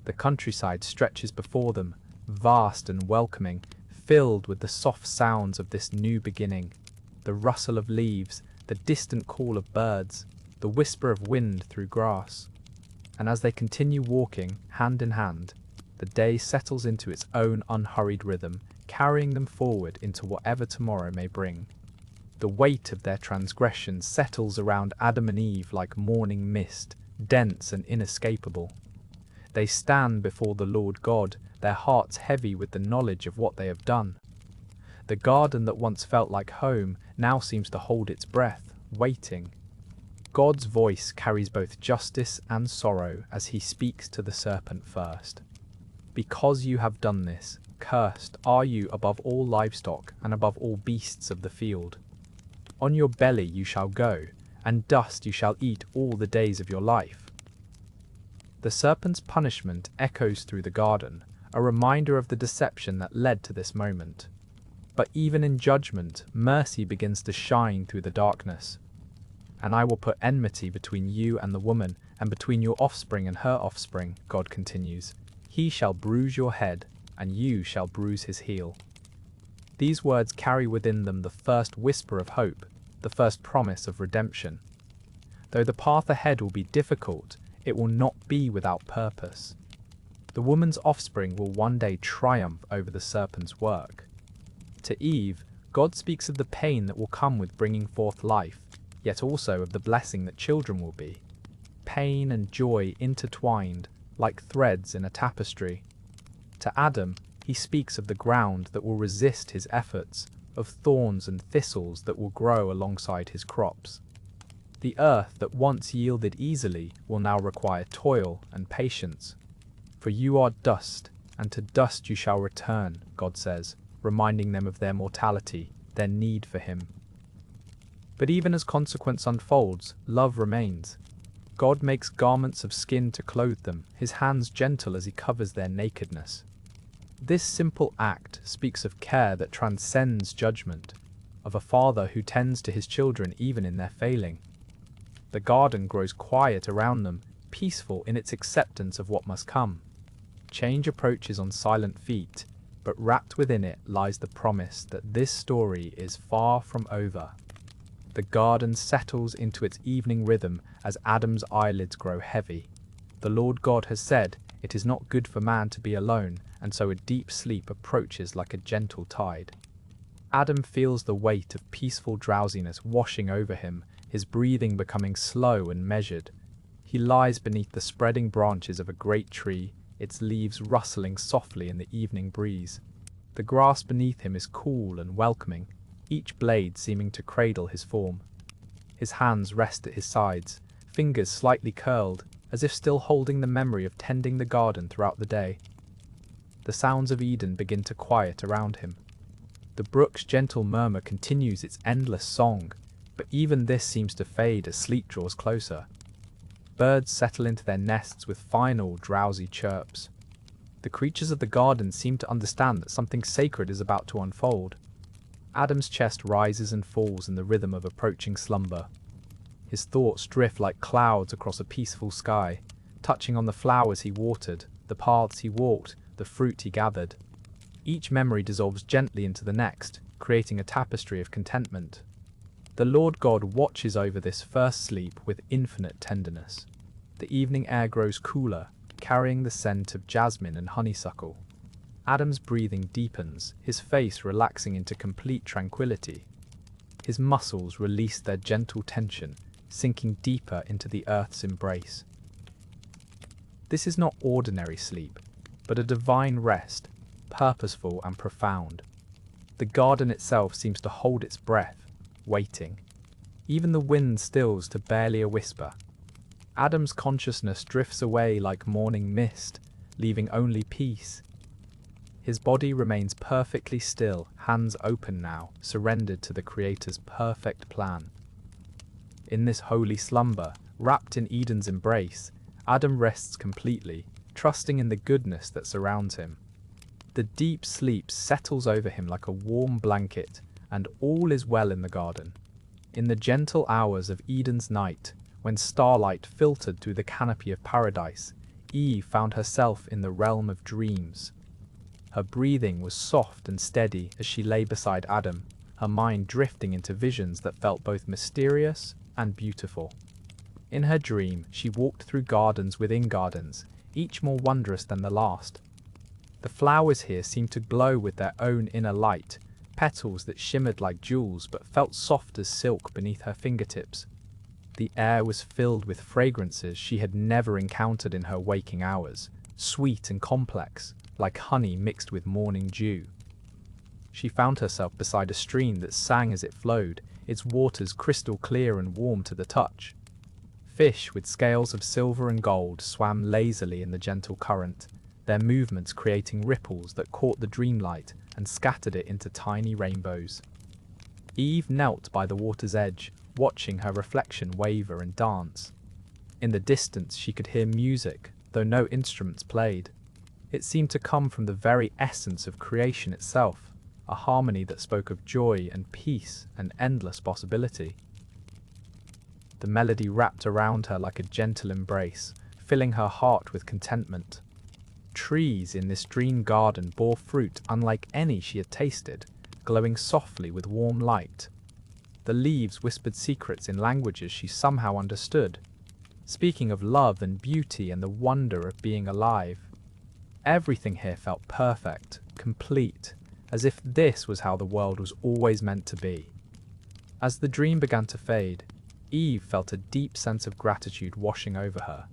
The countryside stretches before them, vast and welcoming, filled with the soft sounds of this new beginning, the rustle of leaves, the distant call of birds, the whisper of wind through grass. And as they continue walking, hand in hand, the day settles into its own unhurried rhythm, carrying them forward into whatever tomorrow may bring. The weight of their transgressions settles around Adam and Eve like morning mist, dense and inescapable. They stand before the Lord God, their hearts heavy with the knowledge of what they have done. The garden that once felt like home now seems to hold its breath, waiting. God's voice carries both justice and sorrow as he speaks to the serpent first. Because you have done this, cursed are you above all livestock and above all beasts of the field. On your belly you shall go, and dust you shall eat all the days of your life. The serpent's punishment echoes through the garden, a reminder of the deception that led to this moment. But even in judgment, mercy begins to shine through the darkness. And I will put enmity between you and the woman, and between your offspring and her offspring, God continues. He shall bruise your head, and you shall bruise his heel. These words carry within them the first whisper of hope, the first promise of redemption. Though the path ahead will be difficult, it will not be without purpose. The woman's offspring will one day triumph over the serpent's work. To Eve, God speaks of the pain that will come with bringing forth life, yet also of the blessing that children will be. Pain and joy intertwined, like threads in a tapestry. To Adam, he speaks of the ground that will resist his efforts, of thorns and thistles that will grow alongside his crops. The earth that once yielded easily will now require toil and patience. For you are dust, and to dust you shall return, God says, reminding them of their mortality, their need for Him. But even as consequence unfolds, love remains. God makes garments of skin to clothe them, His hands gentle as He covers their nakedness. This simple act speaks of care that transcends judgment, of a father who tends to his children even in their failing. The garden grows quiet around them, peaceful in its acceptance of what must come. Change approaches on silent feet, but wrapped within it lies the promise that this story is far from over. The garden settles into its evening rhythm as Adam's eyelids grow heavy. The Lord God has said, "It is not good for man to be alone," and so a deep sleep approaches like a gentle tide. Adam feels the weight of peaceful drowsiness washing over him, his breathing becoming slow and measured. He lies beneath the spreading branches of a great tree, its leaves rustling softly in the evening breeze. The grass beneath him is cool and welcoming, each blade seeming to cradle his form. His hands rest at his sides, fingers slightly curled, as if still holding the memory of tending the garden throughout the day. The sounds of Eden begin to quiet around him. The brook's gentle murmur continues its endless song, but even this seems to fade as sleep draws closer. Birds settle into their nests with final, drowsy chirps. The creatures of the garden seem to understand that something sacred is about to unfold. Adam's chest rises and falls in the rhythm of approaching slumber. His thoughts drift like clouds across a peaceful sky, touching on the flowers he watered, the paths he walked, the fruit he gathered. Each memory dissolves gently into the next, creating a tapestry of contentment. The Lord God watches over this first sleep with infinite tenderness. The evening air grows cooler, carrying the scent of jasmine and honeysuckle. Adam's breathing deepens, his face relaxing into complete tranquility. His muscles release their gentle tension, sinking deeper into the earth's embrace. This is not ordinary sleep, but a divine rest, purposeful and profound. The garden itself seems to hold its breath, waiting. Even the wind stills to barely a whisper. Adam's consciousness drifts away like morning mist, leaving only peace. His body remains perfectly still, hands open now, surrendered to the Creator's perfect plan. In this holy slumber, wrapped in Eden's embrace, Adam rests completely, trusting in the goodness that surrounds him. The deep sleep settles over him like a warm blanket, and all is well in the garden. In the gentle hours of Eden's night, when starlight filtered through the canopy of paradise, Eve found herself in the realm of dreams. Her breathing was soft and steady as she lay beside Adam, her mind drifting into visions that felt both mysterious and beautiful. In her dream, she walked through gardens within gardens, each more wondrous than the last. The flowers here seemed to glow with their own inner light, petals that shimmered like jewels but felt soft as silk beneath her fingertips. The air was filled with fragrances she had never encountered in her waking hours, sweet and complex, like honey mixed with morning dew. She found herself beside a stream that sang as it flowed, its waters crystal clear and warm to the touch. Fish with scales of silver and gold swam lazily in the gentle current, their movements creating ripples that caught the dreamlight and scattered it into tiny rainbows. Eve knelt by the water's edge, watching her reflection waver and dance. In the distance she could hear music, though no instruments played. It seemed to come from the very essence of creation itself, a harmony that spoke of joy and peace and endless possibility. The melody wrapped around her like a gentle embrace, filling her heart with contentment. Trees in this dream garden bore fruit unlike any she had tasted, glowing softly with warm light. The leaves whispered secrets in languages she somehow understood, speaking of love and beauty and the wonder of being alive. Everything here felt perfect, complete, as if this was how the world was always meant to be. As the dream began to fade, Eve felt a deep sense of gratitude washing over her.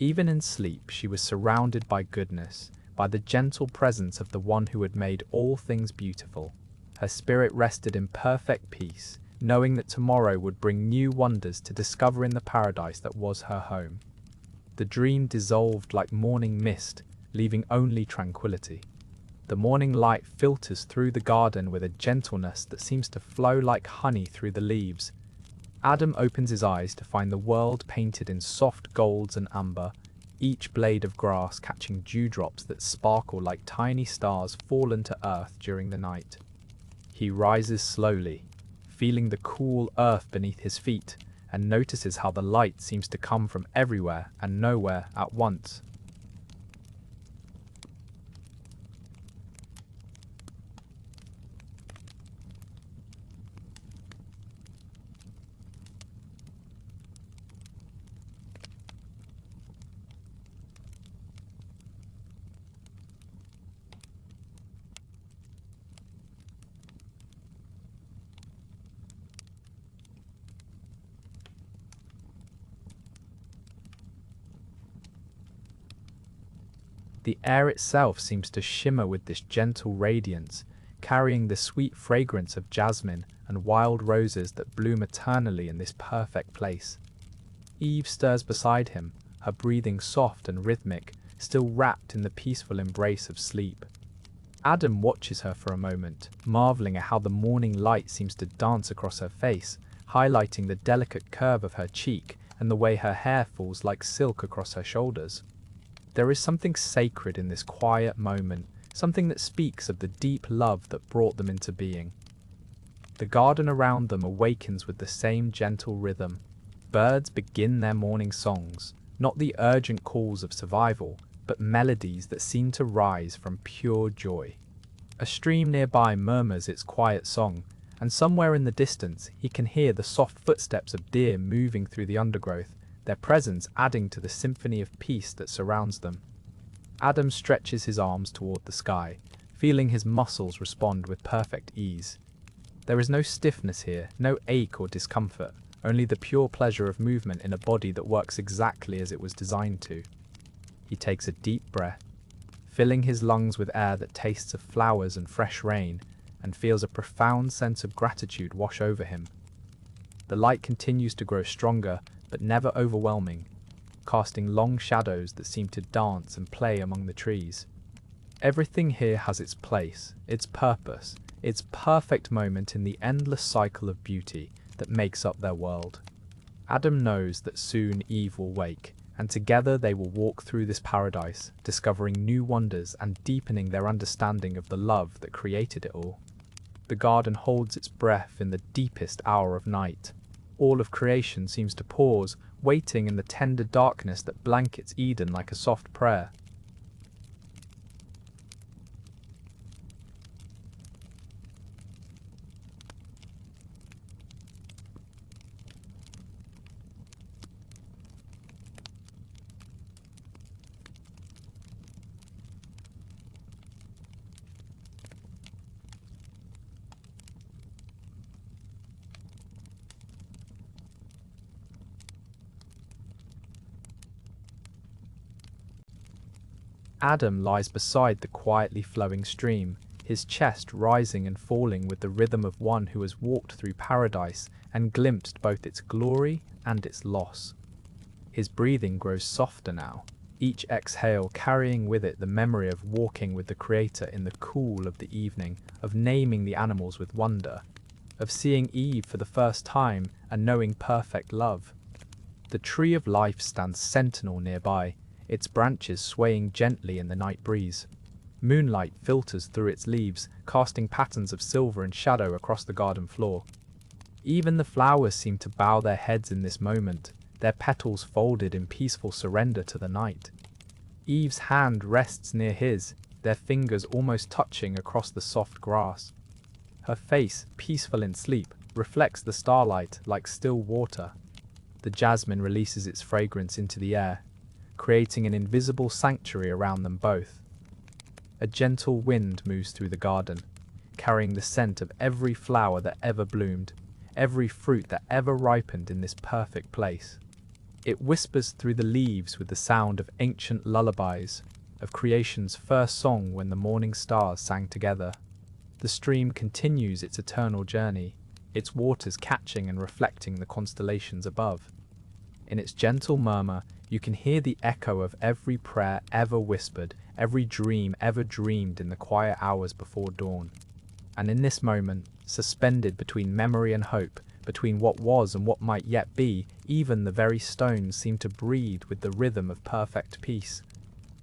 Even in sleep, she was surrounded by goodness, by the gentle presence of the one who had made all things beautiful. Her spirit rested in perfect peace, knowing that tomorrow would bring new wonders to discover in the paradise that was her home. The dream dissolved like morning mist, leaving only tranquility. The morning light filters through the garden with a gentleness that seems to flow like honey through the leaves. Adam opens his eyes to find the world painted in soft golds and amber, each blade of grass catching dewdrops that sparkle like tiny stars fallen to earth during the night. He rises slowly, feeling the cool earth beneath his feet, and notices how the light seems to come from everywhere and nowhere at once. The air itself seems to shimmer with this gentle radiance, carrying the sweet fragrance of jasmine and wild roses that bloom eternally in this perfect place. Eve stirs beside him, her breathing soft and rhythmic, still wrapped in the peaceful embrace of sleep. Adam watches her for a moment, marveling at how the morning light seems to dance across her face, highlighting the delicate curve of her cheek and the way her hair falls like silk across her shoulders. There is something sacred in this quiet moment, something that speaks of the deep love that brought them into being. The garden around them awakens with the same gentle rhythm. Birds begin their morning songs, not the urgent calls of survival, but melodies that seem to rise from pure joy. A stream nearby murmurs its quiet song, and somewhere in the distance he can hear the soft footsteps of deer moving through the undergrowth, their presence adding to the symphony of peace that surrounds them. Adam stretches his arms toward the sky, feeling his muscles respond with perfect ease. There is no stiffness here, no ache or discomfort, only the pure pleasure of movement in a body that works exactly as it was designed to. He takes a deep breath, filling his lungs with air that tastes of flowers and fresh rain, and feels a profound sense of gratitude wash over him. The light continues to grow stronger, but never overwhelming, casting long shadows that seem to dance and play among the trees. Everything here has its place, its purpose, its perfect moment in the endless cycle of beauty that makes up their world. Adam knows that soon Eve will wake, and together they will walk through this paradise, discovering new wonders and deepening their understanding of the love that created it all. The garden holds its breath in the deepest hour of night. All of creation seems to pause, waiting in the tender darkness that blankets Eden like a soft prayer. Adam lies beside the quietly flowing stream, his chest rising and falling with the rhythm of one who has walked through paradise and glimpsed both its glory and its loss. His breathing grows softer now, each exhale carrying with it the memory of walking with the Creator in the cool of the evening, of naming the animals with wonder, of seeing Eve for the first time and knowing perfect love. The tree of life stands sentinel nearby, its branches swaying gently in the night breeze. Moonlight filters through its leaves, casting patterns of silver and shadow across the garden floor. Even the flowers seem to bow their heads in this moment, their petals folded in peaceful surrender to the night. Eve's hand rests near his, their fingers almost touching across the soft grass. Her face, peaceful in sleep, reflects the starlight like still water. The jasmine releases its fragrance into the air, creating an invisible sanctuary around them both. A gentle wind moves through the garden, carrying the scent of every flower that ever bloomed, every fruit that ever ripened in this perfect place. It whispers through the leaves with the sound of ancient lullabies, of creation's first song when the morning stars sang together. The stream continues its eternal journey, its waters catching and reflecting the constellations above. In its gentle murmur, you can hear the echo of every prayer ever whispered, every dream ever dreamed in the quiet hours before dawn. And in this moment, suspended between memory and hope, between what was and what might yet be, even the very stones seem to breathe with the rhythm of perfect peace.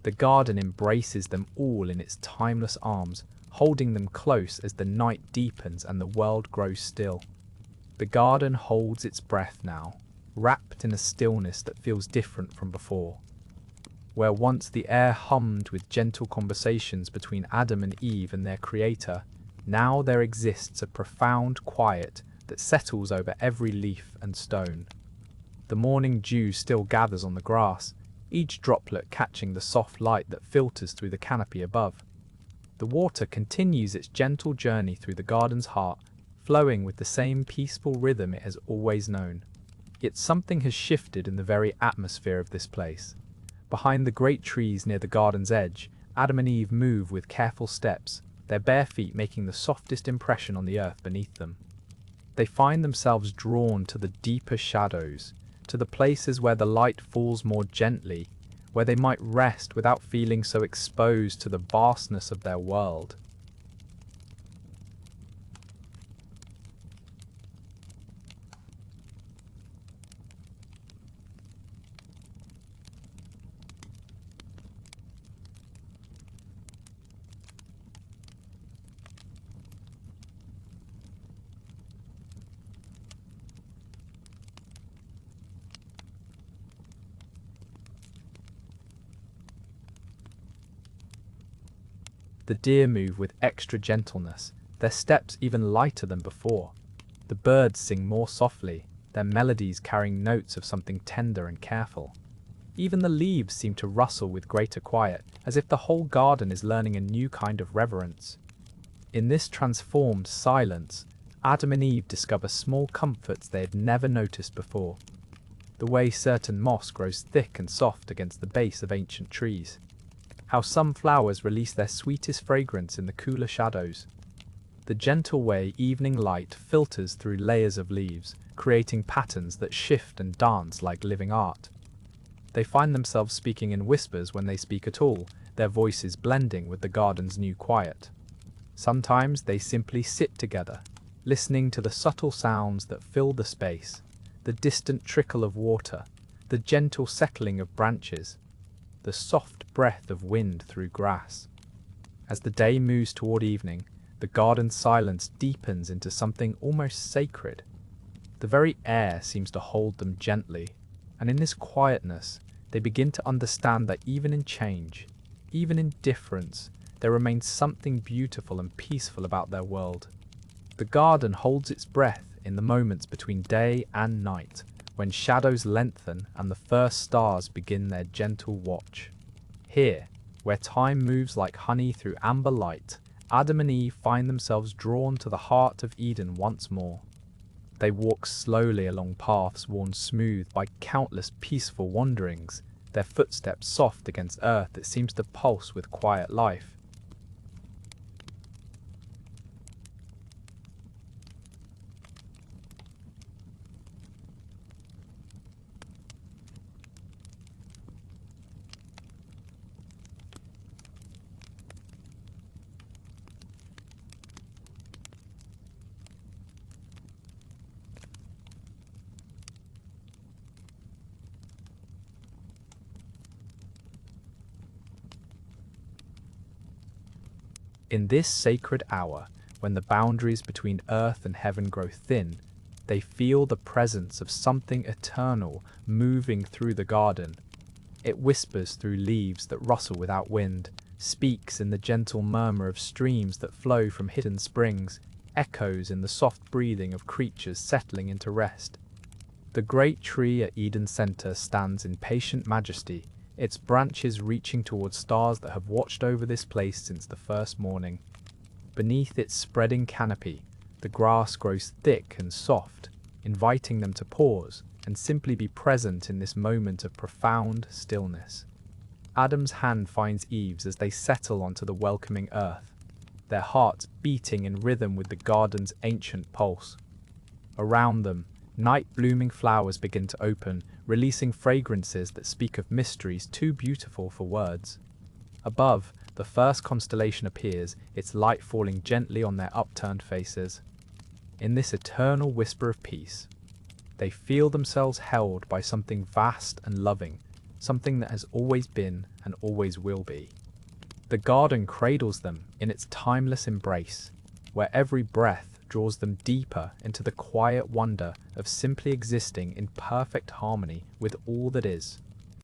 The garden embraces them all in its timeless arms, holding them close as the night deepens and the world grows still. The garden holds its breath now, wrapped in a stillness that feels different from before. Where once the air hummed with gentle conversations between Adam and Eve and their creator, now there exists a profound quiet that settles over every leaf and stone. The morning dew still gathers on the grass, each droplet catching the soft light that filters through the canopy above. The water continues its gentle journey through the garden's heart, flowing with the same peaceful rhythm it has always known. Yet something has shifted in the very atmosphere of this place. Behind the great trees near the garden's edge, Adam and Eve move with careful steps, their bare feet making the softest impression on the earth beneath them. They find themselves drawn to the deeper shadows, to the places where the light falls more gently, where they might rest without feeling so exposed to the vastness of their world. The deer move with extra gentleness, their steps even lighter than before. The birds sing more softly, their melodies carrying notes of something tender and careful. Even the leaves seem to rustle with greater quiet, as if the whole garden is learning a new kind of reverence. In this transformed silence, Adam and Eve discover small comforts they had never noticed before. The way certain moss grows thick and soft against the base of ancient trees. How some flowers release their sweetest fragrance in the cooler shadows. The gentle way evening light filters through layers of leaves, creating patterns that shift and dance like living art. They find themselves speaking in whispers when they speak at all, their voices blending with the garden's new quiet. Sometimes they simply sit together, listening to the subtle sounds that fill the space, the distant trickle of water, the gentle settling of branches, the soft breath of wind through grass. As the day moves toward evening, the garden's silence deepens into something almost sacred. The very air seems to hold them gently, and in this quietness, they begin to understand that even in change, even in difference, there remains something beautiful and peaceful about their world. The garden holds its breath in the moments between day and night, when shadows lengthen and the first stars begin their gentle watch. Here, where time moves like honey through amber light, Adam and Eve find themselves drawn to the heart of Eden once more. They walk slowly along paths worn smooth by countless peaceful wanderings, their footsteps soft against earth that seems to pulse with quiet life. In this sacred hour, when the boundaries between earth and heaven grow thin, they feel the presence of something eternal moving through the garden. It whispers through leaves that rustle without wind, speaks in the gentle murmur of streams that flow from hidden springs, echoes in the soft breathing of creatures settling into rest. The great tree at Eden's center stands in patient majesty, its branches reaching towards stars that have watched over this place since the first morning. Beneath its spreading canopy, the grass grows thick and soft, inviting them to pause and simply be present in this moment of profound stillness. Adam's hand finds Eve's as they settle onto the welcoming earth, their hearts beating in rhythm with the garden's ancient pulse. Around them, night-blooming flowers begin to open, releasing fragrances that speak of mysteries too beautiful for words. Above, the first constellation appears, its light falling gently on their upturned faces. In this eternal whisper of peace, they feel themselves held by something vast and loving, something that has always been and always will be. The garden cradles them in its timeless embrace, where every breath draws them deeper into the quiet wonder of simply existing in perfect harmony with all that is.